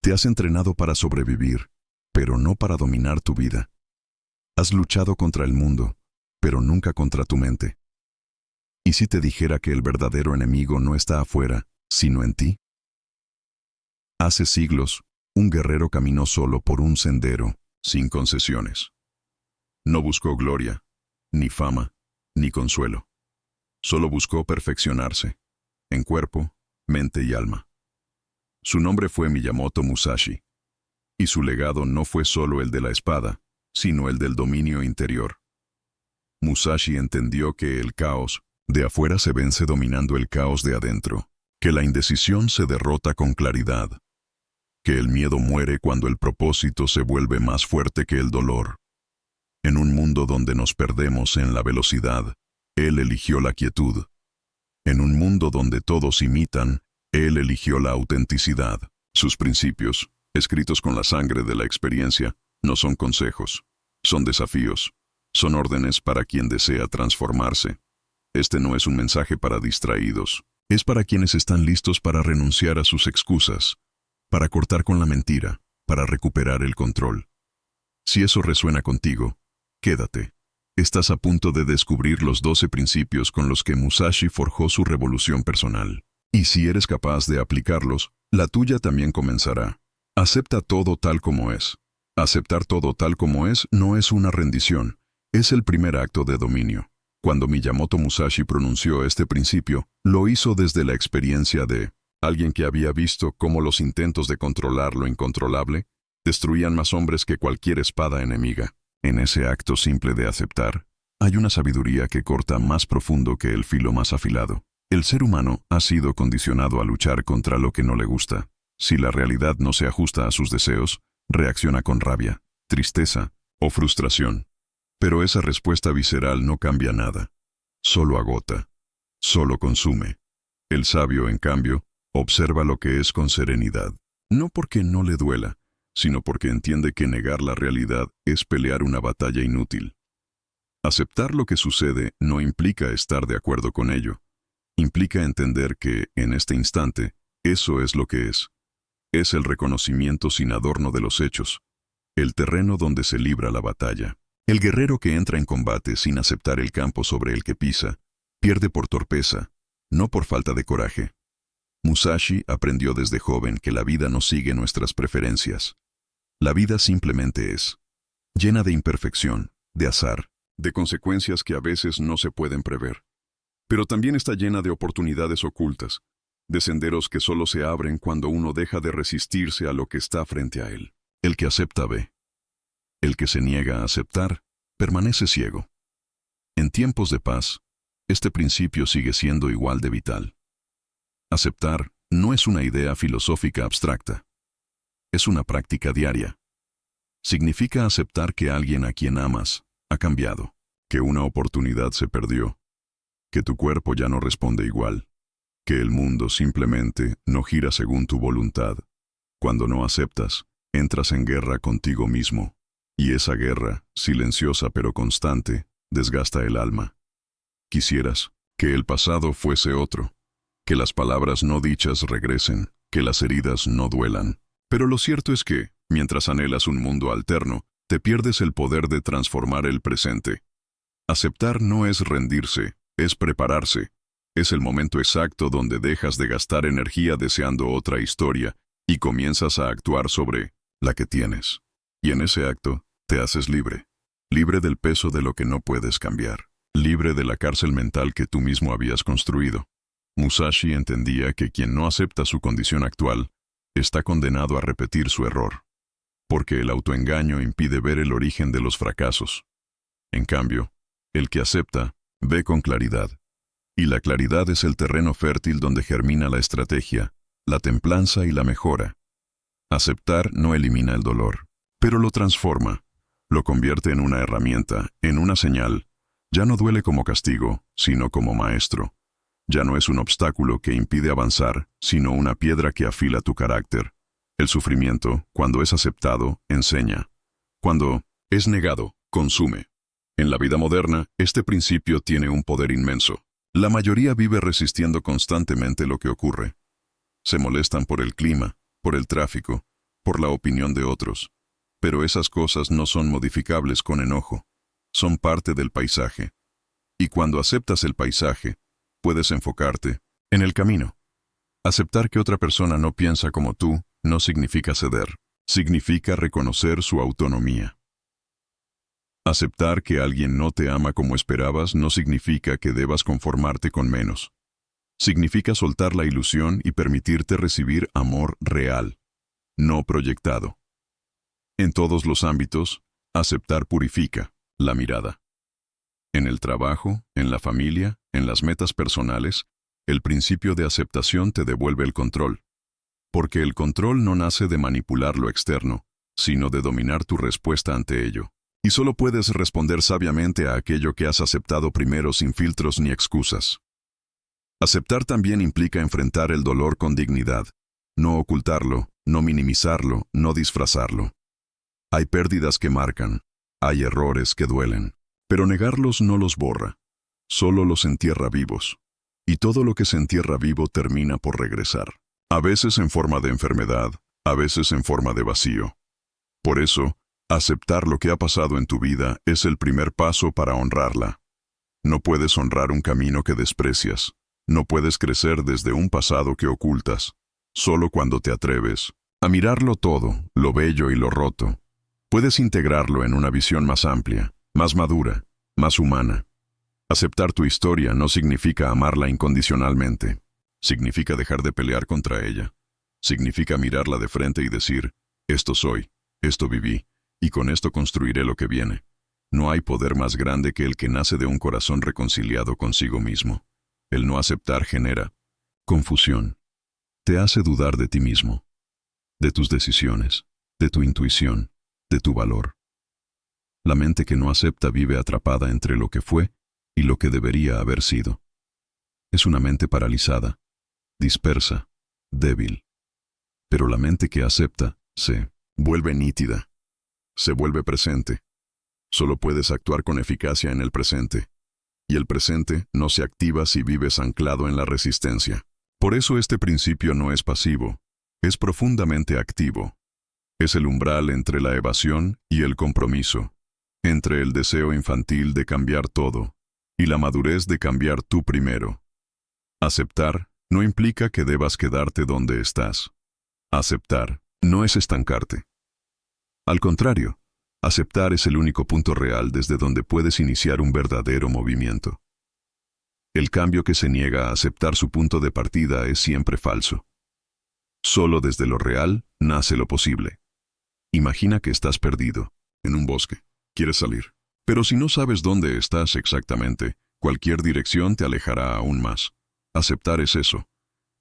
Te has entrenado para sobrevivir, pero no para dominar tu vida. Has luchado contra el mundo, pero nunca contra tu mente. ¿Y si te dijera que el verdadero enemigo no está afuera, sino en ti? Hace siglos, un guerrero caminó solo por un sendero, sin concesiones. No buscó gloria, ni fama, ni consuelo. Solo buscó perfeccionarse, en cuerpo, mente y alma. Su nombre fue Miyamoto Musashi, y su legado no fue solo el de la espada, sino el del dominio interior. Musashi entendió que el caos de afuera se vence dominando el caos de adentro, que la indecisión se derrota con claridad, que el miedo muere cuando el propósito se vuelve más fuerte que el dolor. En un mundo donde nos perdemos en la velocidad, él eligió la quietud. En un mundo donde todos imitan, él eligió la autenticidad. Sus principios, escritos con la sangre de la experiencia, no son consejos, son desafíos, son órdenes para quien desea transformarse. Este no es un mensaje para distraídos, es para quienes están listos para renunciar a sus excusas, para cortar con la mentira, para recuperar el control. Si eso resuena contigo, quédate. Estás a punto de descubrir los 12 principios con los que Musashi forjó su revolución personal. Y si eres capaz de aplicarlos, la tuya también comenzará. Acepta todo tal como es. Aceptar todo tal como es no es una rendición, es el primer acto de dominio. Cuando Miyamoto Musashi pronunció este principio, lo hizo desde la experiencia de alguien que había visto cómo los intentos de controlar lo incontrolable destruían más hombres que cualquier espada enemiga. En ese acto simple de aceptar, hay una sabiduría que corta más profundo que el filo más afilado. El ser humano ha sido condicionado a luchar contra lo que no le gusta. Si la realidad no se ajusta a sus deseos, reacciona con rabia, tristeza o frustración. Pero esa respuesta visceral no cambia nada. Solo agota. Solo consume. El sabio, en cambio, observa lo que es con serenidad. No porque no le duela, sino porque entiende que negar la realidad es pelear una batalla inútil. Aceptar lo que sucede no implica estar de acuerdo con ello. Implica entender que, en este instante, eso es lo que es. Es el reconocimiento sin adorno de los hechos, el terreno donde se libra la batalla. El guerrero que entra en combate sin aceptar el campo sobre el que pisa, pierde por torpeza, no por falta de coraje. Musashi aprendió desde joven que la vida no sigue nuestras preferencias. La vida simplemente es, llena de imperfección, de azar, de consecuencias que a veces no se pueden prever. Pero también está llena de oportunidades ocultas, de senderos que solo se abren cuando uno deja de resistirse a lo que está frente a él. El que acepta ve. El que se niega a aceptar, permanece ciego. En tiempos de paz, este principio sigue siendo igual de vital. Aceptar no es una idea filosófica abstracta. Es una práctica diaria. Significa aceptar que alguien a quien amas ha cambiado, que una oportunidad se perdió, que tu cuerpo ya no responde igual, que el mundo simplemente no gira según tu voluntad. Cuando no aceptas, entras en guerra contigo mismo, y esa guerra, silenciosa pero constante, desgasta el alma. Quisieras que el pasado fuese otro, que las palabras no dichas regresen, que las heridas no duelan. Pero lo cierto es que, mientras anhelas un mundo alterno, te pierdes el poder de transformar el presente. Aceptar no es rendirse, es prepararse. Es el momento exacto donde dejas de gastar energía deseando otra historia y comienzas a actuar sobre la que tienes. Y en ese acto, te haces libre. Libre del peso de lo que no puedes cambiar. Libre de la cárcel mental que tú mismo habías construido. Musashi entendía que quien no acepta su condición actual, está condenado a repetir su error. Porque el autoengaño impide ver el origen de los fracasos. En cambio, el que acepta, ve con claridad. Y la claridad es el terreno fértil donde germina la estrategia, la templanza y la mejora. Aceptar no elimina el dolor, pero lo transforma, lo convierte en una herramienta, en una señal. Ya no duele como castigo, sino como maestro. Ya no es un obstáculo que impide avanzar, sino una piedra que afila tu carácter. El sufrimiento, cuando es aceptado, enseña. Cuando es negado, consume. En la vida moderna, este principio tiene un poder inmenso. La mayoría vive resistiendo constantemente lo que ocurre. Se molestan por el clima, por el tráfico, por la opinión de otros. Pero esas cosas no son modificables con enojo. Son parte del paisaje. Y cuando aceptas el paisaje, puedes enfocarte en el camino. Aceptar que otra persona no piensa como tú no significa ceder. Significa reconocer su autonomía. Aceptar que alguien no te ama como esperabas no significa que debas conformarte con menos. Significa soltar la ilusión y permitirte recibir amor real, no proyectado. En todos los ámbitos, aceptar purifica la mirada. En el trabajo, en la familia, en las metas personales, el principio de aceptación te devuelve el control. Porque el control no nace de manipular lo externo, sino de dominar tu respuesta ante ello. Y solo puedes responder sabiamente a aquello que has aceptado primero sin filtros ni excusas. Aceptar también implica enfrentar el dolor con dignidad, no ocultarlo, no minimizarlo, no disfrazarlo. Hay pérdidas que marcan, hay errores que duelen, pero negarlos no los borra, solo los entierra vivos. Y todo lo que se entierra vivo termina por regresar. A veces en forma de enfermedad, a veces en forma de vacío. Por eso, aceptar lo que ha pasado en tu vida es el primer paso para honrarla. No puedes honrar un camino que desprecias. No puedes crecer desde un pasado que ocultas. Solo cuando te atreves a mirarlo todo, lo bello y lo roto, puedes integrarlo en una visión más amplia, más madura, más humana. Aceptar tu historia no significa amarla incondicionalmente. Significa dejar de pelear contra ella. Significa mirarla de frente y decir, esto soy, esto viví, y con esto construiré lo que viene. No hay poder más grande que el que nace de un corazón reconciliado consigo mismo. El no aceptar genera confusión. Te hace dudar de ti mismo, de tus decisiones, de tu intuición, de tu valor. La mente que no acepta vive atrapada entre lo que fue y lo que debería haber sido. Es una mente paralizada, dispersa, débil. Pero la mente que acepta se vuelve nítida, se vuelve presente. Solo puedes actuar con eficacia en el presente. Y el presente no se activa si vives anclado en la resistencia. Por eso este principio no es pasivo, es profundamente activo. Es el umbral entre la evasión y el compromiso, entre el deseo infantil de cambiar todo y la madurez de cambiar tú primero. Aceptar no implica que debas quedarte donde estás. Aceptar no es estancarte. Al contrario, aceptar es el único punto real desde donde puedes iniciar un verdadero movimiento. El cambio que se niega a aceptar su punto de partida es siempre falso. Solo desde lo real nace lo posible. Imagina que estás perdido, en un bosque. Quieres salir. Pero si no sabes dónde estás exactamente, cualquier dirección te alejará aún más. Aceptar es eso.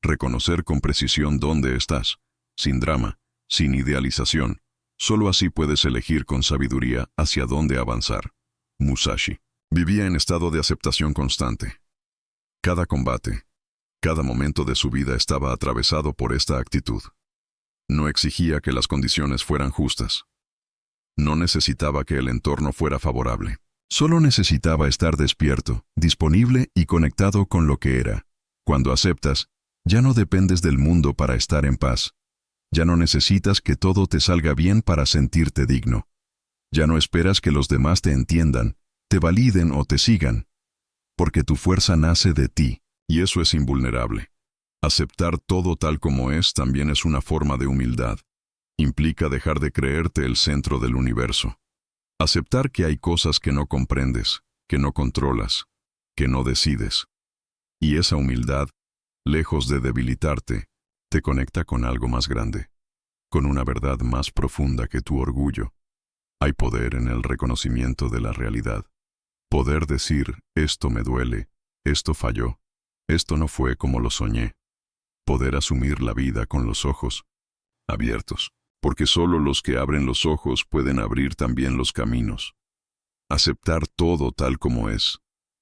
Reconocer con precisión dónde estás, sin drama, sin idealización. Solo así puedes elegir con sabiduría hacia dónde avanzar. Musashi vivía en estado de aceptación constante. Cada combate, cada momento de su vida estaba atravesado por esta actitud. No exigía que las condiciones fueran justas. No necesitaba que el entorno fuera favorable. Solo necesitaba estar despierto, disponible y conectado con lo que era. Cuando aceptas, ya no dependes del mundo para estar en paz. Ya no necesitas que todo te salga bien para sentirte digno. Ya no esperas que los demás te entiendan, te validen o te sigan. Porque tu fuerza nace de ti, y eso es invulnerable. Aceptar todo tal como es también es una forma de humildad. Implica dejar de creerte el centro del universo. Aceptar que hay cosas que no comprendes, que no controlas, que no decides. Y esa humildad, lejos de debilitarte, te conecta con algo más grande, con una verdad más profunda que tu orgullo. Hay poder en el reconocimiento de la realidad. Poder decir, esto me duele, esto falló, esto no fue como lo soñé. Poder asumir la vida con los ojos abiertos, porque solo los que abren los ojos pueden abrir también los caminos. Aceptar todo tal como es,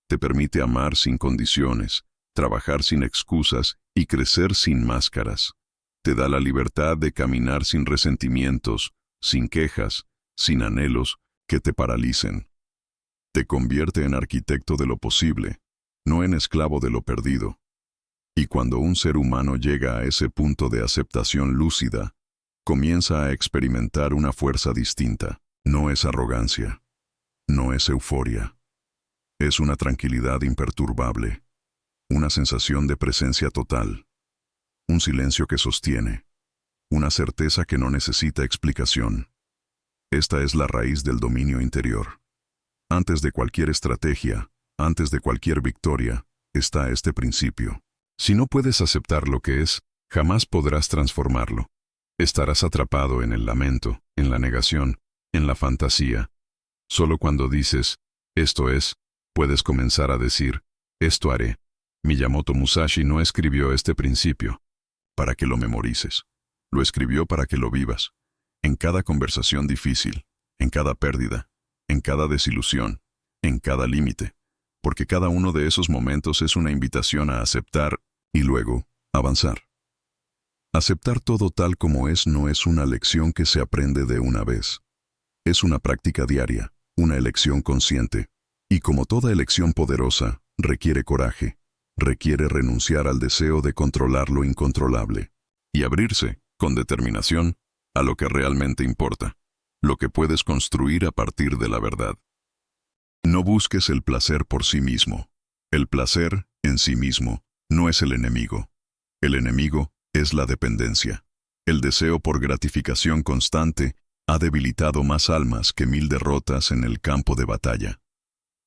te permite amar sin condiciones, trabajar sin excusas y crecer sin máscaras. Te da la libertad de caminar sin resentimientos, sin quejas, sin anhelos que te paralicen. Te convierte en arquitecto de lo posible, no en esclavo de lo perdido. Y cuando un ser humano llega a ese punto de aceptación lúcida, comienza a experimentar una fuerza distinta. No es arrogancia, no es euforia. Es una tranquilidad imperturbable, una sensación de presencia total, un silencio que sostiene, una certeza que no necesita explicación. Esta es la raíz del dominio interior. Antes de cualquier estrategia, antes de cualquier victoria, está este principio. Si no puedes aceptar lo que es, jamás podrás transformarlo. Estarás atrapado en el lamento, en la negación, en la fantasía. Solo cuando dices, esto es, puedes comenzar a decir, esto haré. Miyamoto Musashi no escribió este principio para que lo memorices. Lo escribió para que lo vivas. En cada conversación difícil, en cada pérdida, en cada desilusión, en cada límite. Porque cada uno de esos momentos es una invitación a aceptar y luego avanzar. Aceptar todo tal como es no es una lección que se aprende de una vez. Es una práctica diaria, una elección consciente. Y como toda elección poderosa, requiere coraje, requiere renunciar al deseo de controlar lo incontrolable y abrirse, con determinación, a lo que realmente importa, lo que puedes construir a partir de la verdad. No busques el placer por sí mismo. El placer, en sí mismo, no es el enemigo. El enemigo es la dependencia. El deseo por gratificación constante ha debilitado más almas que 1000 derrotas en el campo de batalla.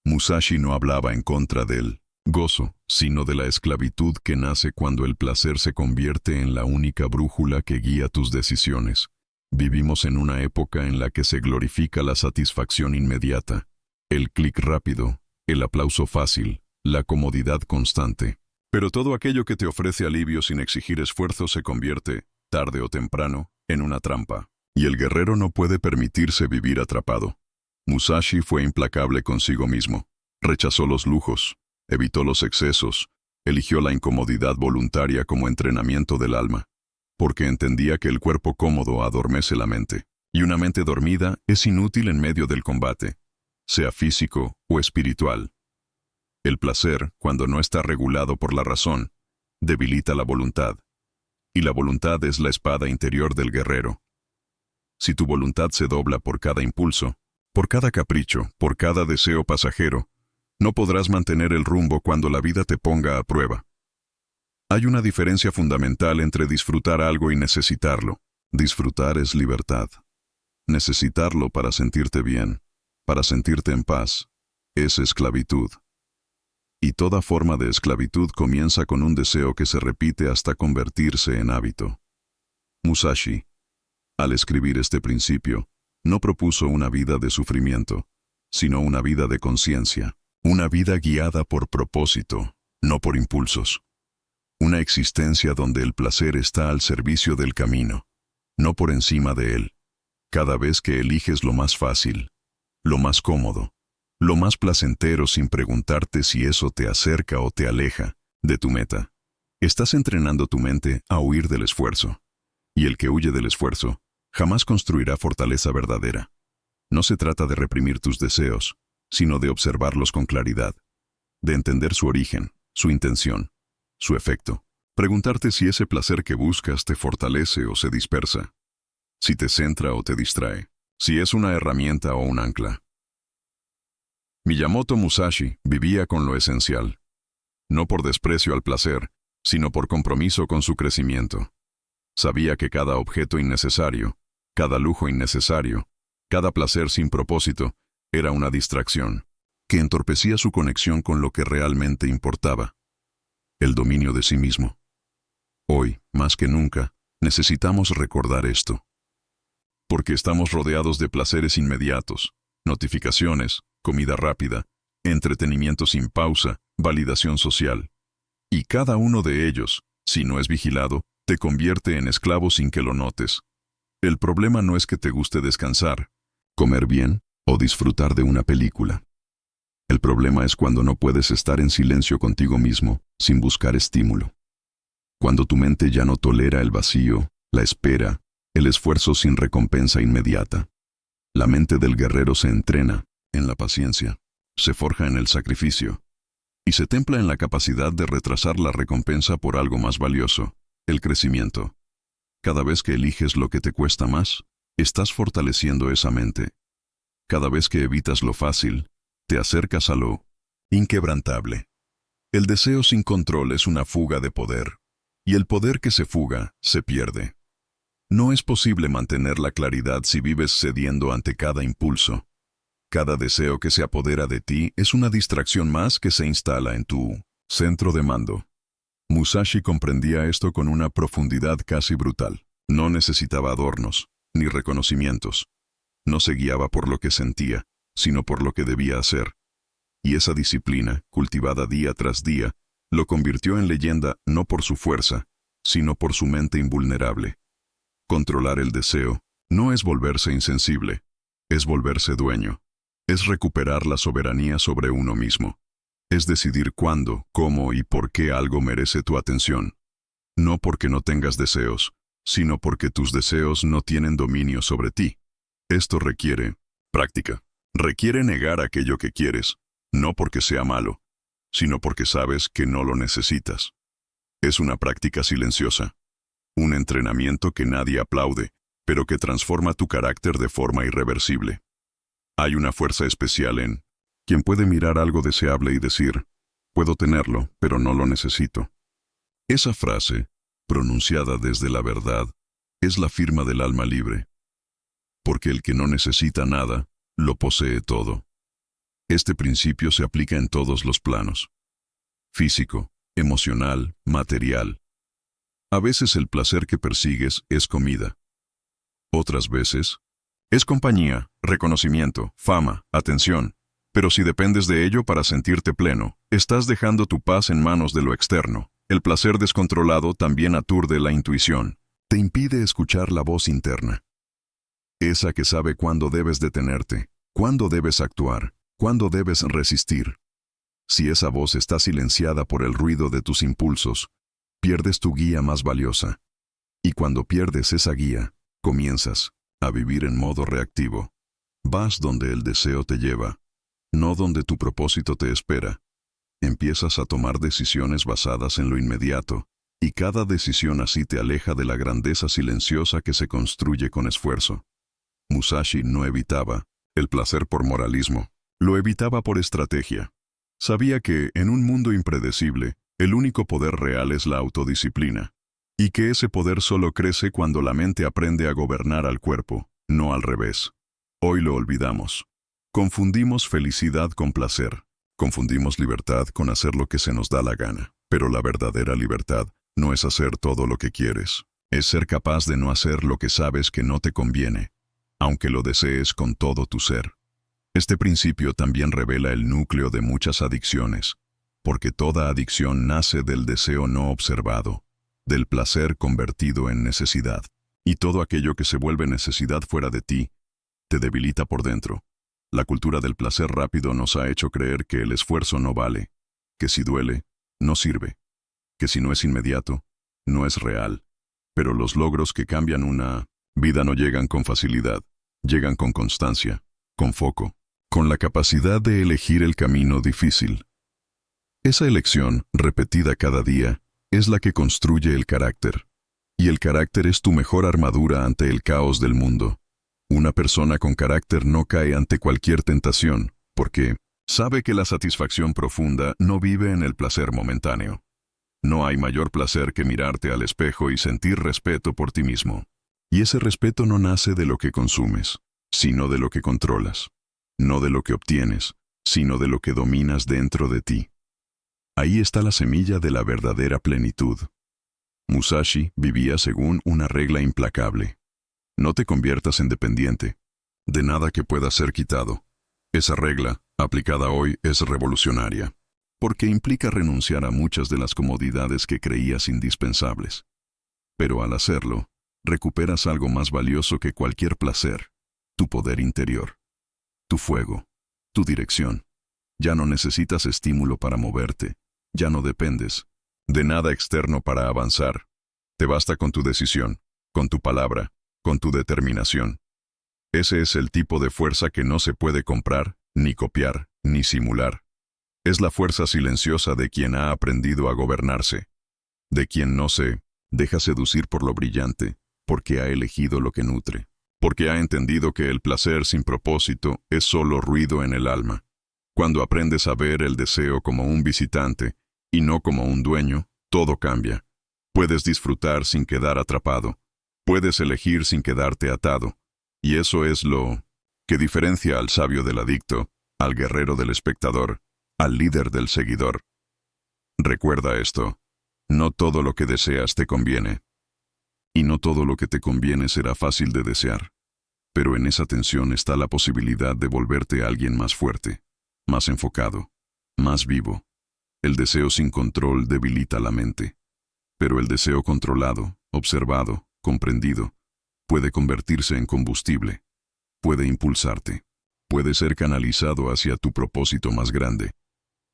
Musashi no hablaba en contra del gozo, sino de la esclavitud que nace cuando el placer se convierte en la única brújula que guía tus decisiones. Vivimos en una época en la que se glorifica la satisfacción inmediata, el clic rápido, el aplauso fácil, la comodidad constante. Pero todo aquello que te ofrece alivio sin exigir esfuerzo se convierte, tarde o temprano, en una trampa. Y el guerrero no puede permitirse vivir atrapado. Musashi fue implacable consigo mismo. Rechazó los lujos, evitó los excesos, eligió la incomodidad voluntaria como entrenamiento del alma, porque entendía que el cuerpo cómodo adormece la mente, y una mente dormida es inútil en medio del combate, sea físico o espiritual. El placer, cuando no está regulado por la razón, debilita la voluntad, y la voluntad es la espada interior del guerrero. Si tu voluntad se dobla por cada impulso, por cada capricho, por cada deseo pasajero, no podrás mantener el rumbo cuando la vida te ponga a prueba. Hay una diferencia fundamental entre disfrutar algo y necesitarlo. Disfrutar es libertad. Necesitarlo para sentirte bien, para sentirte en paz, es esclavitud. Y toda forma de esclavitud comienza con un deseo que se repite hasta convertirse en hábito. Musashi, al escribir este principio, no propuso una vida de sufrimiento, sino una vida de conciencia, una vida guiada por propósito, no por impulsos. Una existencia donde el placer está al servicio del camino, no por encima de él. Cada vez que eliges lo más fácil, lo más cómodo, lo más placentero sin preguntarte si eso te acerca o te aleja de tu meta, estás entrenando tu mente a huir del esfuerzo. Y el que huye del esfuerzo jamás construirá fortaleza verdadera. No se trata de reprimir tus deseos, sino de observarlos con claridad, de entender su origen, su intención, su efecto. Preguntarte si ese placer que buscas te fortalece o se dispersa, si te centra o te distrae, si es una herramienta o un ancla. Miyamoto Musashi vivía con lo esencial, no por desprecio al placer, sino por compromiso con su crecimiento. Sabía que cada objeto innecesario, cada lujo innecesario, cada placer sin propósito, era una distracción, que entorpecía su conexión con lo que realmente importaba, el dominio de sí mismo. Hoy, más que nunca, necesitamos recordar esto. Porque estamos rodeados de placeres inmediatos, notificaciones, comida rápida, entretenimiento sin pausa, validación social. Y cada uno de ellos, si no es vigilado, te convierte en esclavo sin que lo notes. El problema no es que te guste descansar, comer bien o disfrutar de una película. El problema es cuando no puedes estar en silencio contigo mismo sin buscar estímulo. Cuando tu mente ya no tolera el vacío, la espera, el esfuerzo sin recompensa inmediata. La mente del guerrero se entrena en la paciencia, se forja en el sacrificio y se templa en la capacidad de retrasar la recompensa por algo más valioso, el crecimiento. Cada vez que eliges lo que te cuesta más, estás fortaleciendo esa mente. Cada vez que evitas lo fácil, te acercas a lo inquebrantable. El deseo sin control es una fuga de poder, y el poder que se fuga, se pierde. No es posible mantener la claridad si vives cediendo ante cada impulso. Cada deseo que se apodera de ti es una distracción más que se instala en tu centro de mando. Musashi comprendía esto con una profundidad casi brutal. No necesitaba adornos, ni reconocimientos. No se guiaba por lo que sentía, sino por lo que debía hacer. Y esa disciplina, cultivada día tras día, lo convirtió en leyenda no por su fuerza, sino por su mente invulnerable. Controlar el deseo no es volverse insensible, es volverse dueño. Es recuperar la soberanía sobre uno mismo. Es decidir cuándo, cómo y por qué algo merece tu atención. No porque no tengas deseos, sino porque tus deseos no tienen dominio sobre ti. Esto requiere práctica. Requiere negar aquello que quieres, no porque sea malo, sino porque sabes que no lo necesitas. Es una práctica silenciosa. Un entrenamiento que nadie aplaude, pero que transforma tu carácter de forma irreversible. Hay una fuerza especial en quien puede mirar algo deseable y decir, puedo tenerlo, pero no lo necesito. Esa frase, pronunciada desde la verdad, es la firma del alma libre. Porque el que no necesita nada, lo posee todo. Este principio se aplica en todos los planos. Físico, emocional, material. A veces el placer que persigues es comida. Otras veces, es compañía, reconocimiento, fama, atención. Pero si dependes de ello para sentirte pleno, estás dejando tu paz en manos de lo externo. El placer descontrolado también aturde la intuición. Te impide escuchar la voz interna. Esa que sabe cuándo debes detenerte, cuándo debes actuar, cuándo debes resistir. Si esa voz está silenciada por el ruido de tus impulsos, pierdes tu guía más valiosa. Y cuando pierdes esa guía, comienzas a vivir en modo reactivo. Vas donde el deseo te lleva, no donde tu propósito te espera. Empiezas a tomar decisiones basadas en lo inmediato, y cada decisión así te aleja de la grandeza silenciosa que se construye con esfuerzo. Musashi no evitaba el placer por moralismo, lo evitaba por estrategia. Sabía que, en un mundo impredecible, el único poder real es la autodisciplina, y que ese poder solo crece cuando la mente aprende a gobernar al cuerpo, no al revés. Hoy lo olvidamos. Confundimos felicidad con placer. Confundimos libertad con hacer lo que se nos da la gana. Pero la verdadera libertad no es hacer todo lo que quieres. Es ser capaz de no hacer lo que sabes que no te conviene, aunque lo desees con todo tu ser. Este principio también revela el núcleo de muchas adicciones, porque toda adicción nace del deseo no observado, del placer convertido en necesidad. Y todo aquello que se vuelve necesidad fuera de ti, te debilita por dentro. La cultura del placer rápido nos ha hecho creer que el esfuerzo no vale, que si duele, no sirve, que si no es inmediato, no es real. Pero los logros que cambian una vida no llegan con facilidad, llegan con constancia, con foco, con la capacidad de elegir el camino difícil. Esa elección, repetida cada día, es la que construye el carácter. Y el carácter es tu mejor armadura ante el caos del mundo. Una persona con carácter no cae ante cualquier tentación, porque sabe que la satisfacción profunda no vive en el placer momentáneo. No hay mayor placer que mirarte al espejo y sentir respeto por ti mismo. Y ese respeto no nace de lo que consumes, sino de lo que controlas. No de lo que obtienes, sino de lo que dominas dentro de ti. Ahí está la semilla de la verdadera plenitud. Musashi vivía según una regla implacable. No te conviertas en dependiente de nada que pueda ser quitado. Esa regla, aplicada hoy, es revolucionaria, porque implica renunciar a muchas de las comodidades que creías indispensables. Pero al hacerlo, recuperas algo más valioso que cualquier placer, tu poder interior, tu fuego, tu dirección. Ya no necesitas estímulo para moverte, ya no dependes de nada externo para avanzar. Te basta con tu decisión, con tu palabra, con tu determinación. Ese es el tipo de fuerza que no se puede comprar, ni copiar, ni simular. Es la fuerza silenciosa de quien ha aprendido a gobernarse, de quien no se deja seducir por lo brillante, porque ha elegido lo que nutre, porque ha entendido que el placer sin propósito es solo ruido en el alma. Cuando aprendes a ver el deseo como un visitante y no como un dueño, todo cambia. Puedes disfrutar sin quedar atrapado. Puedes elegir sin quedarte atado. Y eso es lo que diferencia al sabio del adicto, al guerrero del espectador, al líder del seguidor. Recuerda esto: no todo lo que deseas te conviene. Y no todo lo que te conviene será fácil de desear. Pero en esa tensión está la posibilidad de volverte alguien más fuerte, más enfocado, más vivo. El deseo sin control debilita la mente. Pero el deseo controlado, observado, comprendido, puede convertirse en combustible, puede impulsarte, puede ser canalizado hacia tu propósito más grande.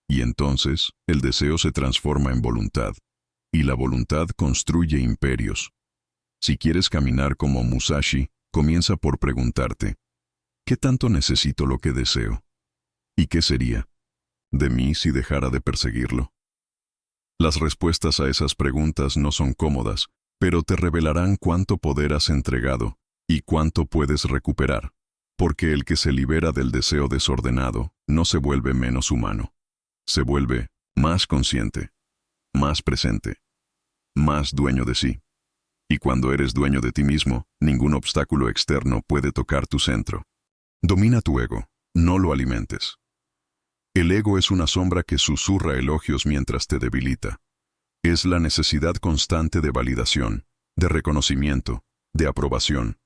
Y entonces, el deseo se transforma en voluntad, y la voluntad construye imperios. Si quieres caminar como Musashi, comienza por preguntarte: ¿qué tanto necesito lo que deseo? ¿Y qué sería de mí si dejara de perseguirlo? Las respuestas a esas preguntas no son cómodas, pero te revelarán cuánto poder has entregado y cuánto puedes recuperar, porque el que se libera del deseo desordenado no se vuelve menos humano. Se vuelve más consciente, más presente, más dueño de sí. Y cuando eres dueño de ti mismo, ningún obstáculo externo puede tocar tu centro. Domina tu ego, no lo alimentes. El ego es una sombra que susurra elogios mientras te debilita. Es la necesidad constante de validación, de reconocimiento, de aprobación.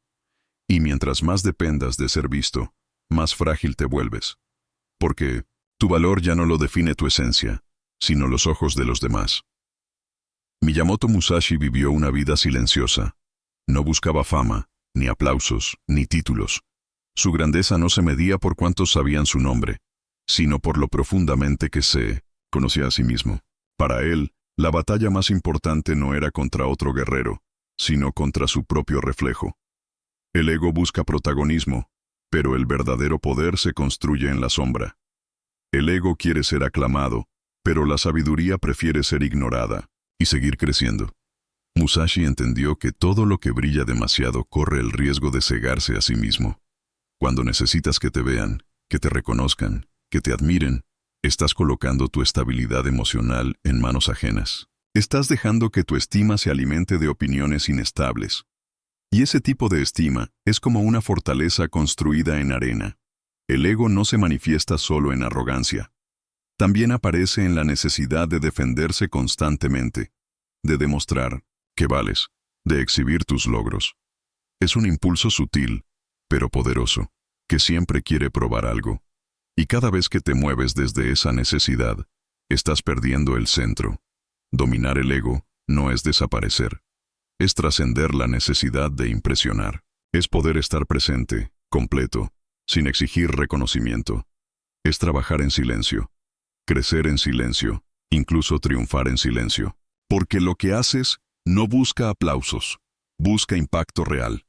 Y mientras más dependas de ser visto, más frágil te vuelves. Porque tu valor ya no lo define tu esencia, sino los ojos de los demás. Miyamoto Musashi vivió una vida silenciosa. No buscaba fama, ni aplausos, ni títulos. Su grandeza no se medía por cuántos sabían su nombre, sino por lo profundamente que se conocía a sí mismo. Para él, la batalla más importante no era contra otro guerrero, sino contra su propio reflejo. El ego busca protagonismo, pero el verdadero poder se construye en la sombra. El ego quiere ser aclamado, pero la sabiduría prefiere ser ignorada y seguir creciendo. Musashi entendió que todo lo que brilla demasiado corre el riesgo de cegarse a sí mismo. Cuando necesitas que te vean, que te reconozcan, que te admiren, estás colocando tu estabilidad emocional en manos ajenas. Estás dejando que tu estima se alimente de opiniones inestables. Y ese tipo de estima es como una fortaleza construida en arena. El ego no se manifiesta solo en arrogancia. También aparece en la necesidad de defenderse constantemente, de demostrar que vales, de exhibir tus logros. Es un impulso sutil, pero poderoso, que siempre quiere probar algo. Y cada vez que te mueves desde esa necesidad, estás perdiendo el centro. Dominar el ego no es desaparecer. Es trascender la necesidad de impresionar. Es poder estar presente, completo, sin exigir reconocimiento. Es trabajar en silencio, crecer en silencio, incluso triunfar en silencio. Porque lo que haces no busca aplausos, busca impacto real.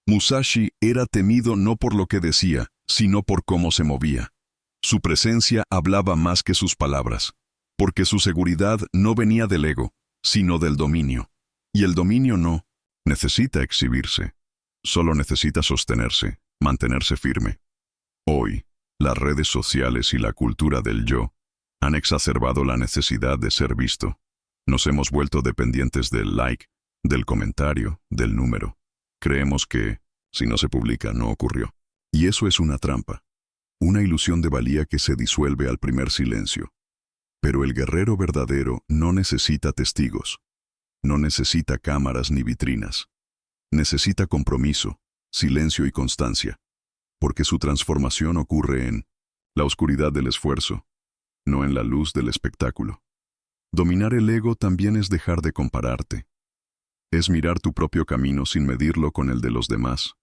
Musashi era temido no por lo que decía, sino por cómo se movía. Su presencia hablaba más que sus palabras, porque su seguridad no venía del ego, sino del dominio. Y el dominio no necesita exhibirse, solo necesita sostenerse, mantenerse firme. Hoy, las redes sociales y la cultura del yo han exacerbado la necesidad de ser visto. Nos hemos vuelto dependientes del like, del comentario, del número. Creemos que, si no se publica, no ocurrió. Y eso es una trampa. Una ilusión de valía que se disuelve al primer silencio. Pero el guerrero verdadero no necesita testigos. No necesita cámaras ni vitrinas. Necesita compromiso, silencio y constancia. Porque su transformación ocurre en la oscuridad del esfuerzo, no en la luz del espectáculo. Dominar el ego también es dejar de compararte. Es mirar tu propio camino sin medirlo con el de los demás.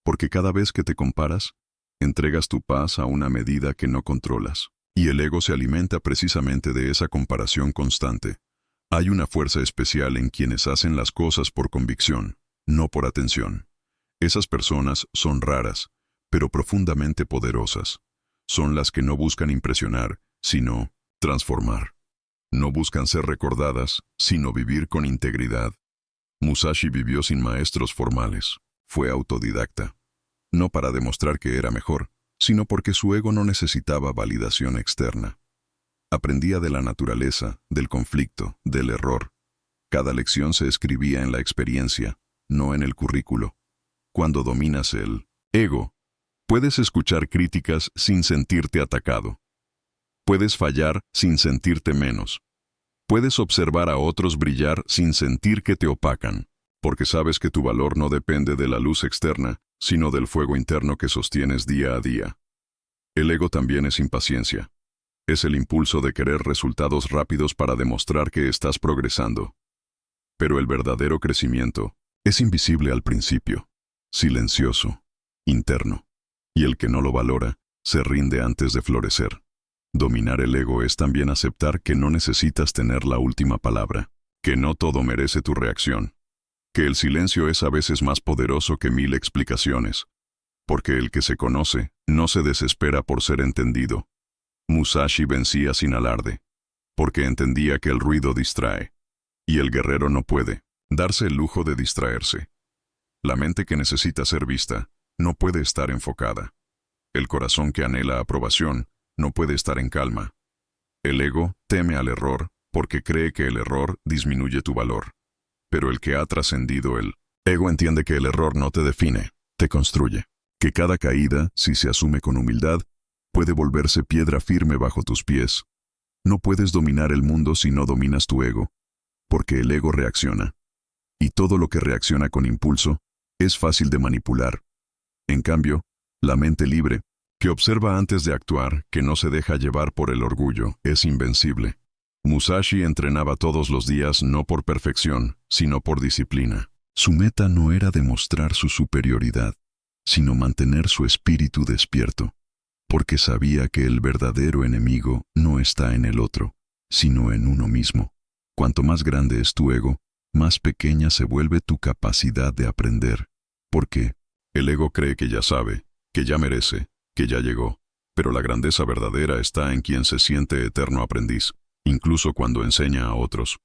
Porque cada vez que te comparas, entregas tu paz a una medida que no controlas. Y el ego se alimenta precisamente de esa comparación constante. Hay una fuerza especial en quienes hacen las cosas por convicción, no por atención. Esas personas son raras, pero profundamente poderosas. Son las que no buscan impresionar, sino transformar. No buscan ser recordadas, sino vivir con integridad. Musashi vivió sin maestros formales. Fue autodidacta. No para demostrar que era mejor, sino porque su ego no necesitaba validación externa. Aprendía de la naturaleza, del conflicto, del error. Cada lección se escribía en la experiencia, no en el currículo. Cuando dominas el ego, puedes escuchar críticas sin sentirte atacado. Puedes fallar sin sentirte menos. Puedes observar a otros brillar sin sentir que te opacan, porque sabes que tu valor no depende de la luz externa, sino del fuego interno que sostienes día a día. El ego también es impaciencia. Es el impulso de querer resultados rápidos para demostrar que estás progresando. Pero el verdadero crecimiento es invisible al principio, silencioso, interno. Y el que no lo valora, se rinde antes de florecer. Dominar el ego es también aceptar que no necesitas tener la última palabra, que no todo merece tu reacción, que el silencio es a veces más poderoso que 1000 explicaciones, porque el que se conoce no se desespera por ser entendido. Musashi vencía sin alarde, porque entendía que el ruido distrae, y el guerrero no puede darse el lujo de distraerse. La mente que necesita ser vista no puede estar enfocada. El corazón que anhela aprobación no puede estar en calma. El ego teme al error porque cree que el error disminuye tu valor. Pero el que ha trascendido el ego entiende que el error no te define, te construye. Que cada caída, si se asume con humildad, puede volverse piedra firme bajo tus pies. No puedes dominar el mundo si no dominas tu ego, porque el ego reacciona. Y todo lo que reacciona con impulso es fácil de manipular. En cambio, la mente libre, que observa antes de actuar, que no se deja llevar por el orgullo, es invencible. Musashi entrenaba todos los días no por perfección, sino por disciplina. Su meta no era demostrar su superioridad, sino mantener su espíritu despierto, porque sabía que el verdadero enemigo no está en el otro, sino en uno mismo. Cuanto más grande es tu ego, más pequeña se vuelve tu capacidad de aprender. Porque el ego cree que ya sabe, que ya merece, que ya llegó, pero la grandeza verdadera está en quien se siente eterno aprendiz, incluso cuando enseña a otros.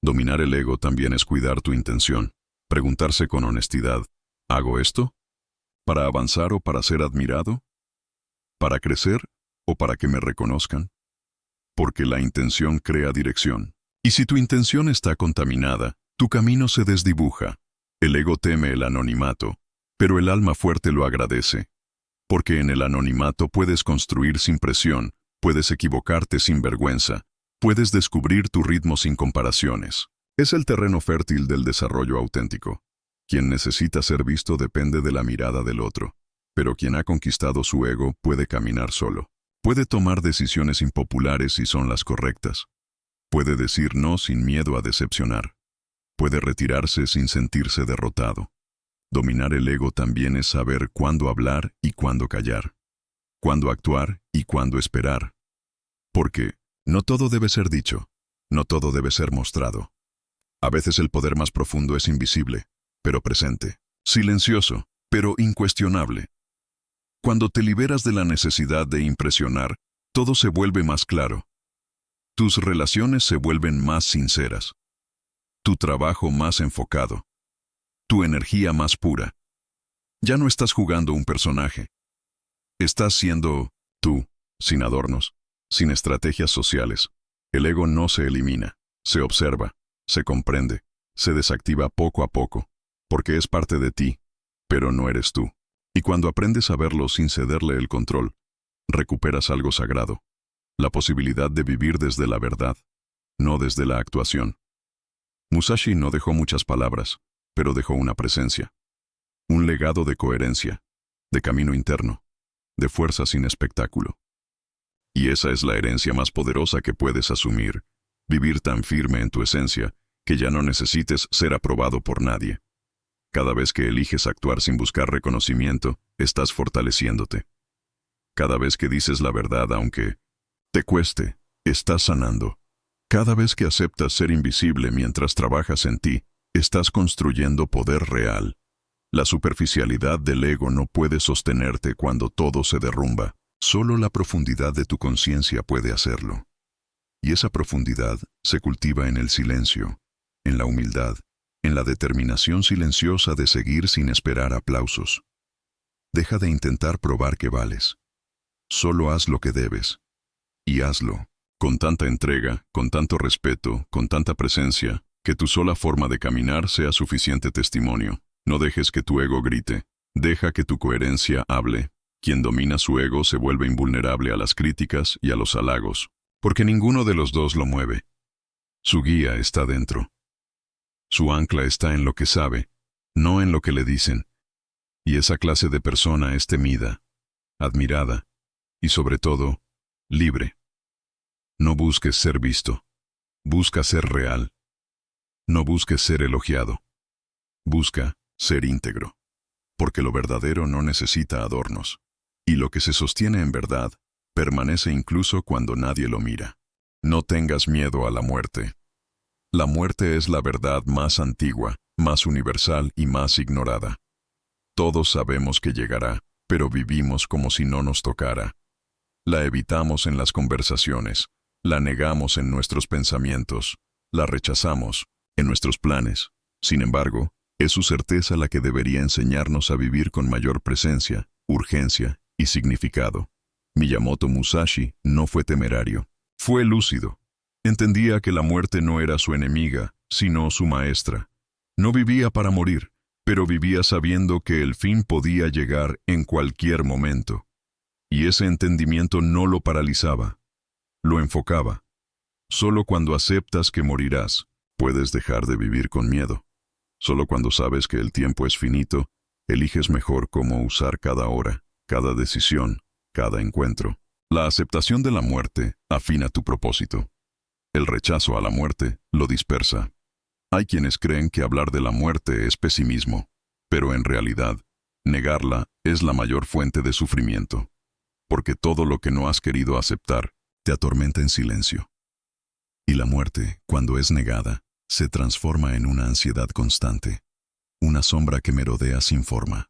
Dominar el ego también es cuidar tu intención, preguntarse con honestidad, ¿hago esto? ¿Para avanzar o para ser admirado? ¿Para crecer o para que me reconozcan? Porque la intención crea dirección. Y si tu intención está contaminada, tu camino se desdibuja. El ego teme el anonimato, pero el alma fuerte lo agradece. Porque en el anonimato puedes construir sin presión, puedes equivocarte sin vergüenza, puedes descubrir tu ritmo sin comparaciones. Es el terreno fértil del desarrollo auténtico. Quien necesita ser visto depende de la mirada del otro, pero quien ha conquistado su ego puede caminar solo. Puede tomar decisiones impopulares si son las correctas. Puede decir no sin miedo a decepcionar. Puede retirarse sin sentirse derrotado. Dominar el ego también es saber cuándo hablar y cuándo callar, cuándo actuar y cuándo esperar. Porque no todo debe ser dicho, no todo debe ser mostrado. A veces el poder más profundo es invisible, pero presente, silencioso, pero incuestionable. Cuando te liberas de la necesidad de impresionar, todo se vuelve más claro. Tus relaciones se vuelven más sinceras. Tu trabajo más enfocado. Tu energía más pura. Ya no estás jugando un personaje. Estás siendo tú, sin adornos, sin estrategias sociales. El ego no se elimina, se observa, se comprende, se desactiva poco a poco, porque es parte de ti, pero no eres tú. Y cuando aprendes a verlo sin cederle el control, recuperas algo sagrado, la posibilidad de vivir desde la verdad, no desde la actuación. Musashi no dejó muchas palabras, pero dejó una presencia, un legado de coherencia, de camino interno, de fuerza sin espectáculo. Y esa es la herencia más poderosa que puedes asumir, vivir tan firme en tu esencia que ya no necesites ser aprobado por nadie. Cada vez que eliges actuar sin buscar reconocimiento, estás fortaleciéndote. Cada vez que dices la verdad aunque te cueste, estás sanando. Cada vez que aceptas ser invisible mientras trabajas en ti, estás construyendo poder real. La superficialidad del ego no puede sostenerte cuando todo se derrumba. Solo la profundidad de tu conciencia puede hacerlo. Y esa profundidad se cultiva en el silencio, en la humildad, en la determinación silenciosa de seguir sin esperar aplausos. Deja de intentar probar que vales. Solo haz lo que debes. Y hazlo con tanta entrega, con tanto respeto, con tanta presencia, que tu sola forma de caminar sea suficiente testimonio. No dejes que tu ego grite. Deja que tu coherencia hable. Quien domina su ego se vuelve invulnerable a las críticas y a los halagos, porque ninguno de los dos lo mueve. Su guía está dentro. Su ancla está en lo que sabe, no en lo que le dicen. Y esa clase de persona es temida, admirada y sobre todo, libre. No busques ser visto. Busca ser real. No busques ser elogiado. Busca ser íntegro. Porque lo verdadero no necesita adornos. Y lo que se sostiene en verdad, permanece incluso cuando nadie lo mira. No tengas miedo a la muerte. La muerte es la verdad más antigua, más universal y más ignorada. Todos sabemos que llegará, pero vivimos como si no nos tocara. La evitamos en las conversaciones, la negamos en nuestros pensamientos, la rechazamos en nuestros planes. Sin embargo, es su certeza la que debería enseñarnos a vivir con mayor presencia, urgencia y significado. Miyamoto Musashi no fue temerario, fue lúcido. Entendía que la muerte no era su enemiga, sino su maestra. No vivía para morir, pero vivía sabiendo que el fin podía llegar en cualquier momento. Y ese entendimiento no lo paralizaba, lo enfocaba. Solo cuando aceptas que morirás, puedes dejar de vivir con miedo. Solo cuando sabes que el tiempo es finito, eliges mejor cómo usar cada hora, cada decisión, cada encuentro. La aceptación de la muerte afina tu propósito. El rechazo a la muerte lo dispersa. Hay quienes creen que hablar de la muerte es pesimismo, pero en realidad, negarla es la mayor fuente de sufrimiento. Porque todo lo que no has querido aceptar te atormenta en silencio. Y la muerte, cuando es negada, se transforma en una ansiedad constante, una sombra que merodea sin forma.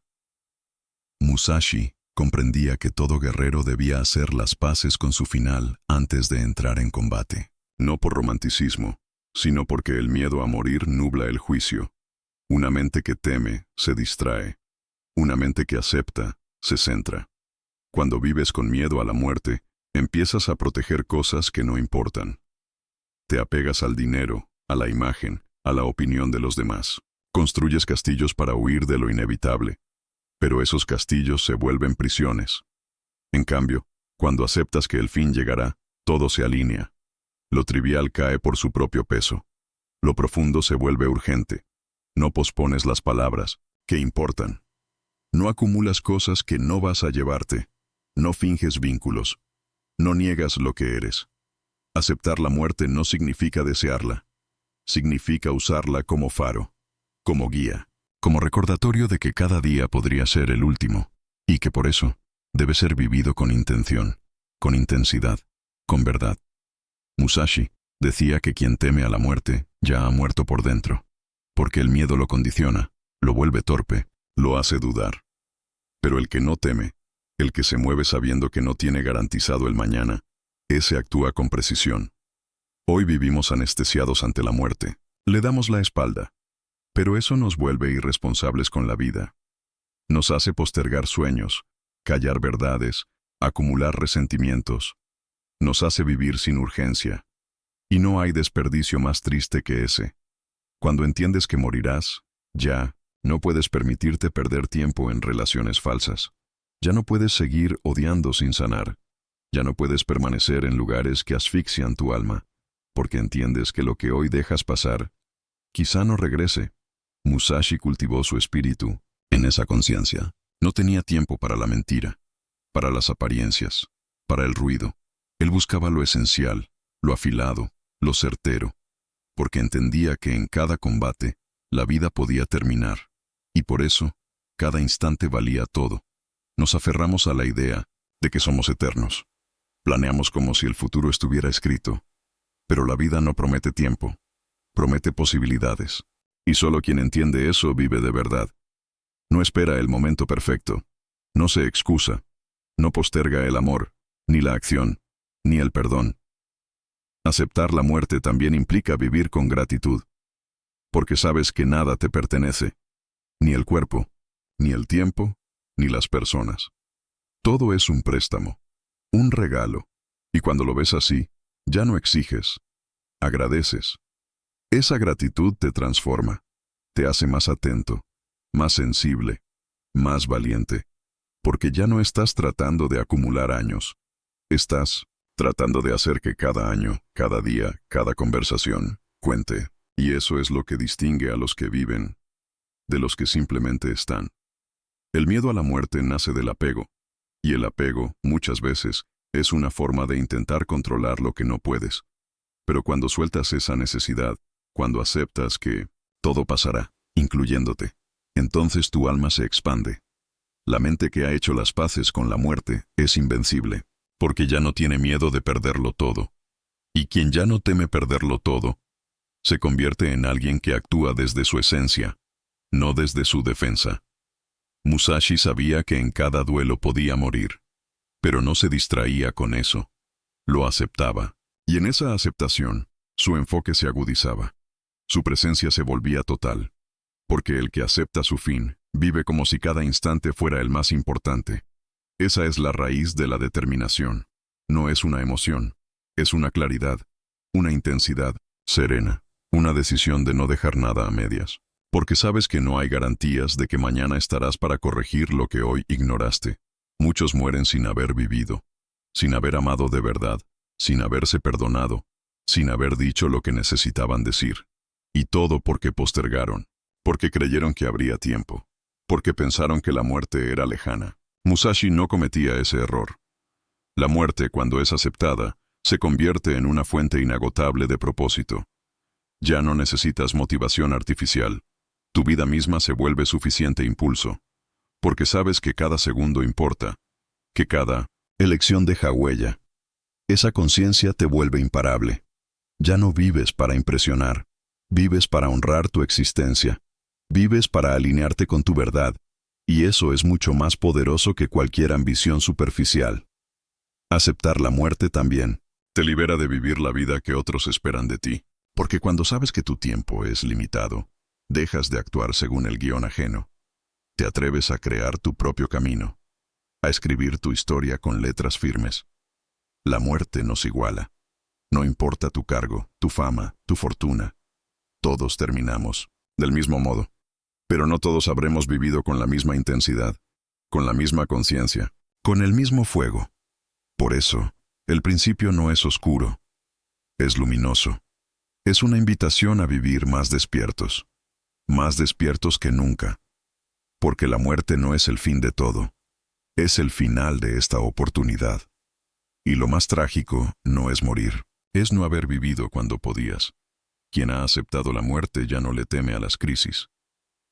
Musashi comprendía que todo guerrero debía hacer las paces con su final antes de entrar en combate. No por romanticismo, sino porque el miedo a morir nubla el juicio. Una mente que teme se distrae. Una mente que acepta se centra. Cuando vives con miedo a la muerte, empiezas a proteger cosas que no importan. Te apegas al dinero, a la imagen, a la opinión de los demás. Construyes castillos para huir de lo inevitable, pero esos castillos se vuelven prisiones. En cambio, cuando aceptas que el fin llegará, todo se alinea. Lo trivial cae por su propio peso. Lo profundo se vuelve urgente. No pospones las palabras, que importan. No acumulas cosas que no vas a llevarte. No finges vínculos. No niegas lo que eres. Aceptar la muerte no significa desearla. Significa usarla como faro, como guía, como recordatorio de que cada día podría ser el último, y que por eso debe ser vivido con intención, con intensidad, con verdad. Musashi decía que quien teme a la muerte ya ha muerto por dentro, porque el miedo lo condiciona, lo vuelve torpe, lo hace dudar. Pero el que no teme, el que se mueve sabiendo que no tiene garantizado el mañana, ese actúa con precisión. Hoy vivimos anestesiados ante la muerte, le damos la espalda, pero eso nos vuelve irresponsables con la vida. Nos hace postergar sueños, callar verdades, acumular resentimientos. Nos hace vivir sin urgencia. Y no hay desperdicio más triste que ese. Cuando entiendes que morirás, ya no puedes permitirte perder tiempo en relaciones falsas. Ya no puedes seguir odiando sin sanar. Ya no puedes permanecer en lugares que asfixian tu alma, porque entiendes que lo que hoy dejas pasar, quizá no regrese. Musashi cultivó su espíritu en esa conciencia. No tenía tiempo para la mentira, para las apariencias, para el ruido. Él buscaba lo esencial, lo afilado, lo certero, porque entendía que en cada combate la vida podía terminar, y por eso cada instante valía todo. Nos aferramos a la idea de que somos eternos. Planeamos como si el futuro estuviera escrito, pero la vida no promete tiempo, promete posibilidades, y solo quien entiende eso vive de verdad. No espera el momento perfecto, no se excusa, no posterga el amor, ni la acción, ni el perdón. Aceptar la muerte también implica vivir con gratitud. porque sabes que nada te pertenece, ni el cuerpo, ni el tiempo, ni las personas. Todo es un préstamo, un regalo, y cuando lo ves así, ya no exiges, agradeces. Esa gratitud te transforma, te hace más atento, más sensible, más valiente, porque ya no estás tratando de acumular años, estás tratando de hacer que cada año, cada día, cada conversación cuente, y eso es lo que distingue a los que viven de los que simplemente están. El miedo a la muerte nace del apego, y el apego, muchas veces, es una forma de intentar controlar lo que no puedes. Pero cuando sueltas esa necesidad, cuando aceptas que todo pasará, incluyéndote, entonces tu alma se expande. La mente que ha hecho las paces con la muerte es invencible, porque ya no tiene miedo de perderlo todo. Y quien ya no teme perderlo todo, se convierte en alguien que actúa desde su esencia, no desde su defensa. Musashi sabía que en cada duelo podía morir, pero no se distraía con eso. Lo aceptaba, y en esa aceptación, su enfoque se agudizaba. Su presencia se volvía total, porque el que acepta su fin, vive como si cada instante fuera el más importante. Esa es la raíz de la determinación. No es una emoción, es una claridad, una intensidad serena, una decisión de no dejar nada a medias. Porque sabes que no hay garantías de que mañana estarás para corregir lo que hoy ignoraste. Muchos mueren sin haber vivido, sin haber amado de verdad, sin haberse perdonado, sin haber dicho lo que necesitaban decir. Y todo porque postergaron, porque creyeron que habría tiempo, porque pensaron que la muerte era lejana. Musashi no cometía ese error. La muerte, cuando es aceptada, se convierte en una fuente inagotable de propósito. Ya no necesitas motivación artificial. Tu vida misma se vuelve suficiente impulso, porque sabes que cada segundo importa, que cada elección deja huella. Esa conciencia te vuelve imparable. Ya no vives para impresionar, vives para honrar tu existencia, vives para alinearte con tu verdad, y eso es mucho más poderoso que cualquier ambición superficial. Aceptar la muerte también te libera de vivir la vida que otros esperan de ti, porque cuando sabes que tu tiempo es limitado, dejas de actuar según el guión ajeno. Te atreves a crear tu propio camino, a escribir tu historia con letras firmes. La muerte nos iguala. No importa tu cargo, tu fama, tu fortuna. Todos terminamos, del mismo modo. Pero no todos habremos vivido con la misma intensidad, con la misma conciencia, con el mismo fuego. Por eso, el principio no es oscuro, es luminoso. Es una invitación a vivir más despiertos que nunca, porque la muerte no es el fin de todo, es el final de esta oportunidad. Y lo más trágico no es morir, es no haber vivido cuando podías. Quien ha aceptado la muerte ya no le teme a las crisis,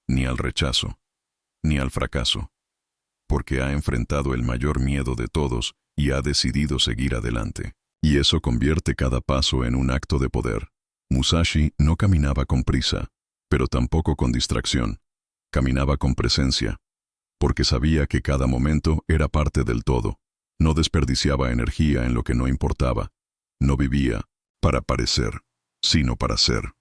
ni al rechazo, ni al fracaso, porque ha enfrentado el mayor miedo de todos y ha decidido seguir adelante. Y eso convierte cada paso en un acto de poder. Musashi no caminaba con prisa, pero tampoco con distracción. Caminaba con presencia, porque sabía que cada momento era parte del todo. No desperdiciaba energía en lo que no importaba. No vivía para parecer, sino para ser.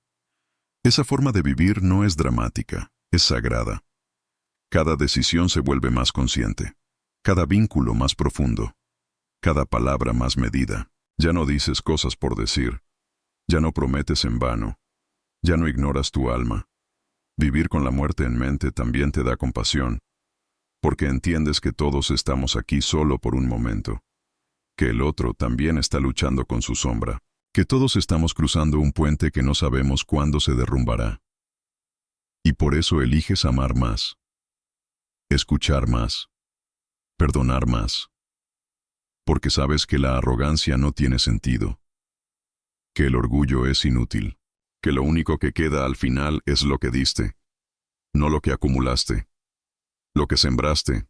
Esa forma de vivir no es dramática, es sagrada. Cada decisión se vuelve más consciente, cada vínculo más profundo, cada palabra más medida. Ya no dices cosas por decir, ya no prometes en vano, ya no ignoras tu alma. Vivir con la muerte en mente también te da compasión, porque entiendes que todos estamos aquí solo por un momento, que el otro también está luchando con su sombra, que todos estamos cruzando un puente que no sabemos cuándo se derrumbará. Y por eso eliges amar más, escuchar más, perdonar más, porque sabes que la arrogancia no tiene sentido, que el orgullo es inútil, que lo único que queda al final es lo que diste, no lo que acumulaste, lo que sembraste,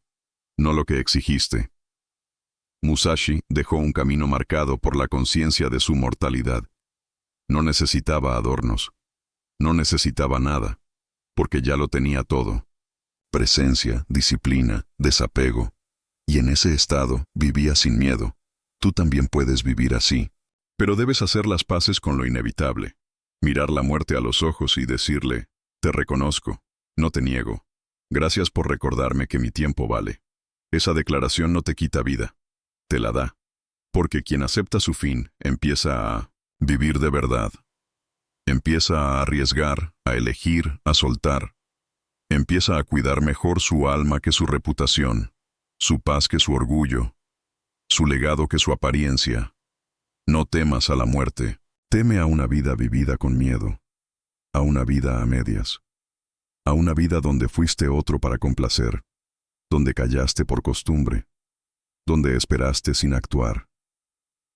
no lo que exigiste. Musashi dejó un camino marcado por la conciencia de su mortalidad. No necesitaba adornos, no necesitaba nada, porque ya lo tenía todo. Presencia, disciplina, desapego. Y en ese estado vivía sin miedo. Tú también puedes vivir así, pero debes hacer las paces con lo inevitable. Mirar la muerte a los ojos y decirle, te reconozco, no te niego. Gracias por recordarme que mi tiempo vale. Esa declaración no te quita vida, te la da. Porque quien acepta su fin empieza a vivir de verdad. Empieza a arriesgar, a elegir, a soltar. Empieza a cuidar mejor su alma que su reputación, su paz que su orgullo, su legado que su apariencia. No temas a la muerte, teme a una vida vivida con miedo, a una vida a medias, a una vida donde fuiste otro para complacer, donde callaste por costumbre, donde esperaste sin actuar.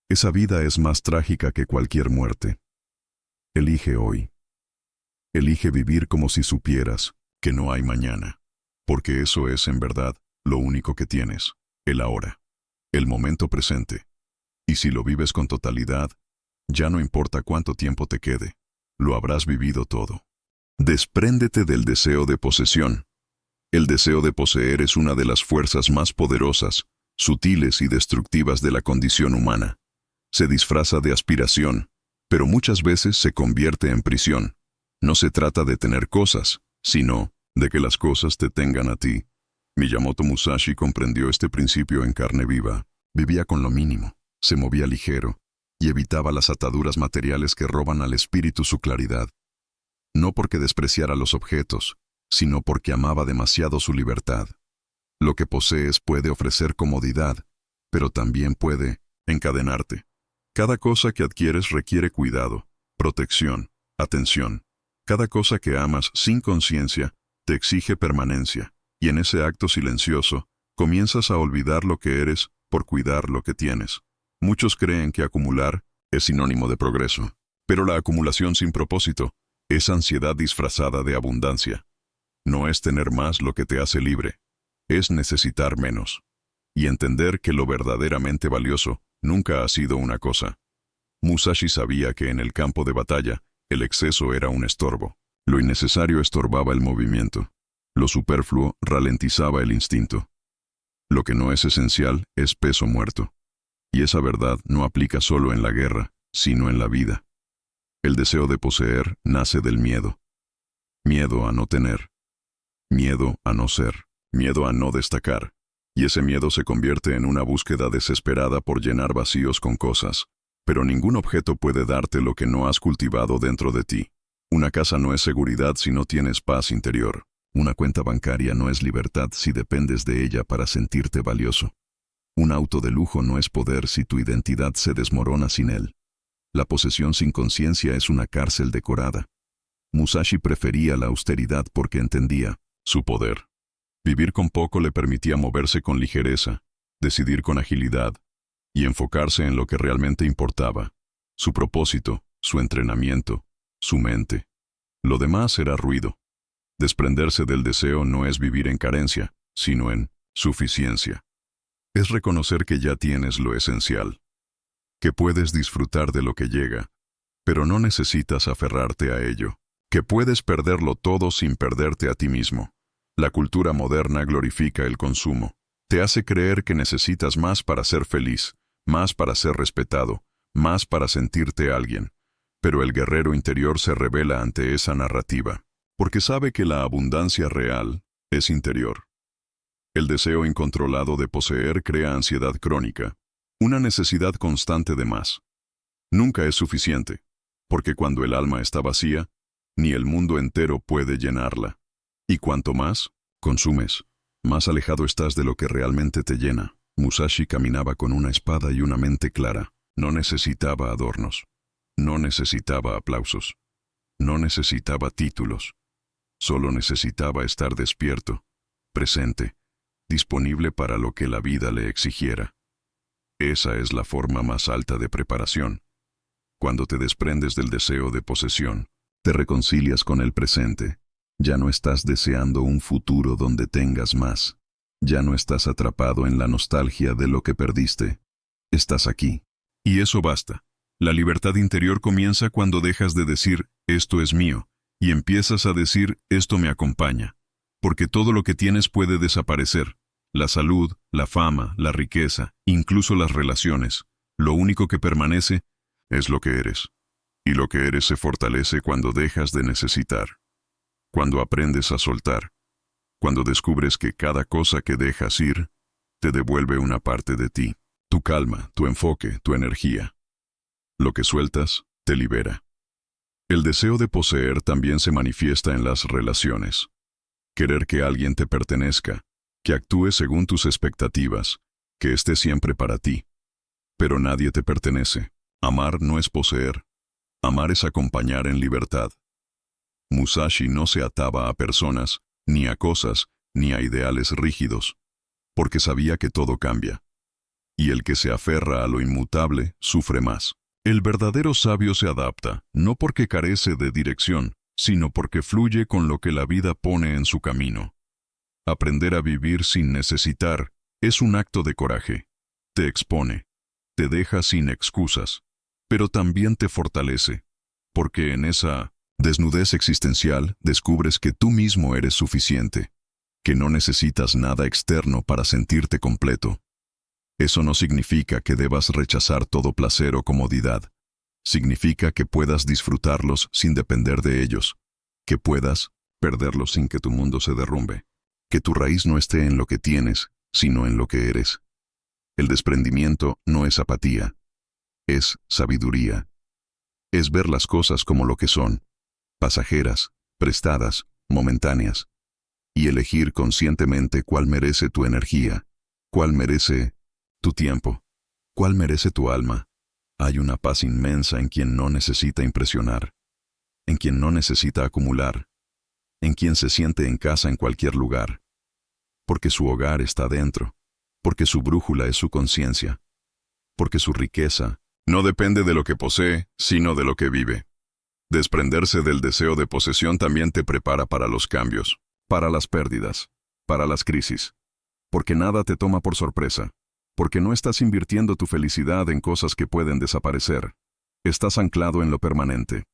Esa vida es más trágica que cualquier muerte. Elige hoy. Elige vivir como si supieras que no hay mañana, porque eso es en verdad lo único que tienes, el ahora, el momento presente. Y si lo vives con totalidad, ya no importa cuánto tiempo te quede, lo habrás vivido todo. Despréndete del deseo de posesión. El deseo de poseer es una de las fuerzas más poderosas, sutiles y destructivas de la condición humana. Se disfraza de aspiración, pero muchas veces se convierte en prisión. No se trata de tener cosas, sino de que las cosas te tengan a ti. Miyamoto Musashi comprendió este principio en carne viva. Vivía con lo mínimo, se movía ligero y evitaba las ataduras materiales que roban al espíritu su claridad. No porque despreciara los objetos, sino porque amaba demasiado su libertad. Lo que posees puede ofrecer comodidad, pero también puede encadenarte. Cada cosa que adquieres requiere cuidado, protección, atención. Cada cosa que amas sin conciencia te exige permanencia, y en ese acto silencioso comienzas a olvidar lo que eres por cuidar lo que tienes. Muchos creen que acumular es sinónimo de progreso, pero la acumulación sin propósito es ansiedad disfrazada de abundancia. No es tener más lo que te hace libre, es necesitar menos, y entender que lo verdaderamente valioso nunca ha sido una cosa. Musashi sabía que en el campo de batalla, el exceso era un estorbo. Lo innecesario estorbaba el movimiento. Lo superfluo ralentizaba el instinto. Lo que no es esencial es peso muerto. Y esa verdad no aplica solo en la guerra, sino en la vida. El deseo de poseer nace del miedo. Miedo a no tener. Miedo a no ser. Miedo a no destacar. Y ese miedo se convierte en una búsqueda desesperada por llenar vacíos con cosas. Pero ningún objeto puede darte lo que no has cultivado dentro de ti. Una casa no es seguridad si no tienes paz interior. Una cuenta bancaria no es libertad si dependes de ella para sentirte valioso. Un auto de lujo no es poder si tu identidad se desmorona sin él. La posesión sin conciencia es una cárcel decorada. Musashi prefería la austeridad porque entendía su poder. Vivir con poco le permitía moverse con ligereza, decidir con agilidad y enfocarse en lo que realmente importaba, su propósito, su entrenamiento, su mente. Lo demás era ruido. Desprenderse del deseo no es vivir en carencia, sino en suficiencia. Es reconocer que ya tienes lo esencial, que puedes disfrutar de lo que llega, pero no necesitas aferrarte a ello, que puedes perderlo todo sin perderte a ti mismo. La cultura moderna glorifica el consumo. Te hace creer que necesitas más para ser feliz, más para ser respetado, más para sentirte alguien. Pero el guerrero interior se rebela ante esa narrativa, porque sabe que la abundancia real es interior. El deseo incontrolado de poseer crea ansiedad crónica, una necesidad constante de más. Nunca es suficiente, porque cuando el alma está vacía, ni el mundo entero puede llenarla. Y cuanto más consumes, más alejado estás de lo que realmente te llena. Musashi caminaba con una espada y una mente clara. No necesitaba adornos. No necesitaba aplausos. No necesitaba títulos. Solo necesitaba estar despierto, presente, disponible para lo que la vida le exigiera. Esa es la forma más alta de preparación. Cuando te desprendes del deseo de posesión, te reconcilias con el presente. Ya no estás deseando un futuro donde tengas más. Ya no estás atrapado en la nostalgia de lo que perdiste. Estás aquí. Y eso basta. La libertad interior comienza cuando dejas de decir, esto es mío, y empiezas a decir, esto me acompaña. Porque todo lo que tienes puede desaparecer. La salud, la fama, la riqueza, incluso las relaciones. Lo único que permanece es lo que eres. Y lo que eres se fortalece cuando dejas de necesitar, cuando aprendes a soltar, cuando descubres que cada cosa que dejas ir te devuelve una parte de ti, tu calma, tu enfoque, tu energía. Lo que sueltas te libera. El deseo de poseer también se manifiesta en las relaciones. Querer que alguien te pertenezca, que actúe según tus expectativas, que esté siempre para ti. Pero nadie te pertenece. Amar no es poseer. Amar es acompañar en libertad. Musashi no se ataba a personas, ni a cosas, ni a ideales rígidos, porque sabía que todo cambia. Y el que se aferra a lo inmutable sufre más. El verdadero sabio se adapta, no porque carece de dirección, sino porque fluye con lo que la vida pone en su camino. Aprender a vivir sin necesitar es un acto de coraje. Te expone, te deja sin excusas, pero también te fortalece, porque en esa desnudez existencial descubres que tú mismo eres suficiente, que no necesitas nada externo para sentirte completo. Eso no significa que debas rechazar todo placer o comodidad. Significa que puedas disfrutarlos sin depender de ellos, que puedas perderlos sin que tu mundo se derrumbe, que tu raíz no esté en lo que tienes, sino en lo que eres. El desprendimiento no es apatía, es sabiduría. Es ver las cosas como lo que son, pasajeras, prestadas, momentáneas, y elegir conscientemente cuál merece tu energía, cuál merece tu tiempo, cuál merece tu alma. Hay una paz inmensa en quien no necesita impresionar, en quien no necesita acumular, en quien se siente en casa en cualquier lugar, porque su hogar está dentro, porque su brújula es su conciencia, porque su riqueza no depende de lo que posee, sino de lo que vive. Desprenderse del deseo de posesión también te prepara para los cambios, para las pérdidas, para las crisis, porque nada te toma por sorpresa, porque no estás invirtiendo tu felicidad en cosas que pueden desaparecer. Estás anclado en lo permanente.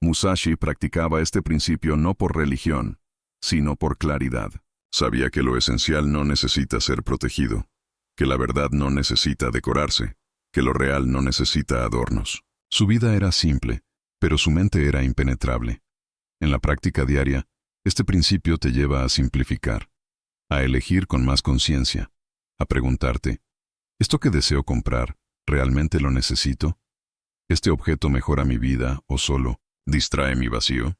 Musashi practicaba este principio no por religión, sino por claridad. Sabía que lo esencial no necesita ser protegido, que la verdad no necesita decorarse, que lo real no necesita adornos. Su vida era simple, pero su mente era impenetrable. En la práctica diaria, este principio te lleva a simplificar, a elegir con más conciencia, a preguntarte, ¿esto que deseo comprar, realmente lo necesito? ¿Este objeto mejora mi vida o solo distrae mi vacío?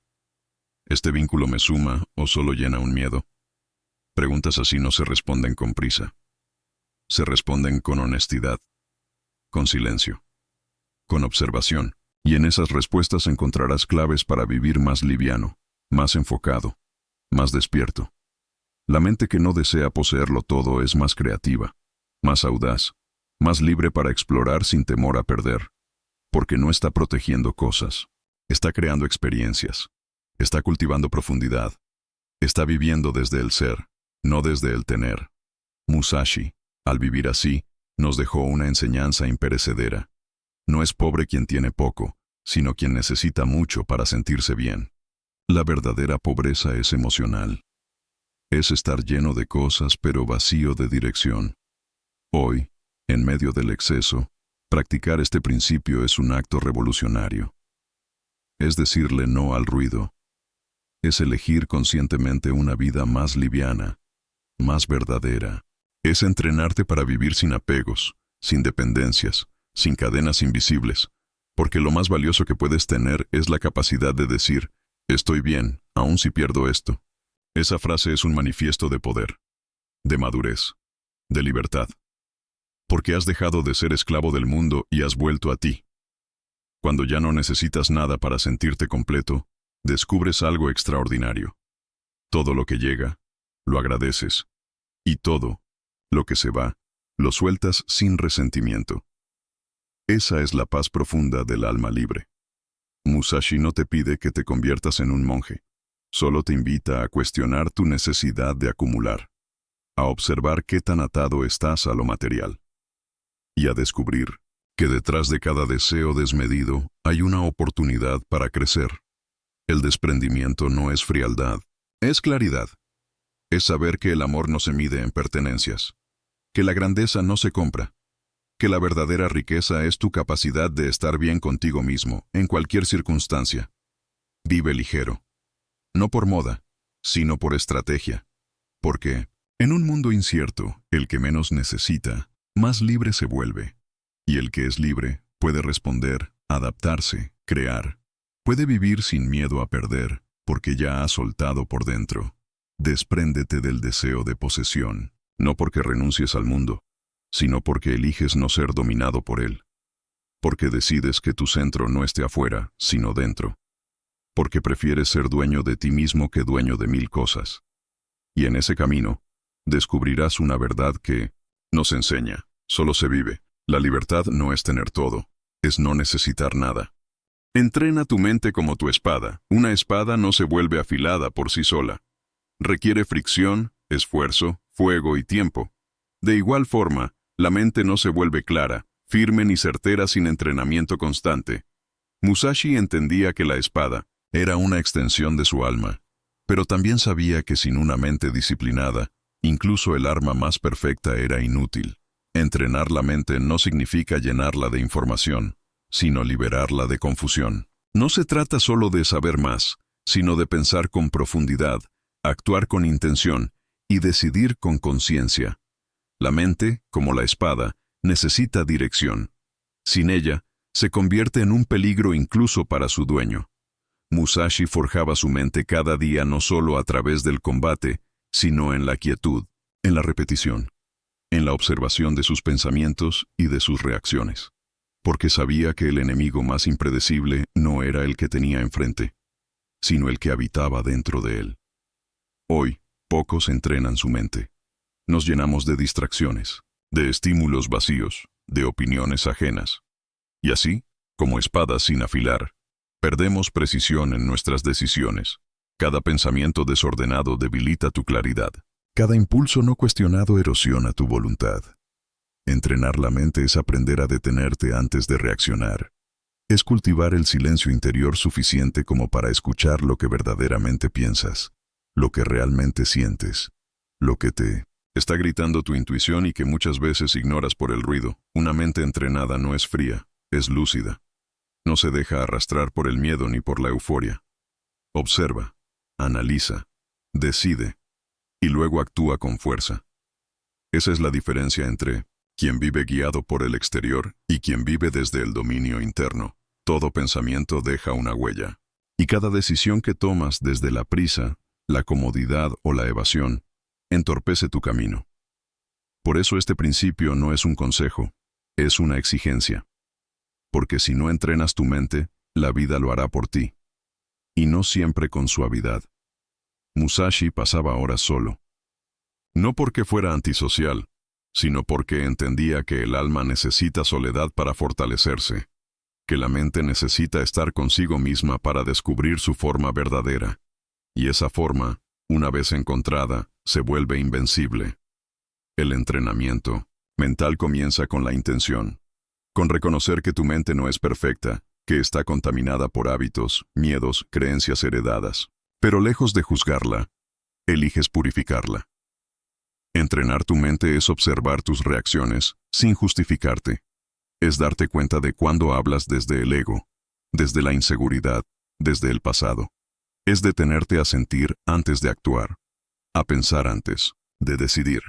¿Este vínculo me suma o solo llena un miedo? Preguntas así no se responden con prisa. Se responden con honestidad, con silencio, con observación, y en esas respuestas encontrarás claves para vivir más liviano, más enfocado, más despierto. La mente que no desea poseerlo todo es más creativa, más audaz, más libre para explorar sin temor a perder, porque no está protegiendo cosas, está creando experiencias, está cultivando profundidad, está viviendo desde el ser, no desde el tener. Musashi, al vivir así, nos dejó una enseñanza imperecedera. No es pobre quien tiene poco, sino quien necesita mucho para sentirse bien. La verdadera pobreza es emocional. Es estar lleno de cosas pero vacío de dirección. Hoy, en medio del exceso, practicar este principio es un acto revolucionario. Es decirle no al ruido. Es elegir conscientemente una vida más liviana, más verdadera. Es entrenarte para vivir sin apegos, sin dependencias, sin cadenas invisibles, porque lo más valioso que puedes tener es la capacidad de decir, estoy bien, aun si pierdo esto. Esa frase es un manifiesto de poder, de madurez, de libertad, porque has dejado de ser esclavo del mundo y has vuelto a ti. Cuando ya no necesitas nada para sentirte completo, descubres algo extraordinario. Todo lo que llega, lo agradeces, y todo lo que se va, lo sueltas sin resentimiento. Esa es la paz profunda del alma libre. Musashi no te pide que te conviertas en un monje, solo te invita a cuestionar tu necesidad de acumular, a observar qué tan atado estás a lo material, y a descubrir que detrás de cada deseo desmedido hay una oportunidad para crecer. El desprendimiento no es frialdad, es claridad. Es saber que el amor no se mide en pertenencias, que la grandeza no se compra, que la verdadera riqueza es tu capacidad de estar bien contigo mismo, en cualquier circunstancia. Vive ligero. No por moda, sino por estrategia. Porque, en un mundo incierto, el que menos necesita, más libre se vuelve. Y el que es libre, puede responder, adaptarse, crear. Puede vivir sin miedo a perder, porque ya ha soltado por dentro. Despréndete del deseo de posesión, no porque renuncies al mundo, sino porque eliges no ser dominado por él. Porque decides que tu centro no esté afuera, sino dentro. Porque prefieres ser dueño de ti mismo que dueño de mil cosas. Y en ese camino, descubrirás una verdad que no se enseña, solo se vive. La libertad no es tener todo, es no necesitar nada. Entrena tu mente como tu espada. Una espada no se vuelve afilada por sí sola. Requiere fricción, esfuerzo, fuego y tiempo. De igual forma, la mente no se vuelve clara, firme ni certera sin entrenamiento constante. Musashi entendía que la espada era una extensión de su alma, pero también sabía que sin una mente disciplinada, incluso el arma más perfecta era inútil. Entrenar la mente no significa llenarla de información, sino liberarla de confusión. No se trata solo de saber más, sino de pensar con profundidad, actuar con intención y decidir con conciencia. La mente, como la espada, necesita dirección. Sin ella, se convierte en un peligro incluso para su dueño. Musashi forjaba su mente cada día no solo a través del combate, sino en la quietud, en la repetición, en la observación de sus pensamientos y de sus reacciones. Porque sabía que el enemigo más impredecible no era el que tenía enfrente, sino el que habitaba dentro de él. Hoy, pocos entrenan su mente. Nos llenamos de distracciones, de estímulos vacíos, de opiniones ajenas. Y así, como espadas sin afilar, perdemos precisión en nuestras decisiones. Cada pensamiento desordenado debilita tu claridad. Cada impulso no cuestionado erosiona tu voluntad. Entrenar la mente es aprender a detenerte antes de reaccionar. Es cultivar el silencio interior suficiente como para escuchar lo que verdaderamente piensas, lo que realmente sientes, lo que te está gritando tu intuición y que muchas veces ignoras por el ruido. Una mente entrenada no es fría, es lúcida. No se deja arrastrar por el miedo ni por la euforia. Observa, analiza, decide, y luego actúa con fuerza. Esa es la diferencia entre quien vive guiado por el exterior y quien vive desde el dominio interno. Todo pensamiento deja una huella. Y cada decisión que tomas desde la prisa, la comodidad o la evasión, entorpece tu camino. Por eso este principio no es un consejo, es una exigencia. Porque si no entrenas tu mente, la vida lo hará por ti. Y no siempre con suavidad. Musashi pasaba horas solo. No porque fuera antisocial, sino porque entendía que el alma necesita soledad para fortalecerse, que la mente necesita estar consigo misma para descubrir su forma verdadera. Y esa forma, una vez encontrada, se vuelve invencible. El entrenamiento mental comienza con la intención, con reconocer que tu mente no es perfecta, que está contaminada por hábitos, miedos, creencias heredadas. Pero lejos de juzgarla, eliges purificarla. Entrenar tu mente es observar tus reacciones sin justificarte. Es darte cuenta de cuándo hablas desde el ego, desde la inseguridad, desde el pasado. Es detenerte a sentir antes de actuar, a pensar antes de decidir,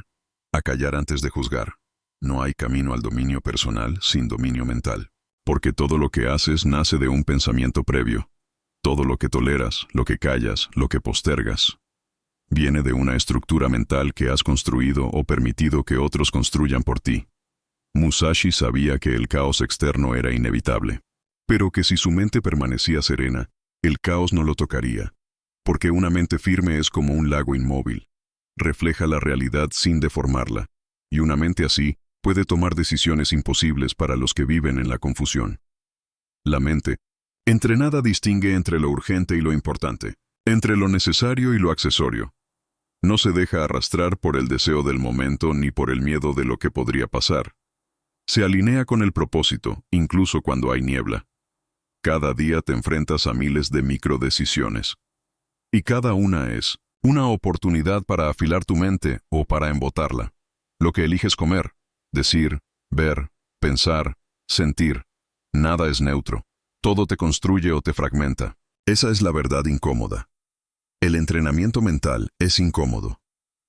a callar antes de juzgar. No hay camino al dominio personal sin dominio mental, porque todo lo que haces nace de un pensamiento previo. Todo lo que toleras, lo que callas, lo que postergas, viene de una estructura mental que has construido o permitido que otros construyan por ti. Musashi sabía que el caos externo era inevitable, pero que si su mente permanecía serena, el caos no lo tocaría, porque una mente firme es como un lago inmóvil, refleja la realidad sin deformarla, y una mente así puede tomar decisiones imposibles para los que viven en la confusión. La mente entrenada distingue entre lo urgente y lo importante, entre lo necesario y lo accesorio. No se deja arrastrar por el deseo del momento ni por el miedo de lo que podría pasar. Se alinea con el propósito, incluso cuando hay niebla. Cada día te enfrentas a miles de microdecisiones. Y cada una es una oportunidad para afilar tu mente o para embotarla. Lo que eliges comer, decir, ver, pensar, sentir. Nada es neutro. Todo te construye o te fragmenta. Esa es la verdad incómoda. El entrenamiento mental es incómodo,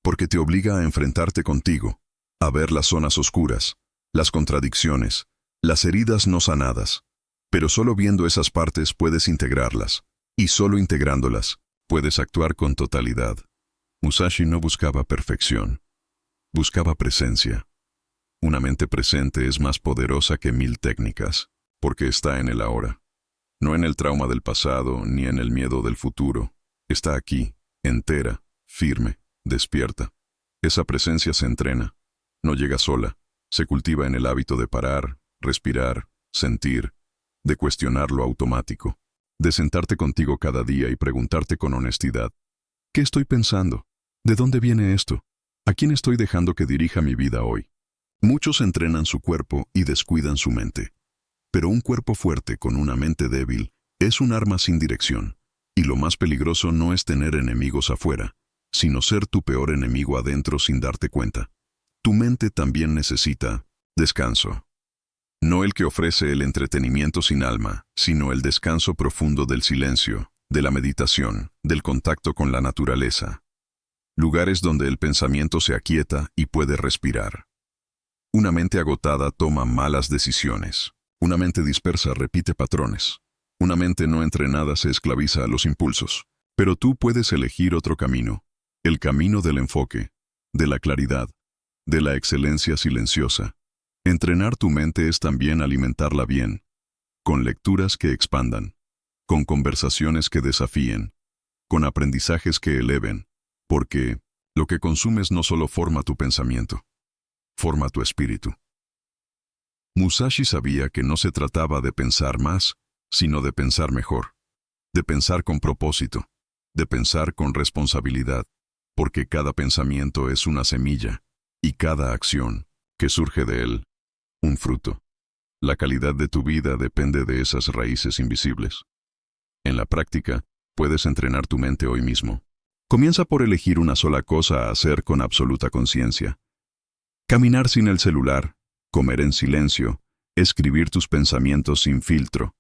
porque te obliga a enfrentarte contigo, a ver las zonas oscuras, las contradicciones, las heridas no sanadas. Pero solo viendo esas partes puedes integrarlas, y solo integrándolas puedes actuar con totalidad. Musashi no buscaba perfección, buscaba presencia. Una mente presente es más poderosa que 1000 técnicas, porque está en el ahora. No en el trauma del pasado ni en el miedo del futuro. Está aquí, entera, firme, despierta. Esa presencia se entrena. No llega sola. Se cultiva en el hábito de parar, respirar, sentir, de cuestionar lo automático, de sentarte contigo cada día y preguntarte con honestidad: ¿qué estoy pensando? ¿De dónde viene esto? ¿A quién estoy dejando que dirija mi vida hoy? Muchos entrenan su cuerpo y descuidan su mente. Pero un cuerpo fuerte con una mente débil es un arma sin dirección. Y lo más peligroso no es tener enemigos afuera, sino ser tu peor enemigo adentro sin darte cuenta. Tu mente también necesita descanso. No el que ofrece el entretenimiento sin alma, sino el descanso profundo del silencio, de la meditación, del contacto con la naturaleza. Lugares donde el pensamiento se aquieta y puede respirar. Una mente agotada toma malas decisiones. Una mente dispersa repite patrones. Una mente no entrenada se esclaviza a los impulsos. Pero tú puedes elegir otro camino. El camino del enfoque, de la claridad, de la excelencia silenciosa. Entrenar tu mente es también alimentarla bien, con lecturas que expandan, con conversaciones que desafíen, con aprendizajes que eleven, porque lo que consumes no solo forma tu pensamiento, forma tu espíritu. Musashi sabía que no se trataba de pensar más, sino de pensar mejor, de pensar con propósito, de pensar con responsabilidad, porque cada pensamiento es una semilla, y cada acción, que surge de él, un fruto. La calidad de tu vida depende de esas raíces invisibles. En la práctica, puedes entrenar tu mente hoy mismo. Comienza por elegir una sola cosa a hacer con absoluta conciencia. Caminar sin el celular, comer en silencio, escribir tus pensamientos sin filtro.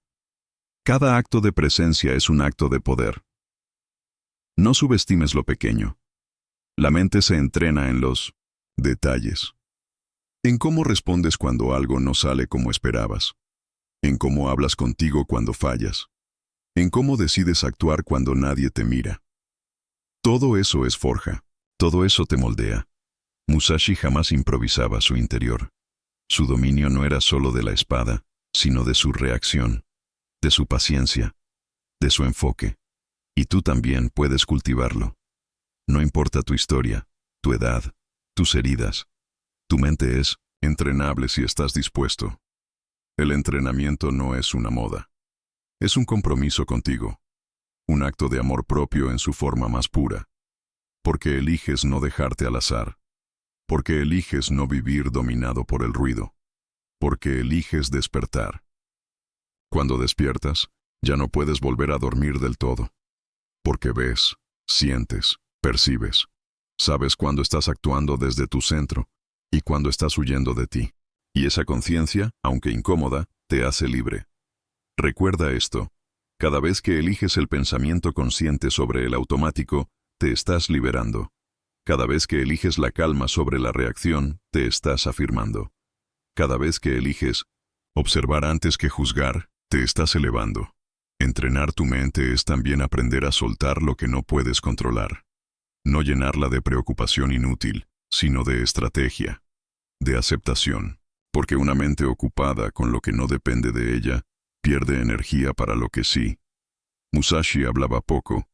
Cada acto de presencia es un acto de poder. No subestimes lo pequeño. La mente se entrena en los detalles. En cómo respondes cuando algo no sale como esperabas. En cómo hablas contigo cuando fallas. En cómo decides actuar cuando nadie te mira. Todo eso es forja. Todo eso te moldea. Musashi jamás improvisaba su interior. Su dominio no era solo de la espada, sino de su reacción, de su paciencia, de su enfoque. Y tú también puedes cultivarlo. No importa tu historia, tu edad, tus heridas. Tu mente es entrenable si estás dispuesto. El entrenamiento no es una moda. Es un compromiso contigo. Un acto de amor propio en su forma más pura. Porque eliges no dejarte al azar. Porque eliges no vivir dominado por el ruido. Porque eliges despertar. Cuando despiertas, ya no puedes volver a dormir del todo. Porque ves, sientes, percibes. Sabes cuando estás actuando desde tu centro y cuando estás huyendo de ti. Y esa conciencia, aunque incómoda, te hace libre. Recuerda esto. Cada vez que eliges el pensamiento consciente sobre el automático, te estás liberando. Cada vez que eliges la calma sobre la reacción, te estás afirmando. Cada vez que eliges observar antes que juzgar, te estás elevando. Entrenar tu mente es también aprender a soltar lo que no puedes controlar. No llenarla de preocupación inútil, sino de estrategia, de aceptación. Porque una mente ocupada con lo que no depende de ella, pierde energía para lo que sí. Musashi hablaba poco,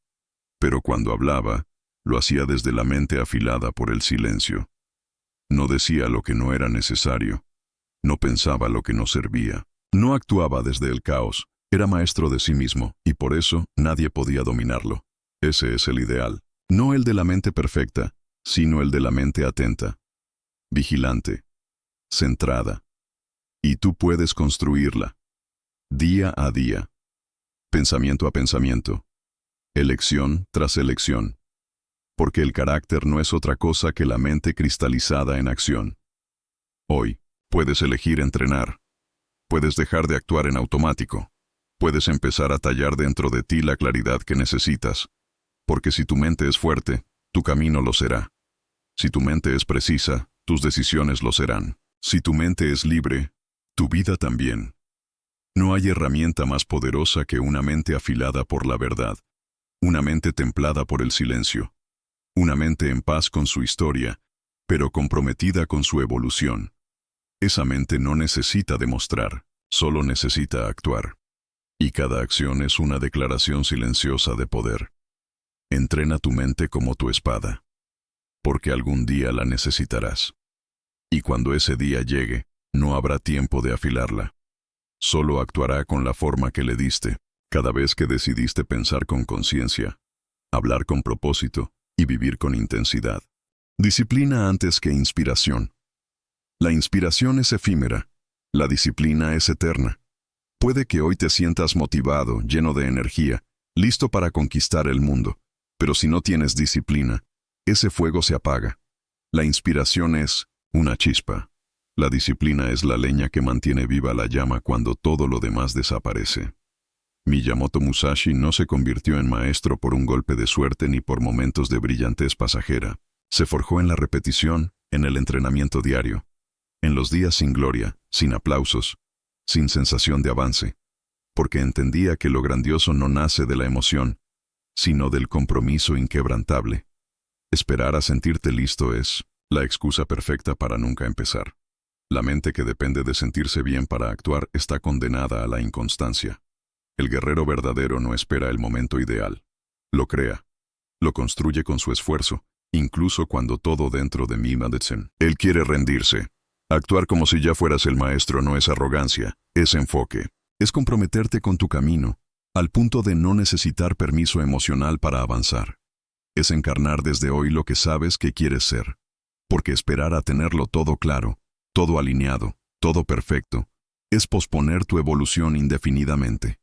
pero cuando hablaba, lo hacía desde la mente afilada por el silencio. No decía lo que no era necesario. No pensaba lo que no servía. No actuaba desde el caos. Era maestro de sí mismo, y por eso nadie podía dominarlo. Ese es el ideal. No el de la mente perfecta, sino el de la mente atenta, vigilante, centrada. Y tú puedes construirla, día a día, pensamiento a pensamiento, elección tras elección. Porque el carácter no es otra cosa que la mente cristalizada en acción. Hoy, Puedes elegir entrenar. Puedes dejar de actuar en automático. Puedes empezar a tallar dentro de ti la claridad que necesitas. Porque si tu mente es fuerte, tu camino lo será. Si tu mente es precisa, tus decisiones lo serán. Si tu mente es libre, tu vida también. No hay herramienta más poderosa que una mente afilada por la verdad. Una mente templada por el silencio. Una mente en paz con su historia, pero comprometida con su evolución. Esa mente no necesita demostrar, solo necesita actuar. Y cada acción es una declaración silenciosa de poder. Entrena tu mente como tu espada, porque algún día la necesitarás. Y cuando ese día llegue, no habrá tiempo de afilarla. Solo actuará con la forma que le diste, cada vez que decidiste pensar con conciencia, hablar con propósito y vivir con intensidad. Disciplina antes que inspiración. La inspiración es efímera, la disciplina es eterna. Puede que hoy te sientas motivado, lleno de energía, listo para conquistar el mundo, pero si no tienes disciplina, ese fuego se apaga. La inspiración es una chispa. La disciplina es la leña que mantiene viva la llama cuando todo lo demás desaparece. Miyamoto Musashi no se convirtió en maestro por un golpe de suerte ni por momentos de brillantez pasajera. Se forjó en la repetición, en el entrenamiento diario, en los días sin gloria, sin aplausos, sin sensación de avance, porque entendía que lo grandioso no nace de la emoción, sino del compromiso inquebrantable. Esperar a sentirte listo es la excusa perfecta para nunca empezar. La mente que depende de sentirse bien para actuar está condenada a la inconstancia. El guerrero verdadero no espera el momento ideal. Lo crea. Lo construye con su esfuerzo, incluso cuando todo dentro de mí madecen. Él quiere rendirse. Actuar como si ya fueras el maestro no es arrogancia, es enfoque. Es comprometerte con tu camino, al punto de no necesitar permiso emocional para avanzar. Es encarnar desde hoy lo que sabes que quieres ser. Porque esperar a tenerlo todo claro, todo alineado, todo perfecto, es posponer tu evolución indefinidamente.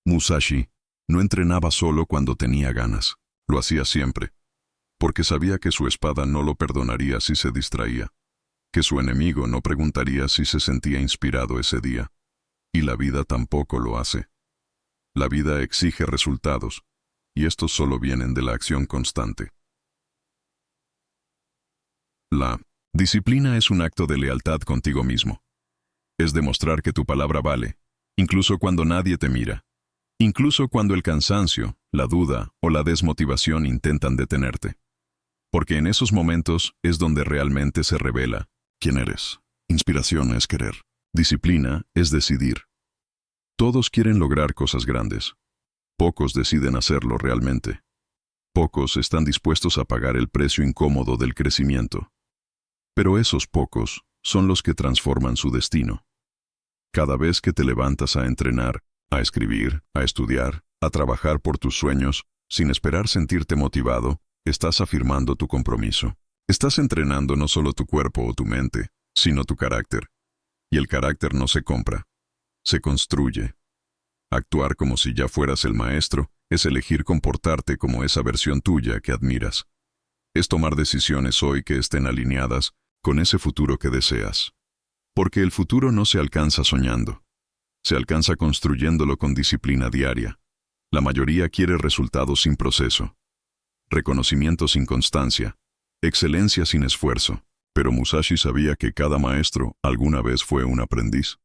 Musashi no entrenaba solo cuando tenía ganas, lo hacía siempre, porque sabía que su espada no lo perdonaría si se distraía, que su enemigo no preguntaría si se sentía inspirado ese día, y la vida tampoco lo hace. La vida exige resultados, y estos solo vienen de la acción constante. La disciplina es un acto de lealtad contigo mismo. Es demostrar que tu palabra vale, incluso cuando nadie te mira, incluso cuando el cansancio, la duda o la desmotivación intentan detenerte. Porque en esos momentos es donde realmente se revela quién eres. Inspiración es querer. Disciplina es decidir. Todos quieren lograr cosas grandes. Pocos deciden hacerlo realmente. Pocos están dispuestos a pagar el precio incómodo del crecimiento. Pero esos pocos son los que transforman su destino. Cada vez que te levantas a entrenar, a escribir, a estudiar, a trabajar por tus sueños, sin esperar sentirte motivado, estás afirmando tu compromiso. Estás entrenando no solo tu cuerpo o tu mente, sino tu carácter. Y el carácter no se compra, se construye. Actuar como si ya fueras el maestro es elegir comportarte como esa versión tuya que admiras. Es tomar decisiones hoy que estén alineadas con ese futuro que deseas. Porque el futuro no se alcanza soñando. Se alcanza construyéndolo con disciplina diaria. La mayoría quiere resultados sin proceso. Reconocimiento sin constancia. Excelencia sin esfuerzo. Pero Musashi sabía que cada maestro alguna vez fue un aprendiz.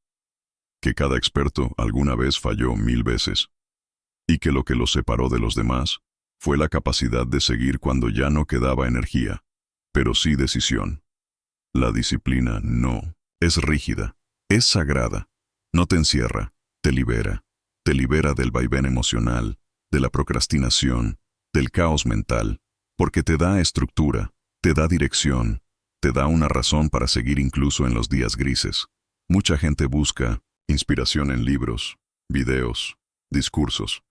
Que cada experto alguna vez falló 1000 veces. Y que lo que los separó de los demás fue la capacidad de seguir cuando ya no quedaba energía, pero sí decisión. La disciplina no es rígida, es sagrada. No te encierra, te libera. Te libera del vaivén emocional, de la procrastinación, del caos mental, porque te da estructura, te da dirección, te da una razón para seguir incluso en los días grises. Mucha gente busca inspiración en libros, videos, discursos.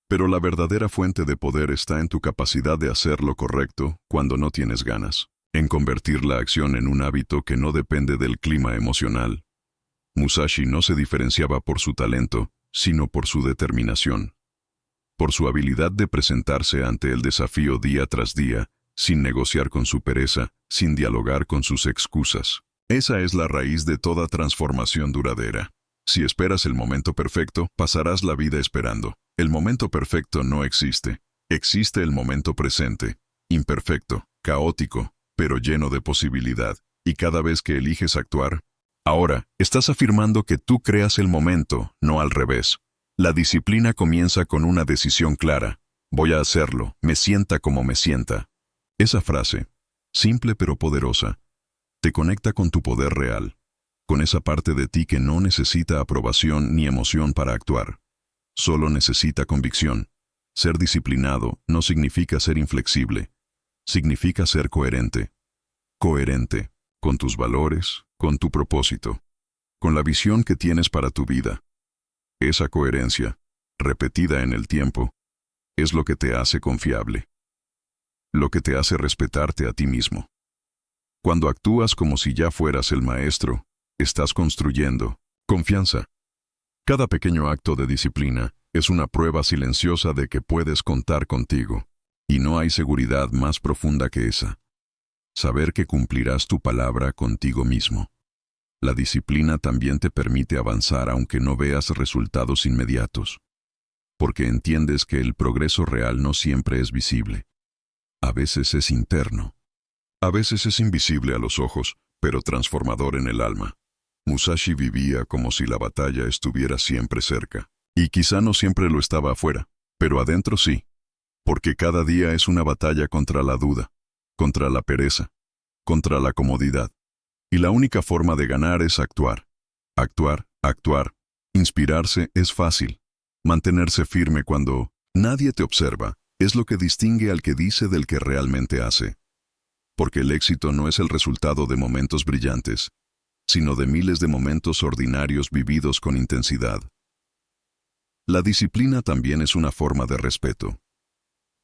Pero la verdadera fuente de poder está en tu capacidad de hacer lo correcto cuando no tienes ganas, en convertir la acción en un hábito que no depende del clima emocional. Musashi no se diferenciaba por su talento, sino por su determinación. Por su habilidad de presentarse ante el desafío día tras día, sin negociar con su pereza, sin dialogar con sus excusas. Esa es la raíz de toda transformación duradera. Si esperas el momento perfecto, pasarás la vida esperando. El momento perfecto no existe. Existe el momento presente, imperfecto, caótico, pero lleno de posibilidad. Y cada vez que eliges actuar, ahora, estás afirmando que tú creas el momento, no al revés. La disciplina comienza con una decisión clara. Voy a hacerlo, me sienta como me sienta. Esa frase, simple pero poderosa, te conecta con tu poder real, con esa parte de ti que no necesita aprobación ni emoción para actuar. Solo necesita convicción. Ser disciplinado no significa ser inflexible, significa ser coherente. Coherente con tus valores, con tu propósito, con la visión que tienes para tu vida. Esa coherencia, repetida en el tiempo, es lo que te hace confiable, lo que te hace respetarte a ti mismo. Cuando actúas como si ya fueras el maestro, estás construyendo confianza. Cada pequeño acto de disciplina es una prueba silenciosa de que puedes contar contigo, y no hay seguridad más profunda que esa. Saber que cumplirás tu palabra contigo mismo. La disciplina también te permite avanzar aunque no veas resultados inmediatos, porque entiendes que el progreso real no siempre es visible. A veces es interno. A veces es invisible a los ojos, pero transformador en el alma. Musashi vivía como si la batalla estuviera siempre cerca, y quizá no siempre lo estaba afuera, pero adentro sí, porque cada día es una batalla contra la duda, contra la pereza, contra la comodidad. Y la única forma de ganar es actuar. Actuar, actuar. Inspirarse es fácil. Mantenerse firme cuando nadie te observa es lo que distingue al que dice del que realmente hace. Porque el éxito no es el resultado de momentos brillantes, sino de miles de momentos ordinarios vividos con intensidad. La disciplina también es una forma de respeto.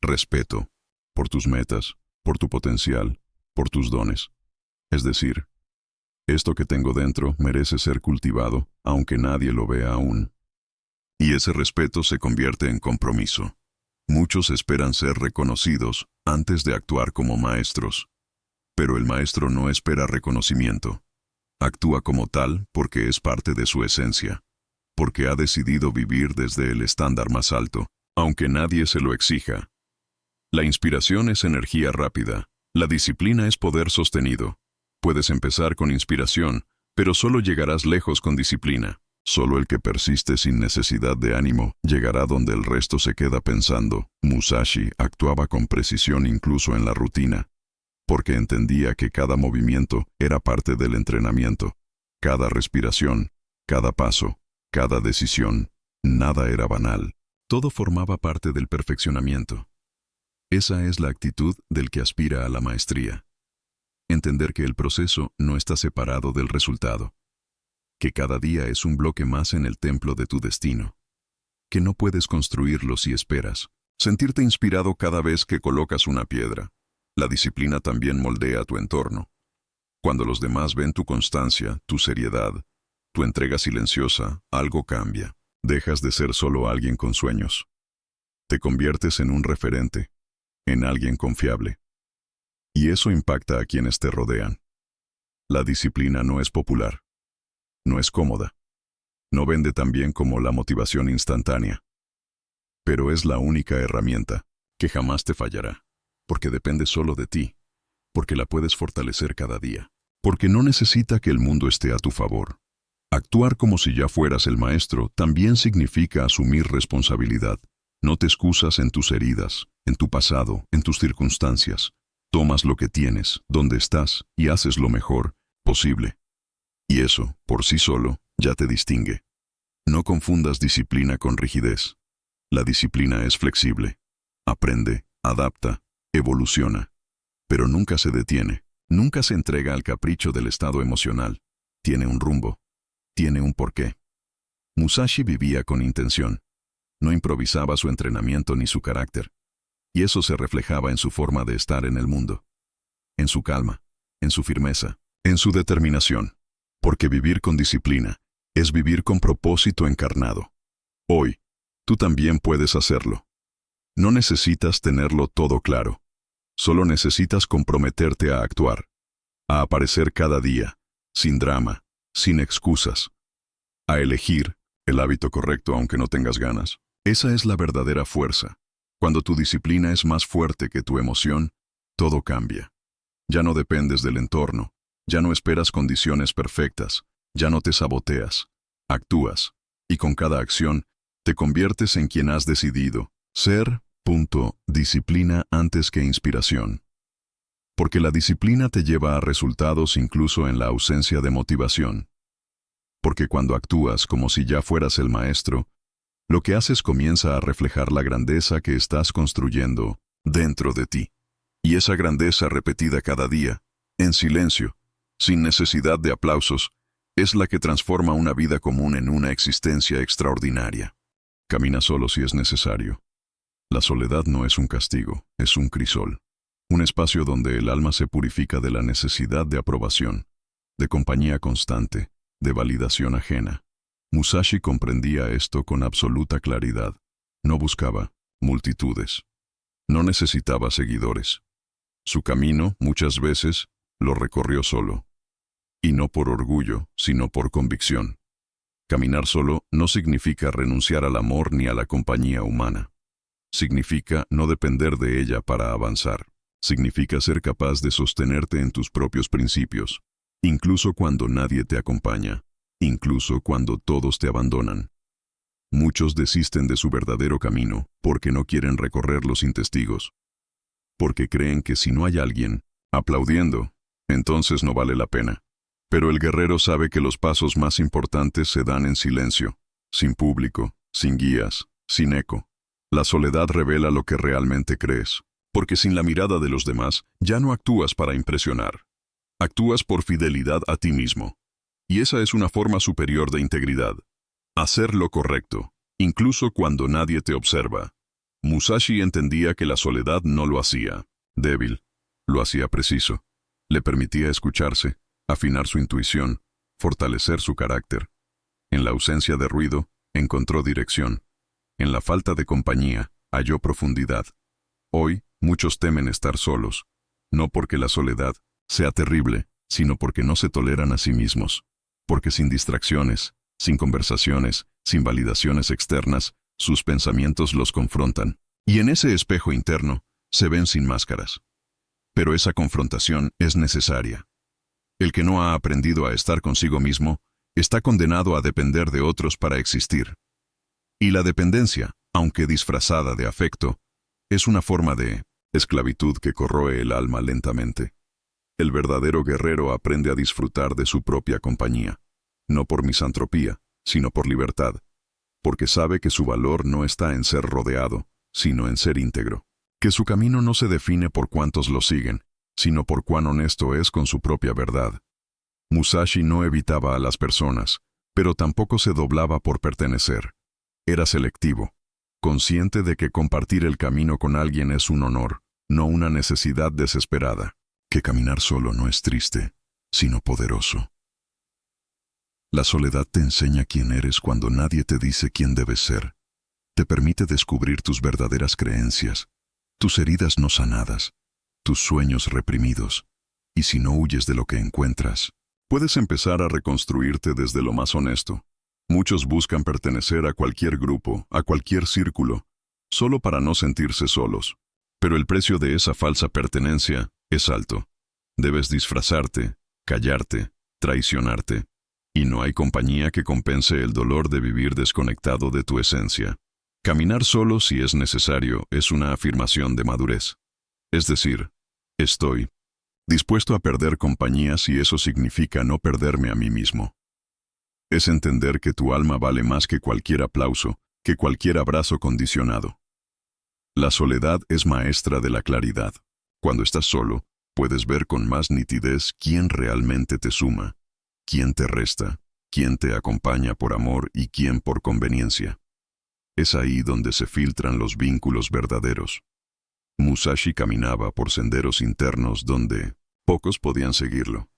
Respeto por tus metas, por tu potencial, por tus dones. Es decir, esto que tengo dentro merece ser cultivado, aunque nadie lo vea aún. Y ese respeto se convierte en compromiso. Muchos esperan ser reconocidos antes de actuar como maestros. Pero el maestro no espera reconocimiento. Actúa como tal porque es parte de su esencia, porque ha decidido vivir desde el estándar más alto, aunque nadie se lo exija. La inspiración es energía rápida, la disciplina es poder sostenido. Puedes empezar con inspiración, pero solo llegarás lejos con disciplina. Solo el que persiste sin necesidad de ánimo llegará donde el resto se queda pensando. Musashi actuaba con precisión incluso en la rutina, porque entendía que cada movimiento era parte del entrenamiento. Cada respiración, cada paso, cada decisión, nada era banal. Todo formaba parte del perfeccionamiento. Esa es la actitud del que aspira a la maestría. Entender que el proceso no está separado del resultado, que cada día es un bloque más en el templo de tu destino, que no puedes construirlo si esperas. Sentirte inspirado cada vez que colocas una piedra. La disciplina también moldea tu entorno. Cuando los demás ven tu constancia, tu seriedad, tu entrega silenciosa, algo cambia. Dejas de ser solo alguien con sueños. Te conviertes en un referente, en alguien confiable. Y eso impacta a quienes te rodean. La disciplina no es popular. No es cómoda. No vende tan bien como la motivación instantánea. Pero es la única herramienta que jamás te fallará. Porque depende solo de ti. Porque la puedes fortalecer cada día. Porque no necesita que el mundo esté a tu favor. Actuar como si ya fueras el maestro también significa asumir responsabilidad. No te excusas en tus heridas, en tu pasado, en tus circunstancias. Tomas lo que tienes, donde estás, y haces lo mejor posible. Y eso, por sí solo, ya te distingue. No confundas disciplina con rigidez. La disciplina es flexible. Aprende, adapta, evoluciona. Pero nunca se detiene. Nunca se entrega al capricho del estado emocional. Tiene un rumbo. Tiene un porqué. Musashi vivía con intención. No improvisaba su entrenamiento ni su carácter. Y eso se reflejaba en su forma de estar en el mundo. En su calma, en su firmeza, en su determinación. Porque vivir con disciplina es vivir con propósito encarnado. Hoy, tú también puedes hacerlo. No necesitas tenerlo todo claro. Solo necesitas comprometerte a actuar, a aparecer cada día, sin drama, sin excusas. A elegir el hábito correcto aunque no tengas ganas. Esa es la verdadera fuerza. Cuando tu disciplina es más fuerte que tu emoción, todo cambia. Ya no dependes del entorno, ya no esperas condiciones perfectas, ya no te saboteas, actúas, y con cada acción te conviertes en quien has decidido ser. Disciplina antes que inspiración. Porque la disciplina te lleva a resultados incluso en la ausencia de motivación. Porque cuando actúas como si ya fueras el maestro, lo que haces comienza a reflejar la grandeza que estás construyendo dentro de ti. Y esa grandeza repetida cada día, en silencio, sin necesidad de aplausos, es la que transforma una vida común en una existencia extraordinaria. Camina solo si es necesario. La soledad no es un castigo, es un crisol. Un espacio donde el alma se purifica de la necesidad de aprobación, de compañía constante, de validación ajena. Musashi comprendía esto con absoluta claridad. No buscaba multitudes. No necesitaba seguidores. Su camino, muchas veces, lo recorrió solo. Y no por orgullo, sino por convicción. Caminar solo no significa renunciar al amor ni a la compañía humana. Significa no depender de ella para avanzar. Significa ser capaz de sostenerte en tus propios principios, incluso cuando nadie te acompaña, incluso cuando todos te abandonan. Muchos desisten de su verdadero camino porque no quieren recorrerlo sin testigos. Porque creen que si no hay alguien aplaudiendo, entonces no vale la pena. Pero el guerrero sabe que los pasos más importantes se dan en silencio, sin público, sin guías, sin eco. La soledad revela lo que realmente crees, porque sin la mirada de los demás ya no actúas para impresionar. Actúas por fidelidad a ti mismo. Y esa es una forma superior de integridad. Hacer lo correcto, incluso cuando nadie te observa. Musashi entendía que la soledad no lo hacía débil, lo hacía preciso. Le permitía escucharse, afinar su intuición, fortalecer su carácter. En la ausencia de ruido, encontró dirección. En la falta de compañía, halló profundidad. Hoy, muchos temen estar solos, no porque la soledad sea terrible, sino porque no se toleran a sí mismos. Porque sin distracciones, sin conversaciones, sin validaciones externas, sus pensamientos los confrontan. Y en ese espejo interno, se ven sin máscaras. Pero esa confrontación es necesaria. El que no ha aprendido a estar consigo mismo, está condenado a depender de otros para existir. Y la dependencia, aunque disfrazada de afecto, es una forma de esclavitud que corroe el alma lentamente. El verdadero guerrero aprende a disfrutar de su propia compañía, no por misantropía, sino por libertad, porque sabe que su valor no está en ser rodeado, sino en ser íntegro, que su camino no se define por cuántos lo siguen, sino por cuán honesto es con su propia verdad. Musashi no evitaba a las personas, pero tampoco se doblaba por pertenecer. Era selectivo, consciente de que compartir el camino con alguien es un honor, no una necesidad desesperada. Que caminar solo no es triste, sino poderoso. La soledad te enseña quién eres cuando nadie te dice quién debes ser. Te permite descubrir tus verdaderas creencias, tus heridas no sanadas, tus sueños reprimidos. Y si no huyes de lo que encuentras, puedes empezar a reconstruirte desde lo más honesto. Muchos buscan pertenecer a cualquier grupo, a cualquier círculo, solo para no sentirse solos. Pero el precio de esa falsa pertenencia es alto. Debes disfrazarte, callarte, traicionarte. Y no hay compañía que compense el dolor de vivir desconectado de tu esencia. Caminar solo si es necesario es una afirmación de madurez. Es decir, estoy dispuesto a perder compañía si eso significa no perderme a mí mismo. Es entender que tu alma vale más que cualquier aplauso, que cualquier abrazo condicionado. La soledad es maestra de la claridad. Cuando estás solo, puedes ver con más nitidez quién realmente te suma, quién te resta, quién te acompaña por amor y quién por conveniencia. Es ahí donde se filtran los vínculos verdaderos. Musashi caminaba por senderos internos donde pocos podían seguirlo.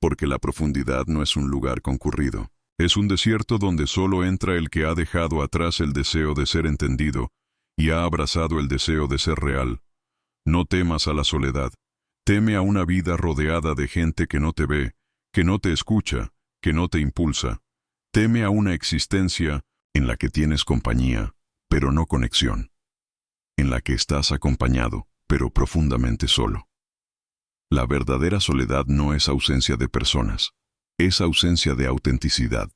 Porque la profundidad no es un lugar concurrido. Es un desierto donde solo entra el que ha dejado atrás el deseo de ser entendido y ha abrazado el deseo de ser real. No temas a la soledad. Teme a una vida rodeada de gente que no te ve, que no te escucha, que no te impulsa. Teme a una existencia en la que tienes compañía, pero no conexión. En la que estás acompañado, pero profundamente solo. La verdadera soledad no es ausencia de personas, es ausencia de autenticidad.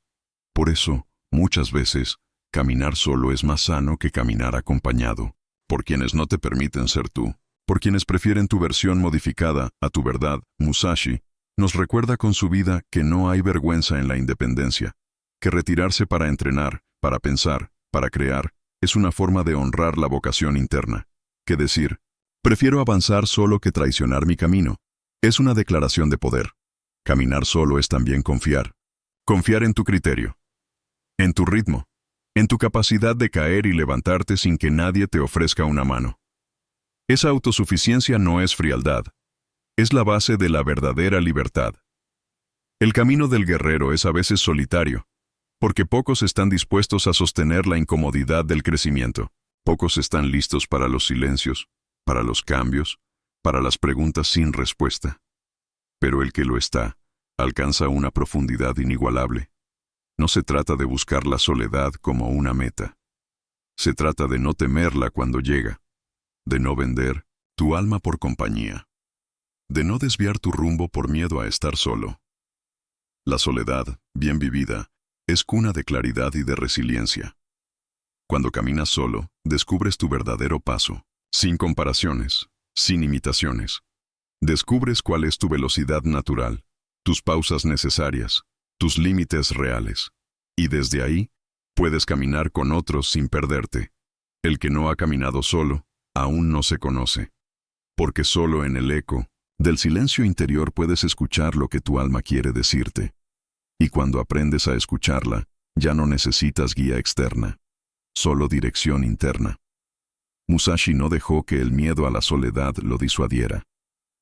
Por eso, muchas veces, caminar solo es más sano que caminar acompañado, por quienes no te permiten ser tú, por quienes prefieren tu versión modificada a tu verdad. Musashi nos recuerda con su vida que no hay vergüenza en la independencia, que retirarse para entrenar, para pensar, para crear, es una forma de honrar la vocación interna, que decir, prefiero avanzar solo que traicionar mi camino, es una declaración de poder. Caminar solo es también confiar. Confiar en tu criterio, en tu ritmo, en tu capacidad de caer y levantarte sin que nadie te ofrezca una mano. Esa autosuficiencia no es frialdad, es la base de la verdadera libertad. El camino del guerrero es a veces solitario, porque pocos están dispuestos a sostener la incomodidad del crecimiento. Pocos están listos para los silencios, para los cambios, para las preguntas sin respuesta. Pero el que lo está, alcanza una profundidad inigualable. No se trata de buscar la soledad como una meta. Se trata de no temerla cuando llega, de no vender tu alma por compañía, de no desviar tu rumbo por miedo a estar solo. La soledad, bien vivida, es cuna de claridad y de resiliencia. Cuando caminas solo, descubres tu verdadero paso, sin comparaciones, sin imitaciones. Descubres cuál es tu velocidad natural, tus pausas necesarias, tus límites reales. Y desde ahí, puedes caminar con otros sin perderte. El que no ha caminado solo, aún no se conoce. Porque solo en el eco del silencio interior puedes escuchar lo que tu alma quiere decirte. Y cuando aprendes a escucharla, ya no necesitas guía externa, solo dirección interna. Musashi no dejó que el miedo a la soledad lo disuadiera.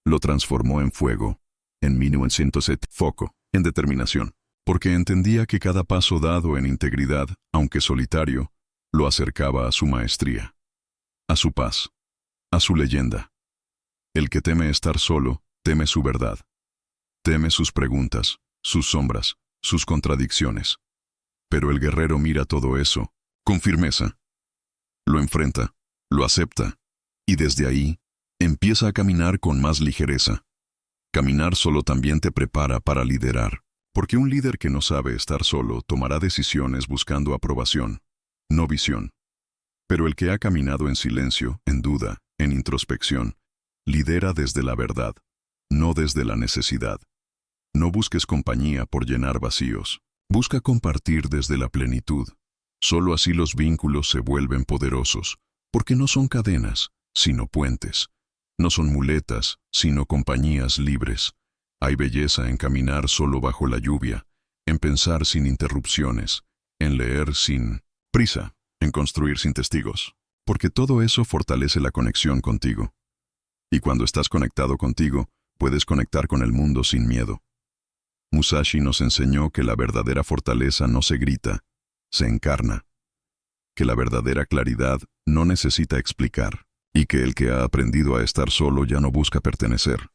Lo transformó en fuego, en 1907, foco, en determinación, porque entendía que cada paso dado en integridad, aunque solitario, lo acercaba a su maestría, a su paz, a su leyenda. El que teme estar solo, teme su verdad. Teme sus preguntas, sus sombras, sus contradicciones. Pero el guerrero mira todo eso, con firmeza. Lo enfrenta, lo acepta, y desde ahí, empieza a caminar con más ligereza. Caminar solo también te prepara para liderar, porque un líder que no sabe estar solo tomará decisiones buscando aprobación, no visión. Pero el que ha caminado en silencio, en duda, en introspección, lidera desde la verdad, no desde la necesidad. No busques compañía por llenar vacíos, busca compartir desde la plenitud. Solo así los vínculos se vuelven poderosos, porque no son cadenas, sino puentes. No son muletas, sino compañías libres. Hay belleza en caminar solo bajo la lluvia, en pensar sin interrupciones, en leer sin prisa, en construir sin testigos, porque todo eso fortalece la conexión contigo. Y cuando estás conectado contigo, puedes conectar con el mundo sin miedo. Musashi nos enseñó que la verdadera fortaleza no se grita, se encarna, que la verdadera claridad no necesita explicar, y que el que ha aprendido a estar solo ya no busca pertenecer,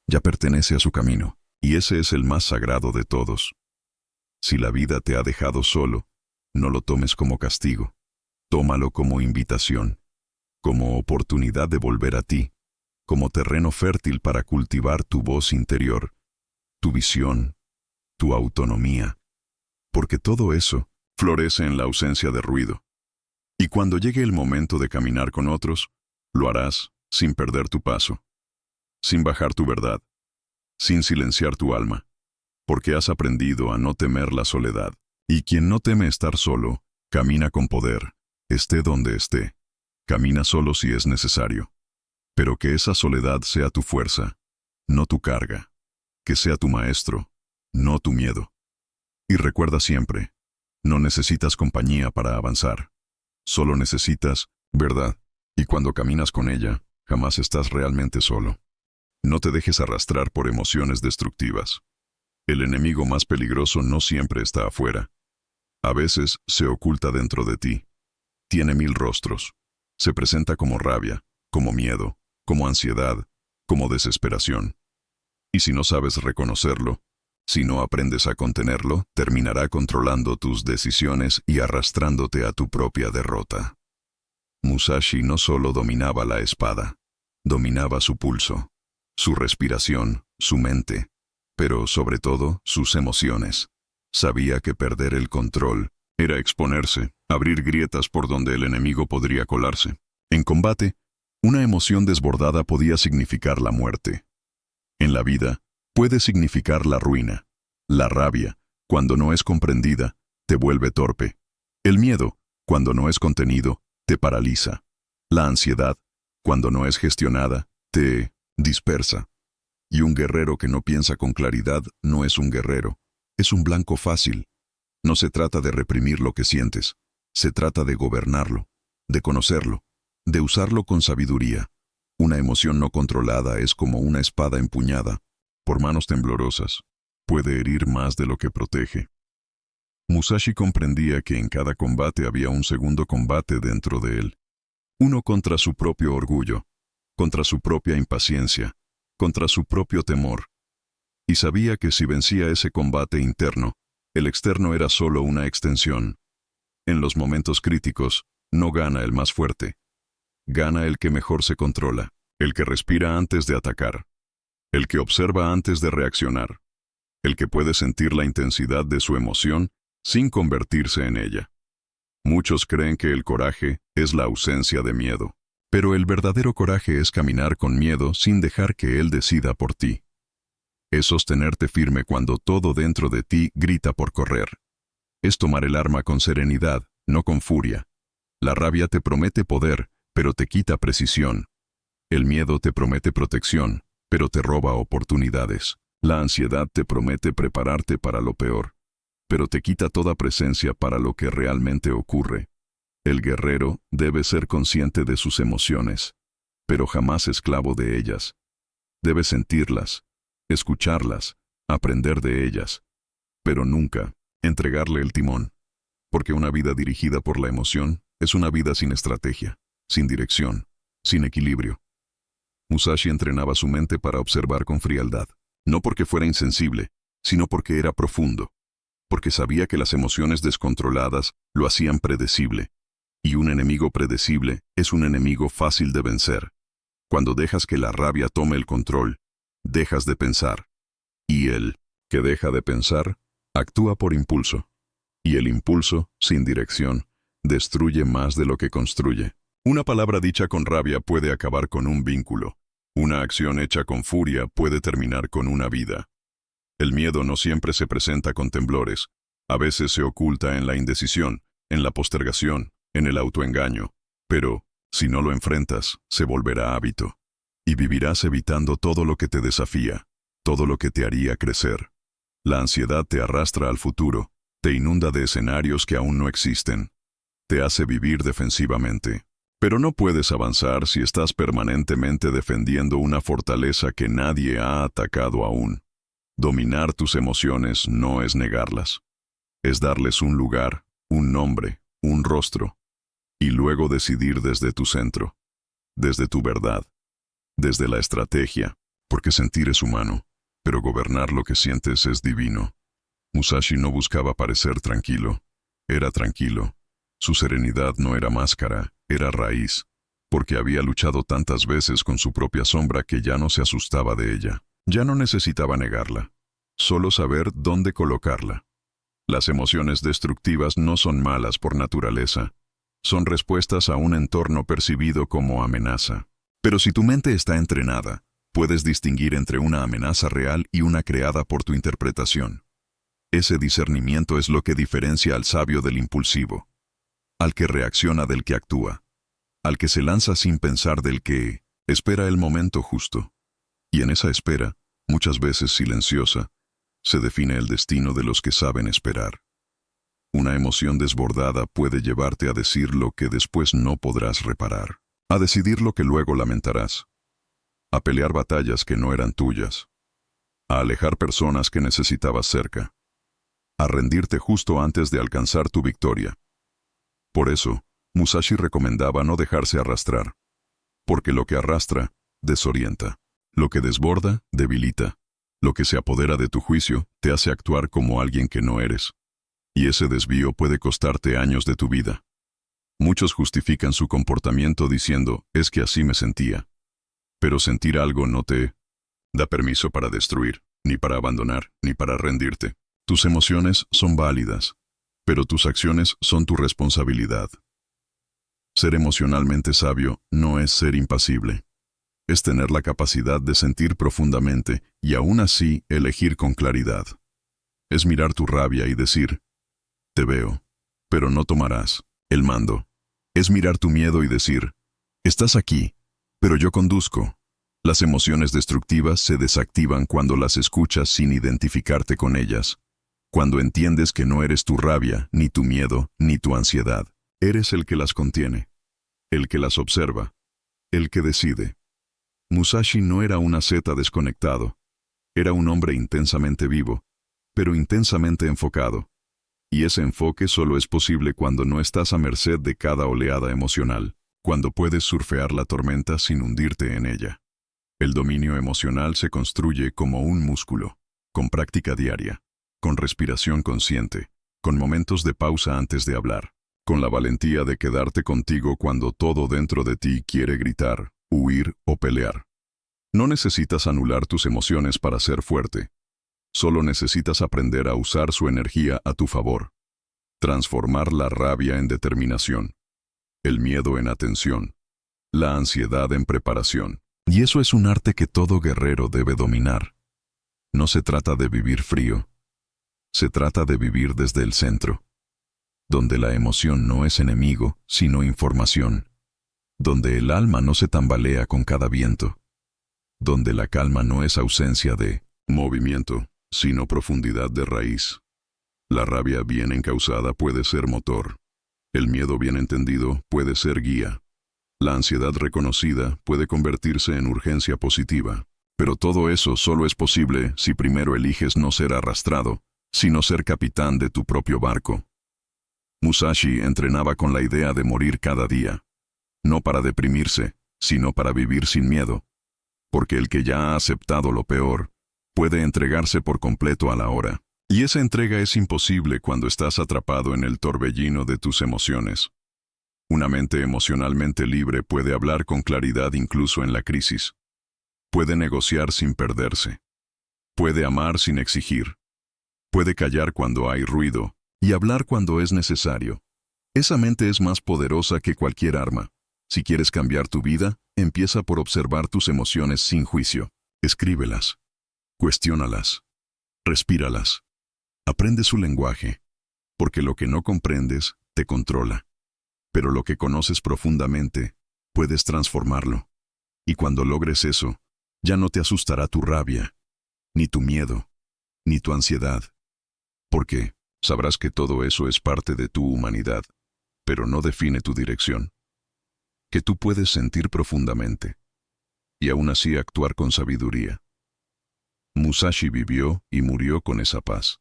ya pertenece a su camino, y ese es el más sagrado de todos. Si la vida te ha dejado solo, no lo tomes como castigo, tómalo como invitación, como oportunidad de volver a ti, como terreno fértil para cultivar tu voz interior, tu visión, tu autonomía, porque todo eso florece en la ausencia de ruido. Y cuando llegue el momento de caminar con otros, lo harás sin perder tu paso, sin bajar tu verdad, sin silenciar tu alma, porque has aprendido a no temer la soledad. Y quien no teme estar solo, camina con poder, esté donde esté. Camina solo si es necesario. Pero que esa soledad sea tu fuerza, no tu carga. Que sea tu maestro, no tu miedo. Y recuerda siempre, no necesitas compañía para avanzar. Solo necesitas verdad. Y cuando caminas con ella, jamás estás realmente solo. No te dejes arrastrar por emociones destructivas. El enemigo más peligroso no siempre está afuera. A veces se oculta dentro de ti. Tiene 1000 rostros. Se presenta como rabia, como miedo, como ansiedad, como desesperación. Y si no sabes reconocerlo, Si no aprendes a contenerlo, terminará controlando tus decisiones y arrastrándote a tu propia derrota. Musashi no solo dominaba la espada, dominaba su pulso, su respiración, su mente, pero sobre todo sus emociones. Sabía que perder el control era exponerse, abrir grietas por donde el enemigo podría colarse. En combate, una emoción desbordada podía significar la muerte. En la vida, puede significar la ruina. La rabia, cuando no es comprendida, te vuelve torpe. El miedo, cuando no es contenido, te paraliza. La ansiedad, cuando no es gestionada, te dispersa. Y un guerrero que no piensa con claridad no es un guerrero, es un blanco fácil. No se trata de reprimir lo que sientes, se trata de gobernarlo, de conocerlo, de usarlo con sabiduría. Una emoción no controlada es como una espada empuñada por manos temblorosas. Puede herir más de lo que protege. Musashi comprendía que en cada combate había un segundo combate dentro de él. Uno contra su propio orgullo, contra su propia impaciencia, contra su propio temor. Y sabía que si vencía ese combate interno, el externo era solo una extensión. En los momentos críticos, no gana el más fuerte. Gana el que mejor se controla, el que respira antes de atacar, el que observa antes de reaccionar, el que puede sentir la intensidad de su emoción sin convertirse en ella. Muchos creen que el coraje es la ausencia de miedo, pero el verdadero coraje es caminar con miedo sin dejar que él decida por ti. Es sostenerte firme cuando todo dentro de ti grita por correr. Es tomar el arma con serenidad, no con furia. La rabia te promete poder, pero te quita precisión. El miedo te promete protección, pero te roba oportunidades. La ansiedad te promete prepararte para lo peor, pero te quita toda presencia para lo que realmente ocurre. El guerrero debe ser consciente de sus emociones, pero jamás esclavo de ellas. Debe sentirlas, escucharlas, aprender de ellas, pero nunca entregarle el timón, porque una vida dirigida por la emoción es una vida sin estrategia, sin dirección, sin equilibrio. Musashi entrenaba su mente para observar con frialdad, no porque fuera insensible, sino porque era profundo, porque sabía que las emociones descontroladas lo hacían predecible, y un enemigo predecible es un enemigo fácil de vencer. Cuando dejas que la rabia tome el control, dejas de pensar, y el que deja de pensar actúa por impulso, y el impulso, sin dirección, destruye más de lo que construye. Una palabra dicha con rabia puede acabar con un vínculo. Una acción hecha con furia puede terminar con una vida. El miedo no siempre se presenta con temblores. A veces se oculta en la indecisión, en la postergación, en el autoengaño. Pero, si no lo enfrentas, se volverá hábito. Y vivirás evitando todo lo que te desafía, todo lo que te haría crecer. La ansiedad te arrastra al futuro, te inunda de escenarios que aún no existen. Te hace vivir defensivamente. Pero no puedes avanzar si estás permanentemente defendiendo una fortaleza que nadie ha atacado aún. Dominar tus emociones no es negarlas. Es darles un lugar, un nombre, un rostro, y luego decidir desde tu centro, desde tu verdad, desde la estrategia, porque sentir es humano, pero gobernar lo que sientes es divino. Musashi no buscaba parecer tranquilo, era tranquilo. Su serenidad no era máscara, era raíz, porque había luchado tantas veces con su propia sombra que ya no se asustaba de ella. Ya no necesitaba negarla, solo saber dónde colocarla. Las emociones destructivas no son malas por naturaleza, son respuestas a un entorno percibido como amenaza. Pero si tu mente está entrenada, puedes distinguir entre una amenaza real y una creada por tu interpretación. Ese discernimiento es lo que diferencia al sabio del impulsivo, al que reacciona del que actúa, al que se lanza sin pensar del que espera el momento justo. Y en esa espera, muchas veces silenciosa, se define el destino de los que saben esperar. Una emoción desbordada puede llevarte a decir lo que después no podrás reparar, a decidir lo que luego lamentarás, a pelear batallas que no eran tuyas, a alejar personas que necesitabas cerca, a rendirte justo antes de alcanzar tu victoria. Por eso, Musashi recomendaba no dejarse arrastrar, porque lo que arrastra, desorienta, lo que desborda, debilita, Lo que se apodera de tu juicio te hace actuar como alguien que no eres. Y ese desvío puede costarte años de tu vida. Muchos justifican su comportamiento diciendo, es que así me sentía. Pero sentir algo no te da permiso para destruir, ni para abandonar, ni para rendirte. Tus emociones son válidas, pero tus acciones son tu responsabilidad. Ser emocionalmente sabio no es ser impasible. Es tener la capacidad de sentir profundamente y aún así elegir con claridad. Es mirar tu rabia y decir, te veo, pero no tomarás el mando. Es mirar tu miedo y decir, estás aquí, pero yo conduzco. Las emociones destructivas se desactivan cuando las escuchas sin identificarte con ellas. Cuando entiendes que no eres tu rabia, ni tu miedo, ni tu ansiedad. Eres el que las contiene, el que las observa, el que decide. Musashi no era un asceta desconectado. Era un hombre intensamente vivo, pero intensamente enfocado. Y ese enfoque solo es posible cuando no estás a merced de cada oleada emocional, cuando puedes surfear la tormenta sin hundirte en ella. El dominio emocional se construye como un músculo, con práctica diaria, con respiración consciente, con momentos de pausa antes de hablar, con la valentía de quedarte contigo cuando todo dentro de ti quiere gritar, huir o pelear. No necesitas anular tus emociones para ser fuerte. Solo necesitas aprender a usar su energía a tu favor. Transformar la rabia en determinación, el miedo en atención, la ansiedad en preparación. Y eso es un arte que todo guerrero debe dominar. No se trata de vivir frío. Se trata de vivir desde el centro, donde la emoción no es enemigo, sino información, donde el alma no se tambalea con cada viento, donde la calma no es ausencia de movimiento, sino profundidad de raíz. La rabia bien encausada puede ser motor. El miedo bien entendido puede ser guía. La ansiedad reconocida puede convertirse en urgencia positiva. Pero todo eso solo es posible si primero eliges no ser arrastrado, sino ser capitán de tu propio barco. Musashi entrenaba con la idea de morir cada día, no para deprimirse, sino para vivir sin miedo. Porque el que ya ha aceptado lo peor, puede entregarse por completo a la hora. Y esa entrega es imposible cuando estás atrapado en el torbellino de tus emociones. Una mente emocionalmente libre puede hablar con claridad incluso en la crisis. Puede negociar sin perderse. Puede amar sin exigir. Puede callar cuando hay ruido y hablar cuando es necesario. Esa mente es más poderosa que cualquier arma. Si quieres cambiar tu vida, empieza por observar tus emociones sin juicio. Escríbelas. Cuestiónalas. Respíralas. Aprende su lenguaje, porque lo que no comprendes te controla. Pero lo que conoces profundamente, puedes transformarlo. Y cuando logres eso, ya no te asustará tu rabia, ni tu miedo, ni tu ansiedad. Porque sabrás que todo eso es parte de tu humanidad, pero no define tu dirección. Que tú puedes sentir profundamente, y aún así actuar con sabiduría. Musashi vivió y murió con esa paz.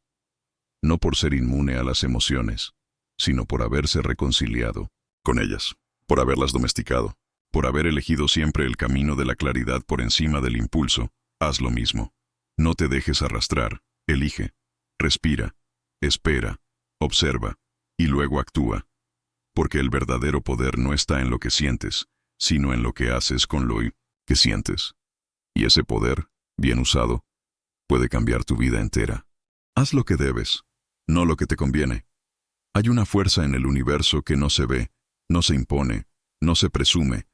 No por ser inmune a las emociones, sino por haberse reconciliado con ellas, por haberlas domesticado, por haber elegido siempre el camino de la claridad por encima del impulso. Haz lo mismo. No te dejes arrastrar, elige, respira, espera, observa, y luego actúa. Porque el verdadero poder no está en lo que sientes, sino en lo que haces con lo que sientes. Y ese poder, bien usado, puede cambiar tu vida entera. Haz lo que debes, no lo que te conviene. Hay una fuerza en el universo que no se ve, no se impone, no se presume,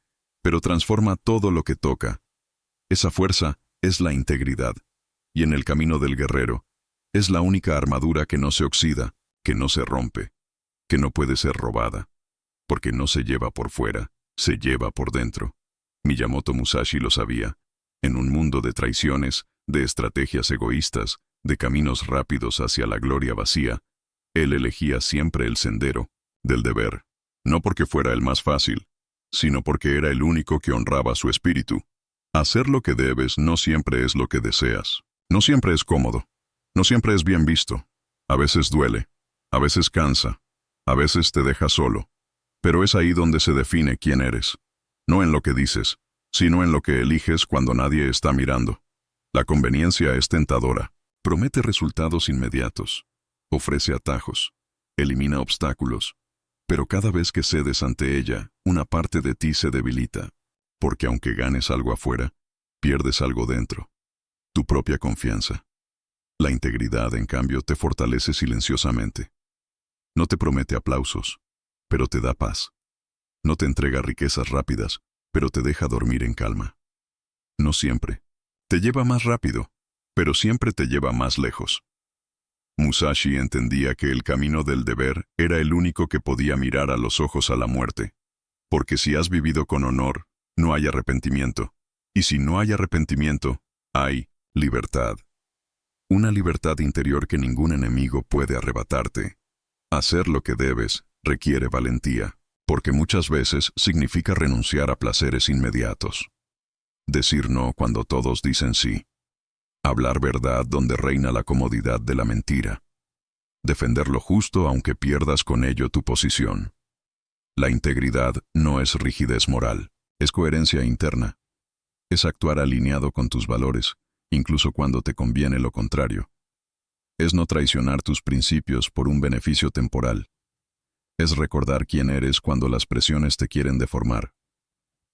pero transforma todo lo que toca. Esa fuerza es la integridad, y en el camino del guerrero, es la única armadura que no se oxida, que no se rompe, que no puede ser robada, porque no se lleva por fuera, se lleva por dentro. Miyamoto Musashi lo sabía. En un mundo de traiciones, de estrategias egoístas, de caminos rápidos hacia la gloria vacía, él elegía siempre el sendero del deber, no porque fuera el más fácil, sino porque era el único que honraba su espíritu. Hacer lo que debes no siempre es lo que deseas, no siempre es cómodo, no siempre es bien visto, a veces duele, a veces cansa, a veces te deja solo, pero es ahí donde se define quién eres, no en lo que dices, sino en lo que eliges cuando nadie está mirando. La conveniencia es tentadora. Promete resultados inmediatos. Ofrece atajos. Elimina obstáculos. Pero cada vez que cedes ante ella, una parte de ti se debilita. Porque aunque ganes algo afuera, pierdes algo dentro. Tu propia confianza. La integridad, en cambio, te fortalece silenciosamente. No te promete aplausos, pero te da paz. No te entrega riquezas rápidas, pero te deja dormir en calma. No siempre. Te lleva más rápido, pero siempre te lleva más lejos. Musashi entendía que el camino del deber era el único que podía mirar a los ojos a la muerte. Porque si has vivido con honor, no hay arrepentimiento. Y si no hay arrepentimiento, hay libertad. Una libertad interior que ningún enemigo puede arrebatarte. Hacer lo que debes requiere valentía, porque muchas veces significa renunciar a placeres inmediatos. Decir no cuando todos dicen sí. Hablar verdad donde reina la comodidad de la mentira. Defender lo justo aunque pierdas con ello tu posición. La integridad no es rigidez moral, es coherencia interna. Es actuar alineado con tus valores, incluso cuando te conviene lo contrario. Es no traicionar tus principios por un beneficio temporal. Es recordar quién eres cuando las presiones te quieren deformar.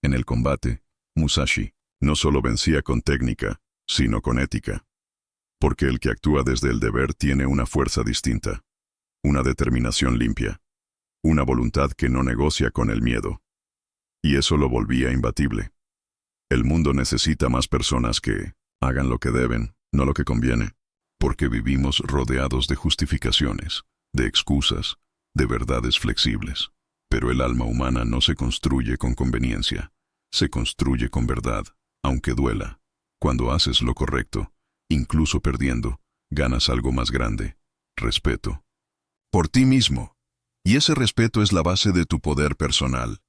En el combate, Musashi no solo vencía con técnica, sino con ética. Porque el que actúa desde el deber tiene una fuerza distinta, una determinación limpia, una voluntad que no negocia con el miedo. Y eso lo volvía imbatible. El mundo necesita más personas que hagan lo que deben, no lo que conviene, porque vivimos rodeados de justificaciones, de excusas, de verdades flexibles. Pero el alma humana no se construye con conveniencia, se construye con verdad, aunque duela. Cuando haces lo correcto, incluso perdiendo, ganas algo más grande, respeto. Por ti mismo. Y ese respeto es la base de tu poder personal.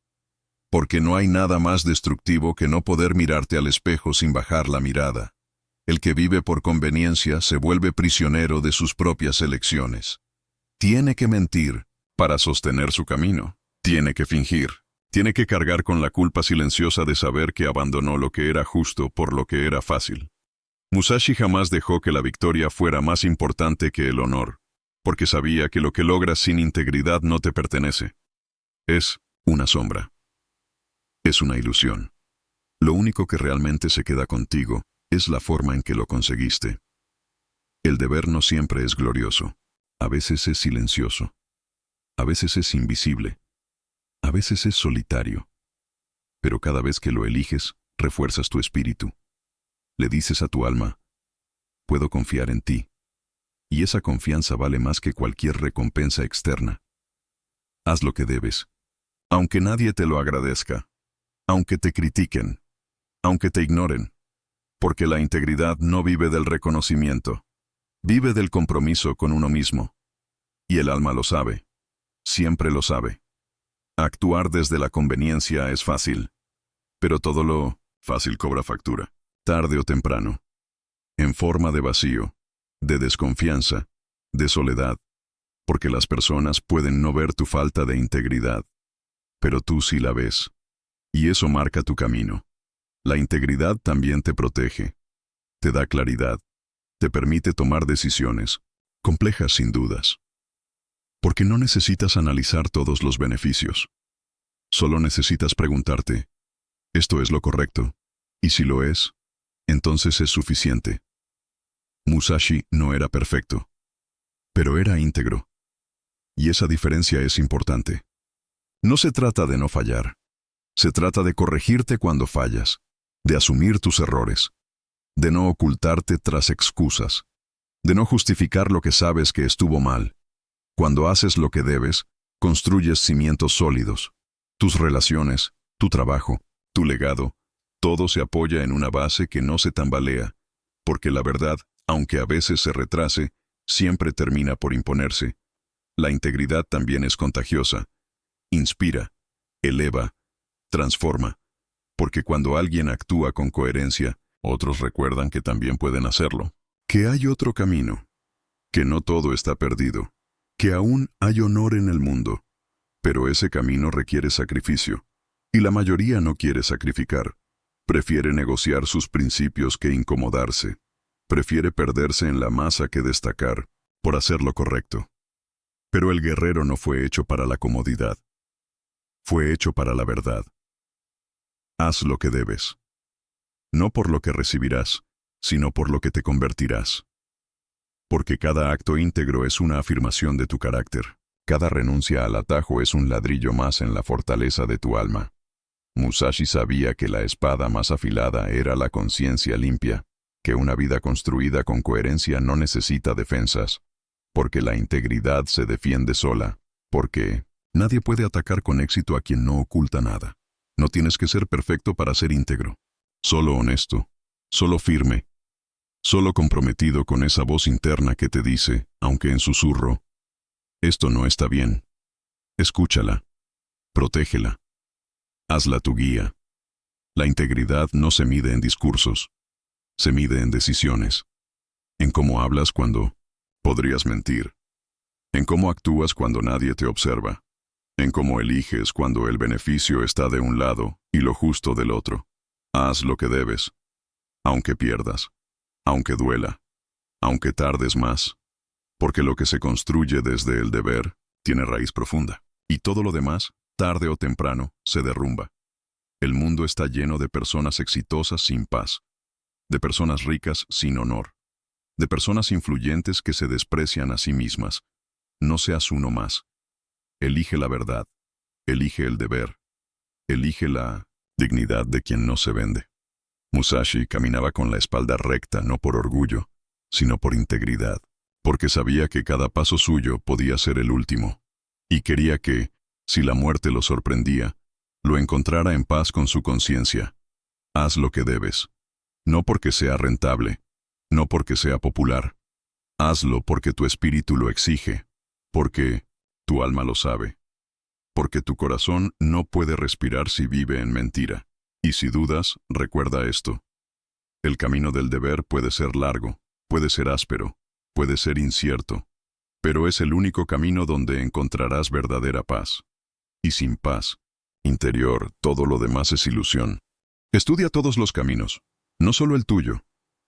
Porque no hay nada más destructivo que no poder mirarte al espejo sin bajar la mirada. El que vive por conveniencia se vuelve prisionero de sus propias elecciones. Tiene que mentir para sostener su camino. Tiene que fingir. Tiene que cargar con la culpa silenciosa de saber que abandonó lo que era justo por lo que era fácil. Musashi jamás dejó que la victoria fuera más importante que el honor, porque sabía que lo que logras sin integridad no te pertenece. Es una sombra. Es una ilusión. Lo único que realmente se queda contigo es la forma en que lo conseguiste. El deber no siempre es glorioso. A veces es silencioso. A veces es invisible. A veces es solitario. Pero cada vez que lo eliges, refuerzas tu espíritu. Le dices a tu alma, puedo confiar en ti. Y esa confianza vale más que cualquier recompensa externa. Haz lo que debes, aunque nadie te lo agradezca, aunque te critiquen, aunque te ignoren, porque la integridad no vive del reconocimiento, vive del compromiso con uno mismo. Y el alma lo sabe, siempre lo sabe. Actuar desde la conveniencia es fácil, pero todo lo fácil cobra factura, tarde o temprano, en forma de vacío, de desconfianza, de soledad, porque las personas pueden no ver tu falta de integridad, pero tú sí la ves, y eso marca tu camino. La integridad también te protege, te da claridad, te permite tomar decisiones, complejas sin dudas. Porque no necesitas analizar todos los beneficios. Solo necesitas preguntarte, ¿esto es lo correcto? Y si lo es, entonces es suficiente. Musashi no era perfecto, pero era íntegro. Y esa diferencia es importante. No se trata de no fallar. Se trata de corregirte cuando fallas, de asumir tus errores, de no ocultarte tras excusas, de no justificar lo que sabes que estuvo mal. Cuando haces lo que debes, construyes cimientos sólidos. Tus relaciones, tu trabajo, tu legado, todo se apoya en una base que no se tambalea, porque la verdad, aunque a veces se retrase, siempre termina por imponerse. La integridad también es contagiosa. Inspira, eleva, transforma, porque cuando alguien actúa con coherencia, otros recuerdan que también pueden hacerlo, que hay otro camino, que no todo está perdido, que aún hay honor en el mundo, pero ese camino requiere sacrificio, y la mayoría no quiere sacrificar. Prefiere negociar sus principios que incomodarse. Prefiere perderse en la masa que destacar por hacer lo correcto. Pero el guerrero no fue hecho para la comodidad. Fue hecho para la verdad. Haz lo que debes. No por lo que recibirás, sino por lo que te convertirás. Porque cada acto íntegro es una afirmación de tu carácter. Cada renuncia al atajo es un ladrillo más en la fortaleza de tu alma. Musashi sabía que la espada más afilada era la conciencia limpia, que una vida construida con coherencia no necesita defensas, porque la integridad se defiende sola, porque nadie puede atacar con éxito a quien no oculta nada. No tienes que ser perfecto para ser íntegro. Solo honesto, solo firme, solo comprometido con esa voz interna que te dice, aunque en susurro, esto no está bien. Escúchala, protégela, hazla tu guía. La integridad no se mide en discursos, se mide en decisiones, en cómo hablas cuando podrías mentir, en cómo actúas cuando nadie te observa, en cómo eliges cuando el beneficio está de un lado y lo justo del otro. Haz lo que debes, aunque pierdas, aunque duela, aunque tardes más, porque lo que se construye desde el deber tiene raíz profunda, y todo lo demás, tarde o temprano, se derrumba. El mundo está lleno de personas exitosas sin paz, de personas ricas sin honor, de personas influyentes que se desprecian a sí mismas. No seas uno más. Elige la verdad, elige el deber, elige la dignidad de quien no se vende. Musashi caminaba con la espalda recta no por orgullo, sino por integridad, porque sabía que cada paso suyo podía ser el último, y quería que, si la muerte lo sorprendía, lo encontrara en paz con su conciencia. Haz lo que debes, no porque sea rentable, no porque sea popular. Hazlo porque tu espíritu lo exige, porque tu alma lo sabe, porque tu corazón no puede respirar si vive en mentira. Y si dudas, recuerda esto. El camino del deber puede ser largo, puede ser áspero, puede ser incierto, pero es el único camino donde encontrarás verdadera paz. Y sin paz interior, todo lo demás es ilusión. Estudia todos los caminos, no solo el tuyo.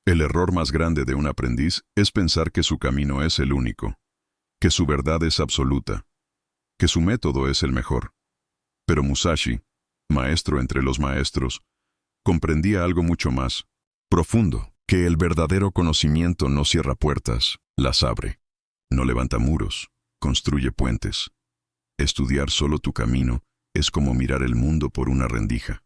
El error más grande de un aprendiz es pensar que su camino es el único, que su verdad es absoluta, que su método es el mejor. Pero Musashi, maestro entre los maestros, comprendía algo mucho más profundo, que el verdadero conocimiento no cierra puertas, las abre. No levanta muros, construye puentes. Estudiar solo tu camino es como mirar el mundo por una rendija.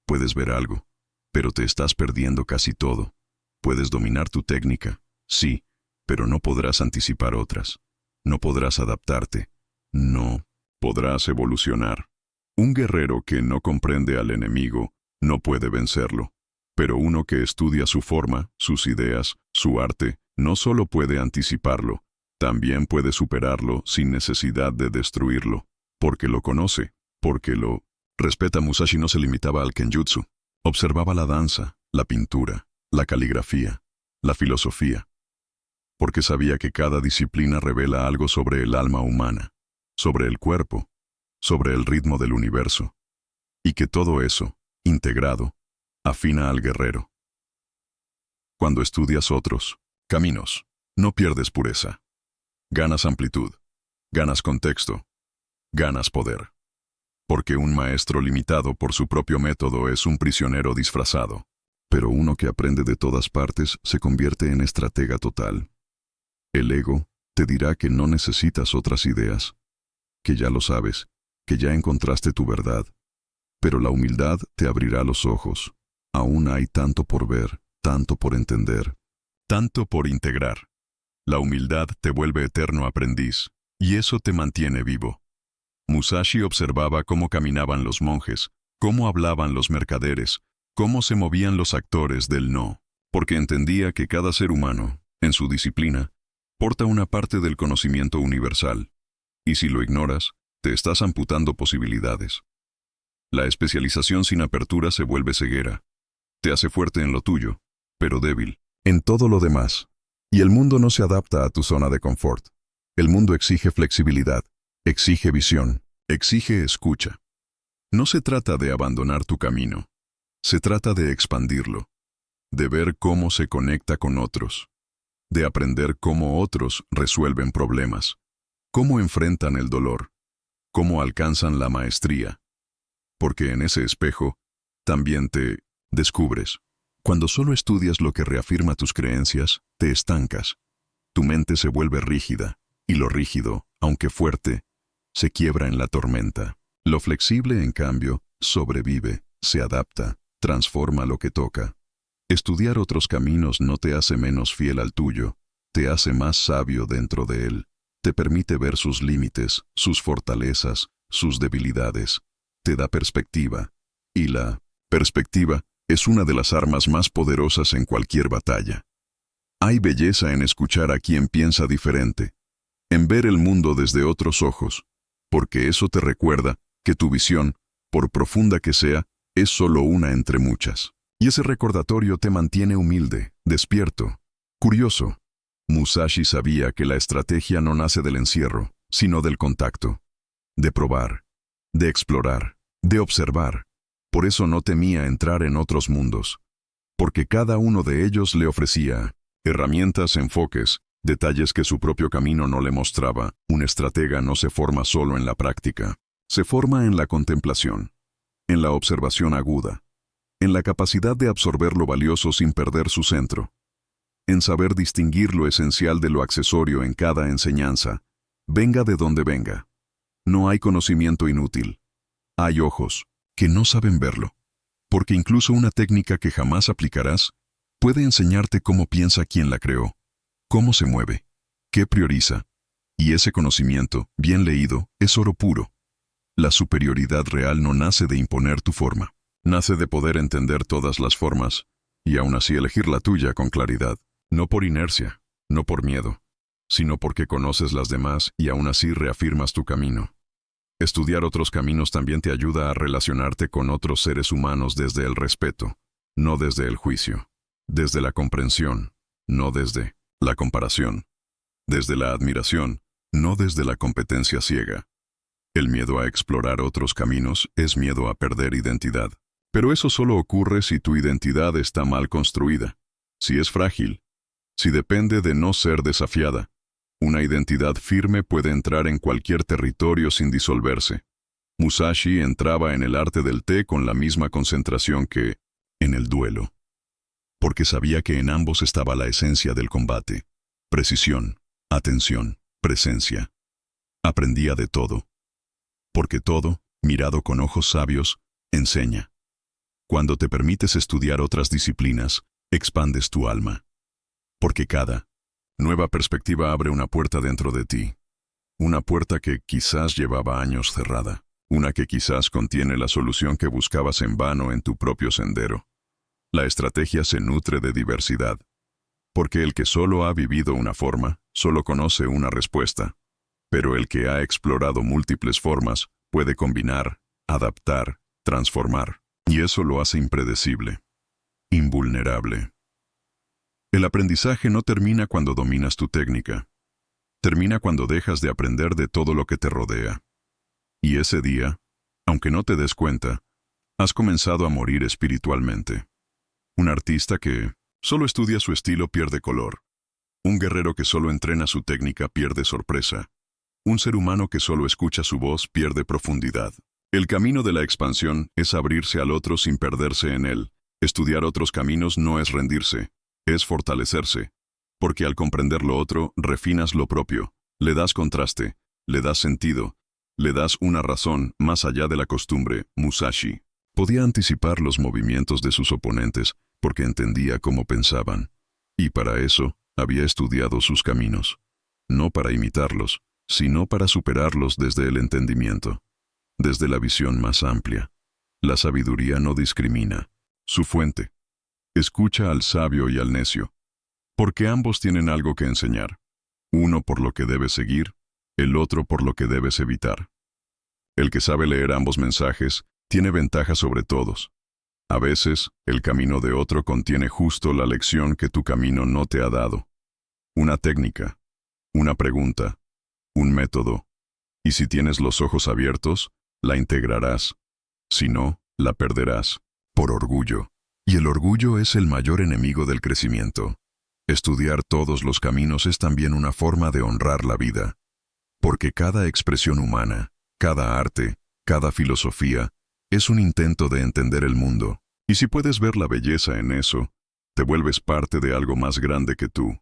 Puedes ver algo, pero te estás perdiendo casi todo. Puedes dominar tu técnica, sí, pero no podrás anticipar otras. No podrás adaptarte. No podrás evolucionar. Un guerrero que no comprende al enemigo no puede vencerlo. Pero uno que estudia su forma, sus ideas, su arte, no solo puede anticiparlo, también puede superarlo sin necesidad de destruirlo, porque lo conoce, porque lo respeta. Musashi no se limitaba al kenjutsu. Observaba la danza, la pintura, la caligrafía, la filosofía, porque sabía que cada disciplina revela algo sobre el alma humana, sobre el cuerpo, sobre el ritmo del universo, y que todo eso, integrado, afina al guerrero. Cuando estudias otros caminos, no pierdes pureza. Ganas amplitud, ganas contexto, ganas poder. Porque un maestro limitado por su propio método es un prisionero disfrazado. Pero uno que aprende de todas partes se convierte en estratega total. El ego te dirá que no necesitas otras ideas, que ya lo sabes, que ya encontraste tu verdad. Pero la humildad te abrirá los ojos. Aún hay tanto por ver, tanto por entender, tanto por integrar. La humildad te vuelve eterno aprendiz, y eso te mantiene vivo. Musashi observaba cómo caminaban los monjes, cómo hablaban los mercaderes, cómo se movían los actores del no, porque entendía que cada ser humano, en su disciplina, porta una parte del conocimiento universal, y si lo ignoras, te estás amputando posibilidades. La especialización sin apertura se vuelve ceguera. Te hace fuerte en lo tuyo, pero débil en todo lo demás. Y el mundo no se adapta a tu zona de confort. El mundo exige flexibilidad, exige visión, exige escucha. No se trata de abandonar tu camino, Se trata de expandirlo, de ver cómo se conecta con otros, de aprender cómo otros resuelven problemas, cómo enfrentan el dolor, cómo alcanzan la maestría. Porque en ese espejo también te descubres. Cuando solo estudias lo que reafirma tus creencias, te estancas. Tu mente se vuelve rígida, y lo rígido, aunque fuerte, se quiebra en la tormenta. Lo flexible, en cambio, sobrevive, se adapta, transforma lo que toca. Estudiar otros caminos no te hace menos fiel al tuyo, te hace más sabio dentro de él, te permite ver sus límites, sus fortalezas, sus debilidades, te da perspectiva, y la perspectiva es una de las armas más poderosas en cualquier batalla. Hay belleza en escuchar a quien piensa diferente, en ver el mundo desde otros ojos, porque eso te recuerda que tu visión, por profunda que sea, es solo una entre muchas. Y ese recordatorio te mantiene humilde, despierto, curioso. Musashi sabía que la estrategia no nace del encierro, sino del contacto, de probar, de explorar, de observar. Por eso no temía entrar en otros mundos, porque cada uno de ellos le ofrecía herramientas, enfoques, detalles que su propio camino no le mostraba. Un estratega no se forma solo en la práctica, se forma en la contemplación, en la observación aguda, en la capacidad de absorber lo valioso sin perder su centro, en saber distinguir lo esencial de lo accesorio en cada enseñanza, venga de donde venga. No hay conocimiento inútil. Hay ojos que no saben verlo, porque incluso una técnica que jamás aplicarás puede enseñarte cómo piensa quien la creó, cómo se mueve, qué prioriza, y ese conocimiento, bien leído, es oro puro. La superioridad real no nace de imponer tu forma, nace de poder entender todas las formas, y aún así elegir la tuya con claridad, no por inercia, no por miedo, sino porque conoces las demás y aún así reafirmas tu camino. Estudiar otros caminos también te ayuda a relacionarte con otros seres humanos desde el respeto, no desde el juicio, desde la comprensión, no desde la comparación, desde la admiración, no desde la competencia ciega. El miedo a explorar otros caminos es miedo a perder identidad. Pero eso solo ocurre si tu identidad está mal construida, si es frágil, si depende de no ser desafiada. Una identidad firme puede entrar en cualquier territorio sin disolverse. Musashi entraba en el arte del té con la misma concentración que en el duelo, porque sabía que en ambos estaba la esencia del combate: precisión, atención, presencia. Aprendía de todo, porque todo, mirado con ojos sabios, enseña. Cuando te permites estudiar otras disciplinas, expandes tu alma, porque cada nueva perspectiva abre una puerta dentro de ti, una puerta que quizás llevaba años cerrada, una que quizás contiene la solución que buscabas en vano en tu propio sendero. La estrategia se nutre de diversidad, porque el que solo ha vivido una forma, solo conoce una respuesta, pero el que ha explorado múltiples formas puede combinar, adaptar, transformar, y eso lo hace impredecible, invulnerable. El aprendizaje no termina cuando dominas tu técnica. Termina cuando dejas de aprender de todo lo que te rodea. Y ese día, aunque no te des cuenta, has comenzado a morir espiritualmente. Un artista que solo estudia su estilo pierde color. Un guerrero que solo entrena su técnica pierde sorpresa. Un ser humano que solo escucha su voz pierde profundidad. El camino de la expansión es abrirse al otro sin perderse en él. Estudiar otros caminos no es rendirse, es fortalecerse, porque al comprender lo otro, refinas lo propio, le das contraste, le das sentido, le das una razón más allá de la costumbre. Musashi podía anticipar los movimientos de sus oponentes porque entendía cómo pensaban, y para eso había estudiado sus caminos, no para imitarlos, sino para superarlos desde el entendimiento, desde la visión más amplia. La sabiduría no discrimina. Su fuente: escucha al sabio y al necio, porque ambos tienen algo que enseñar, uno por lo que debes seguir, el otro por lo que debes evitar. El que sabe leer ambos mensajes tiene ventaja sobre todos. A veces, el camino de otro contiene justo la lección que tu camino no te ha dado. Una técnica, una pregunta, un método, y si tienes los ojos abiertos, la integrarás. Si no, la perderás. por orgullo. Y el orgullo es el mayor enemigo del crecimiento. Estudiar todos los caminos es también una forma de honrar la vida. Porque cada expresión humana, cada arte, cada filosofía, es un intento de entender el mundo. Y si puedes ver la belleza en eso, te vuelves parte de algo más grande que tú.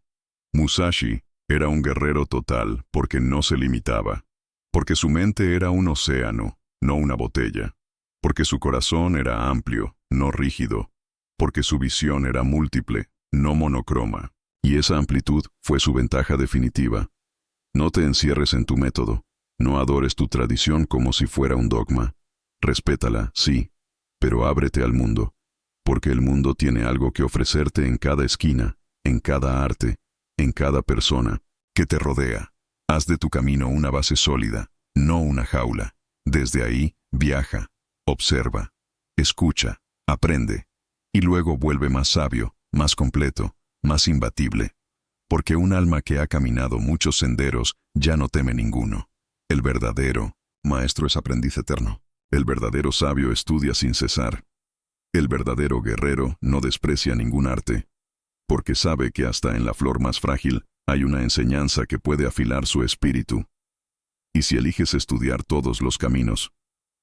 Musashi era un guerrero total porque no se limitaba. Porque su mente era un océano, no una botella. Porque su corazón era amplio, no rígido. Porque su visión era múltiple, no monocroma. Y esa amplitud fue su ventaja definitiva. No te encierres en tu método. No adores tu tradición como si fuera un dogma. Respétala, sí, pero ábrete al mundo. Porque el mundo tiene algo que ofrecerte en cada esquina, en cada arte, en cada persona que te rodea. Haz de tu camino una base sólida, no una jaula. Desde ahí, viaja, observa, escucha, aprende. Y luego vuelve más sabio, más completo, más imbatible. Porque un alma que ha caminado muchos senderos ya no teme ninguno. El verdadero maestro es aprendiz eterno. El verdadero sabio estudia sin cesar. El verdadero guerrero no desprecia ningún arte, porque sabe que hasta en la flor más frágil hay una enseñanza que puede afilar su espíritu. Y si eliges estudiar todos los caminos,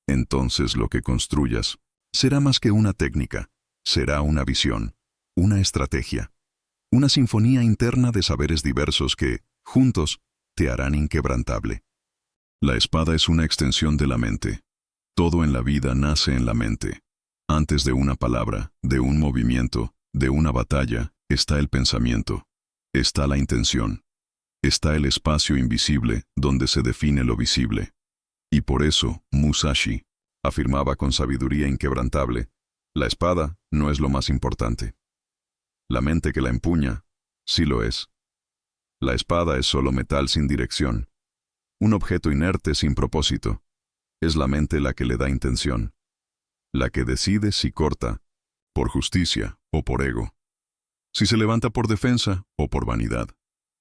entonces lo que construyas será más que una técnica, será una visión, una estrategia, una sinfonía interna de saberes diversos que, juntos, te harán inquebrantable. La espada es una extensión de la mente. Todo en la vida nace en la mente. Antes de una palabra, de un movimiento, de una batalla, está el pensamiento. Está la intención. Está el espacio invisible donde se define lo visible. Y por eso, Musashi afirmaba con sabiduría inquebrantable, la espada no es lo más importante. La mente que la empuña, sí lo es. La espada es solo metal sin dirección. Un objeto inerte sin propósito. Es la mente la que le da intención. La que decide si corta, por justicia o por ego. Si se levanta por defensa o por vanidad.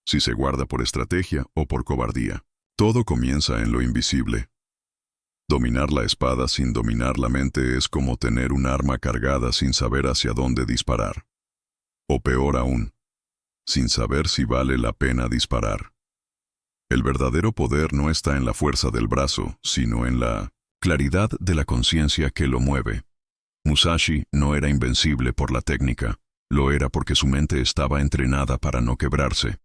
Si se guarda por estrategia o por cobardía. Todo comienza en lo invisible. Dominar la espada sin dominar la mente es como tener un arma cargada sin saber hacia dónde disparar. O peor aún, sin saber si vale la pena disparar. El verdadero poder no está en la fuerza del brazo, sino en la claridad de la conciencia que lo mueve. Musashi no era invencible por la técnica, lo era porque su mente estaba entrenada para no quebrarse,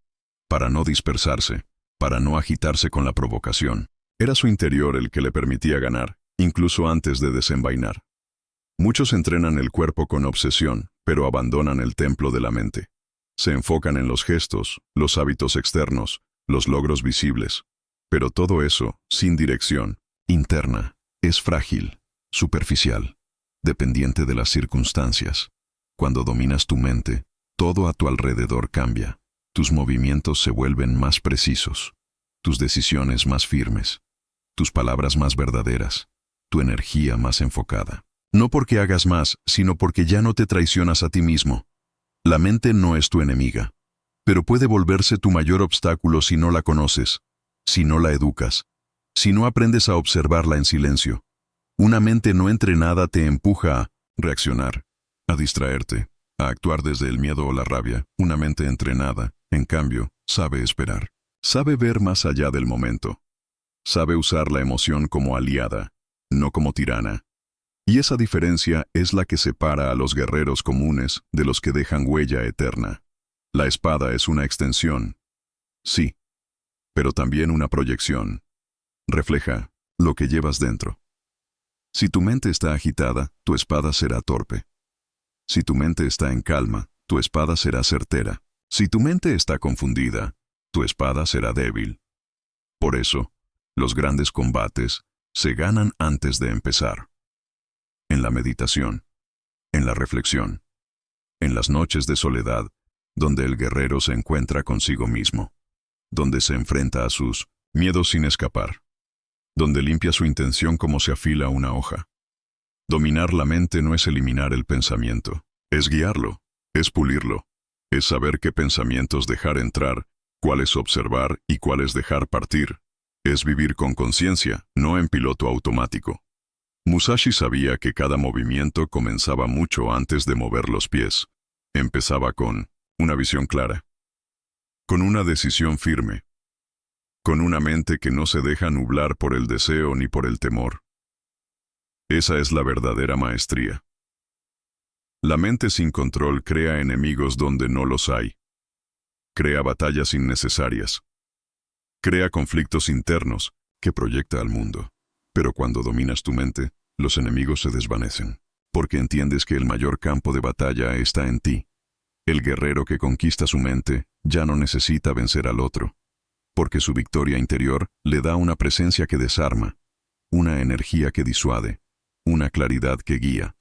para no dispersarse, para no agitarse con la provocación. Era su interior el que le permitía ganar, incluso antes de desenvainar. Muchos entrenan el cuerpo con obsesión, pero abandonan el templo de la mente. Se enfocan en los gestos, los hábitos externos, los logros visibles. Pero todo eso, sin dirección, interna, es frágil, superficial, dependiente de las circunstancias. Cuando dominas tu mente, todo a tu alrededor cambia. Tus movimientos se vuelven más precisos, tus decisiones más firmes, tus palabras más verdaderas, tu energía más enfocada. No porque hagas más, sino porque ya no te traicionas a ti mismo. La mente no es tu enemiga, pero puede volverse tu mayor obstáculo si no la conoces, si no la educas, si no aprendes a observarla en silencio. Una mente no entrenada te empuja a reaccionar, a distraerte, a actuar desde el miedo o la rabia. Una mente entrenada, en cambio, sabe esperar. Sabe ver más allá del momento. Sabe usar la emoción como aliada, no como tirana. Y esa diferencia es la que separa a los guerreros comunes de los que dejan huella eterna. La espada es una extensión, sí, pero también una proyección. Refleja lo que llevas dentro. Si tu mente está agitada, tu espada será torpe. Si tu mente está en calma, tu espada será certera. Si tu mente está confundida, tu espada será débil. Por eso, los grandes combates se ganan antes de empezar. En la meditación, en la reflexión, en las noches de soledad, donde el guerrero se encuentra consigo mismo, donde se enfrenta a sus miedos sin escapar, donde limpia su intención como se afila una hoja. Dominar la mente no es eliminar el pensamiento, es guiarlo, es pulirlo, es saber qué pensamientos dejar entrar, cuáles observar y cuáles dejar partir. Es vivir con conciencia, no en piloto automático. Musashi sabía que cada movimiento comenzaba mucho antes de mover los pies. Empezaba con una visión clara, con una decisión firme, con una mente que no se deja nublar por el deseo ni por el temor. Esa es la verdadera maestría. La mente sin control crea enemigos donde no los hay. Crea batallas innecesarias. Crea conflictos internos que proyecta al mundo. Pero cuando dominas tu mente, los enemigos se desvanecen, porque entiendes que el mayor campo de batalla está en ti. El guerrero que conquista su mente ya no necesita vencer al otro, porque su victoria interior le da una presencia que desarma, una energía que disuade, una claridad que guía.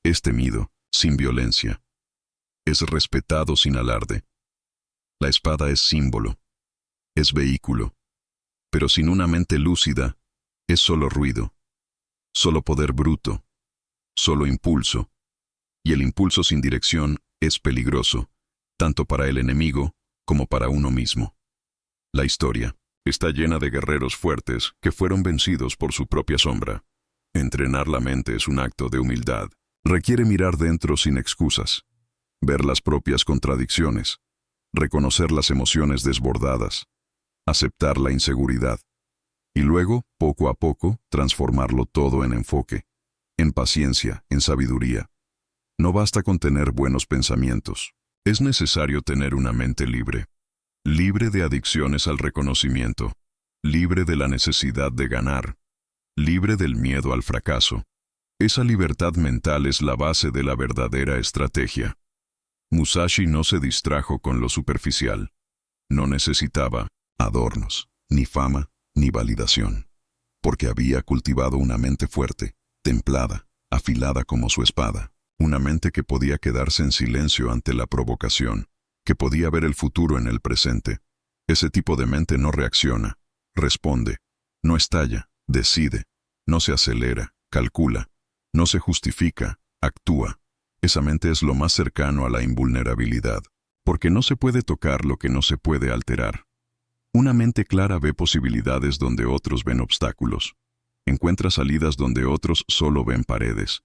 Es temido, sin violencia. Es respetado sin alarde. La espada es símbolo, es vehículo, pero sin una mente lúcida, es solo ruido, solo poder bruto, solo impulso, y el impulso sin dirección es peligroso, tanto para el enemigo como para uno mismo. La historia está llena de guerreros fuertes que fueron vencidos por su propia sombra. Entrenar la mente es un acto de humildad. Requiere mirar dentro sin excusas, ver las propias contradicciones, reconocer las emociones desbordadas, aceptar la inseguridad, y luego, poco a poco, transformarlo todo en enfoque, en paciencia, en sabiduría. No basta con tener buenos pensamientos. Es necesario tener una mente libre, libre de adicciones al reconocimiento, libre de la necesidad de ganar, libre del miedo al fracaso. Esa libertad mental es la base de la verdadera estrategia. Musashi no se distrajo con lo superficial. No necesitaba adornos, ni fama, ni validación, porque había cultivado una mente fuerte, templada, afilada como su espada, una mente que podía quedarse en silencio ante la provocación, que podía ver el futuro en el presente. Ese tipo de mente no reacciona, responde, no estalla, decide, no se acelera, calcula, no se justifica, actúa. Esa mente es lo más cercano a la invulnerabilidad, porque no se puede tocar lo que no se puede alterar. Una mente clara ve posibilidades donde otros ven obstáculos. Encuentra salidas donde otros solo ven paredes.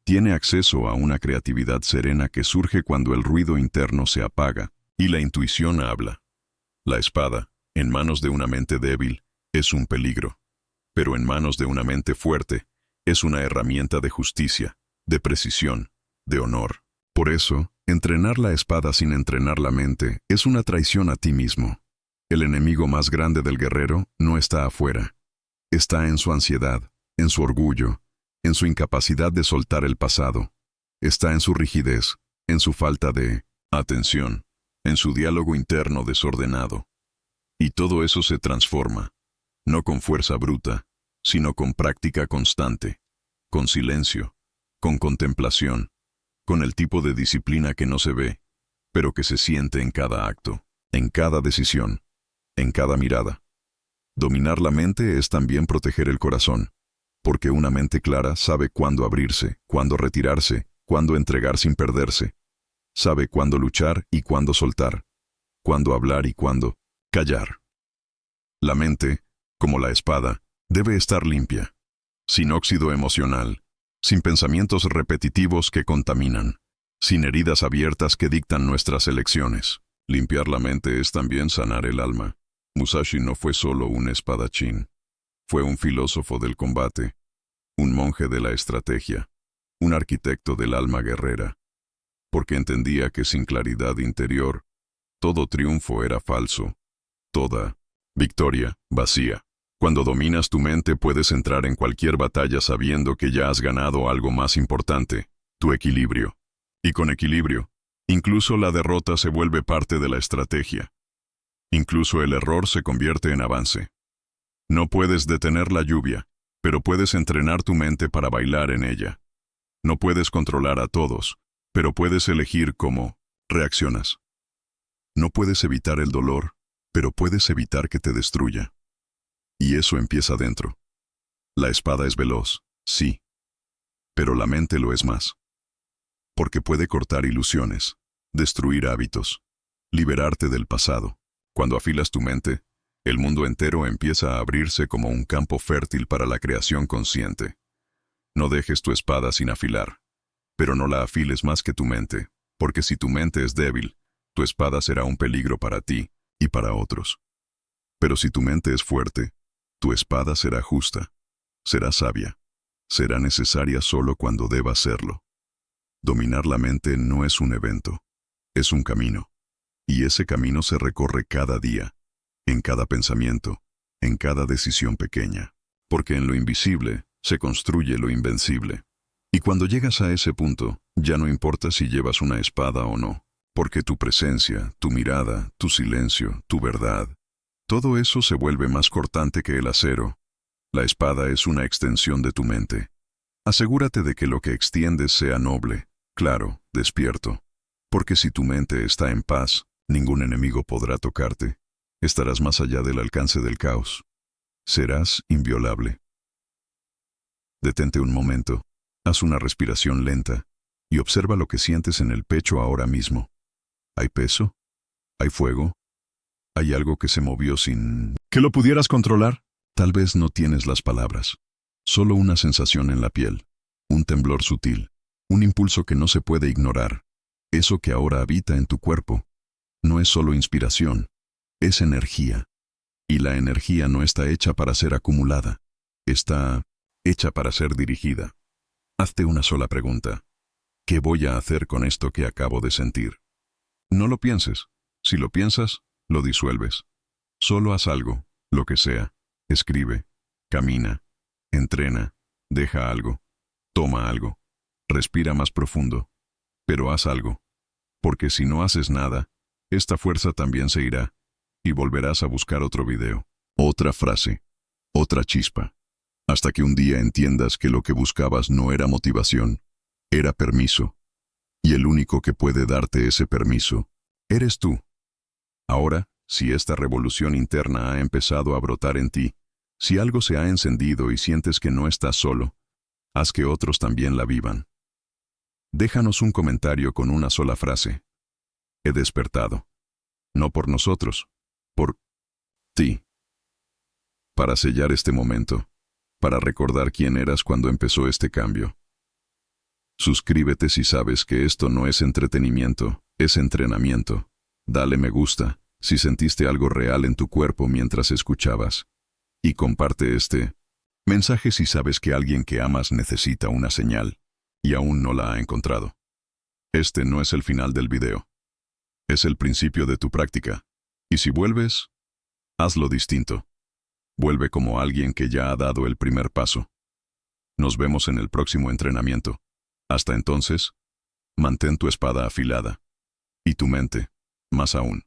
Tiene acceso a una creatividad serena que surge cuando el ruido interno se apaga y la intuición habla. La espada, en manos de una mente débil, es un peligro, pero en manos de una mente fuerte, es una herramienta de justicia, de precisión, de honor. Por eso, entrenar la espada sin entrenar la mente es una traición a ti mismo. El enemigo más grande del guerrero no está afuera. Está en su ansiedad, en su orgullo, en su incapacidad de soltar el pasado. Está en su rigidez, en su falta de atención, en su diálogo interno desordenado. Y todo eso se transforma, no con fuerza bruta, sino con práctica constante, con silencio, con contemplación, con el tipo de disciplina que no se ve, pero que se siente en cada acto, en cada decisión, en cada mirada. Dominar la mente es también proteger el corazón, porque una mente clara sabe cuándo abrirse, cuándo retirarse, cuándo entregar sin perderse. Sabe cuándo luchar y cuándo soltar, cuándo hablar y cuándo callar. La mente, como la espada, debe estar limpia, sin óxido emocional, sin pensamientos repetitivos que contaminan, sin heridas abiertas que dictan nuestras elecciones. Limpiar la mente es también sanar el alma. Musashi no fue solo un espadachín, fue un filósofo del combate, un monje de la estrategia, un arquitecto del alma guerrera, porque entendía que sin claridad interior, todo triunfo era falso, toda victoria vacía. Cuando dominas tu mente puedes entrar en cualquier batalla sabiendo que ya has ganado algo más importante, tu equilibrio. Y con equilibrio, incluso la derrota se vuelve parte de la estrategia. Incluso el error se convierte en avance. No puedes detener la lluvia, pero puedes entrenar tu mente para bailar en ella. No puedes controlar a todos, pero puedes elegir cómo reaccionas. No puedes evitar el dolor, pero puedes evitar que te destruya. Y eso empieza dentro. La espada es veloz, sí, pero la mente lo es más. Porque puede cortar ilusiones, destruir hábitos, liberarte del pasado. Cuando afilas tu mente, el mundo entero empieza a abrirse como un campo fértil para la creación consciente. No dejes tu espada sin afilar. Pero no la afiles más que tu mente, porque si tu mente es débil, tu espada será un peligro para ti y para otros. Pero si tu mente es fuerte, tu espada será justa, será sabia, será necesaria solo cuando deba serlo. Dominar la mente no es un evento, es un camino. Y ese camino se recorre cada día, en cada pensamiento, en cada decisión pequeña. Porque en lo invisible se construye lo invencible. Y cuando llegas a ese punto, ya no importa si llevas una espada o no, porque tu presencia, tu mirada, tu silencio, tu verdad, todo eso se vuelve más cortante que el acero. La espada es una extensión de tu mente. Asegúrate de que lo que extiendes sea noble, claro, despierto. Porque si tu mente está en paz, ningún enemigo podrá tocarte. Estarás más allá del alcance del caos. Serás inviolable. Detente un momento, haz una respiración lenta y observa lo que sientes en el pecho ahora mismo. ¿Hay peso? ¿Hay fuego? ¿Hay algo que se movió sin que lo pudieras controlar? Tal vez no tienes las palabras. Solo una sensación en la piel, un temblor sutil, un impulso que no se puede ignorar. Eso que ahora habita en tu cuerpo no es solo inspiración, es energía. Y la energía no está hecha para ser acumulada, está hecha para ser dirigida. Hazte una sola pregunta. ¿Qué voy a hacer con esto que acabo de sentir? No lo pienses. Si lo piensas, lo disuelves. Solo haz algo, lo que sea. Escribe, camina, entrena, deja algo, toma algo, respira más profundo. Pero haz algo. Porque si no haces nada, esta fuerza también se irá, y volverás a buscar otro video, otra frase, otra chispa, hasta que un día entiendas que lo que buscabas no era motivación, era permiso. Y el único que puede darte ese permiso, eres tú. Ahora, si esta revolución interna ha empezado a brotar en ti, si algo se ha encendido y sientes que no estás solo, haz que otros también la vivan. Déjanos un comentario con una sola frase. He despertado. No por nosotros, por ti. Para sellar este momento, para recordar quién eras cuando empezó este cambio. Suscríbete si sabes que esto no es entretenimiento, es entrenamiento. Dale me gusta si sentiste algo real en tu cuerpo mientras escuchabas. Y comparte este mensaje si sabes que alguien que amas necesita una señal y aún no la ha encontrado. Este no es el final del video. Es el principio de tu práctica. Y si vuelves, hazlo distinto. Vuelve como alguien que ya ha dado el primer paso. Nos vemos en el próximo entrenamiento. Hasta entonces, mantén tu espada afilada. Y tu mente, más aún.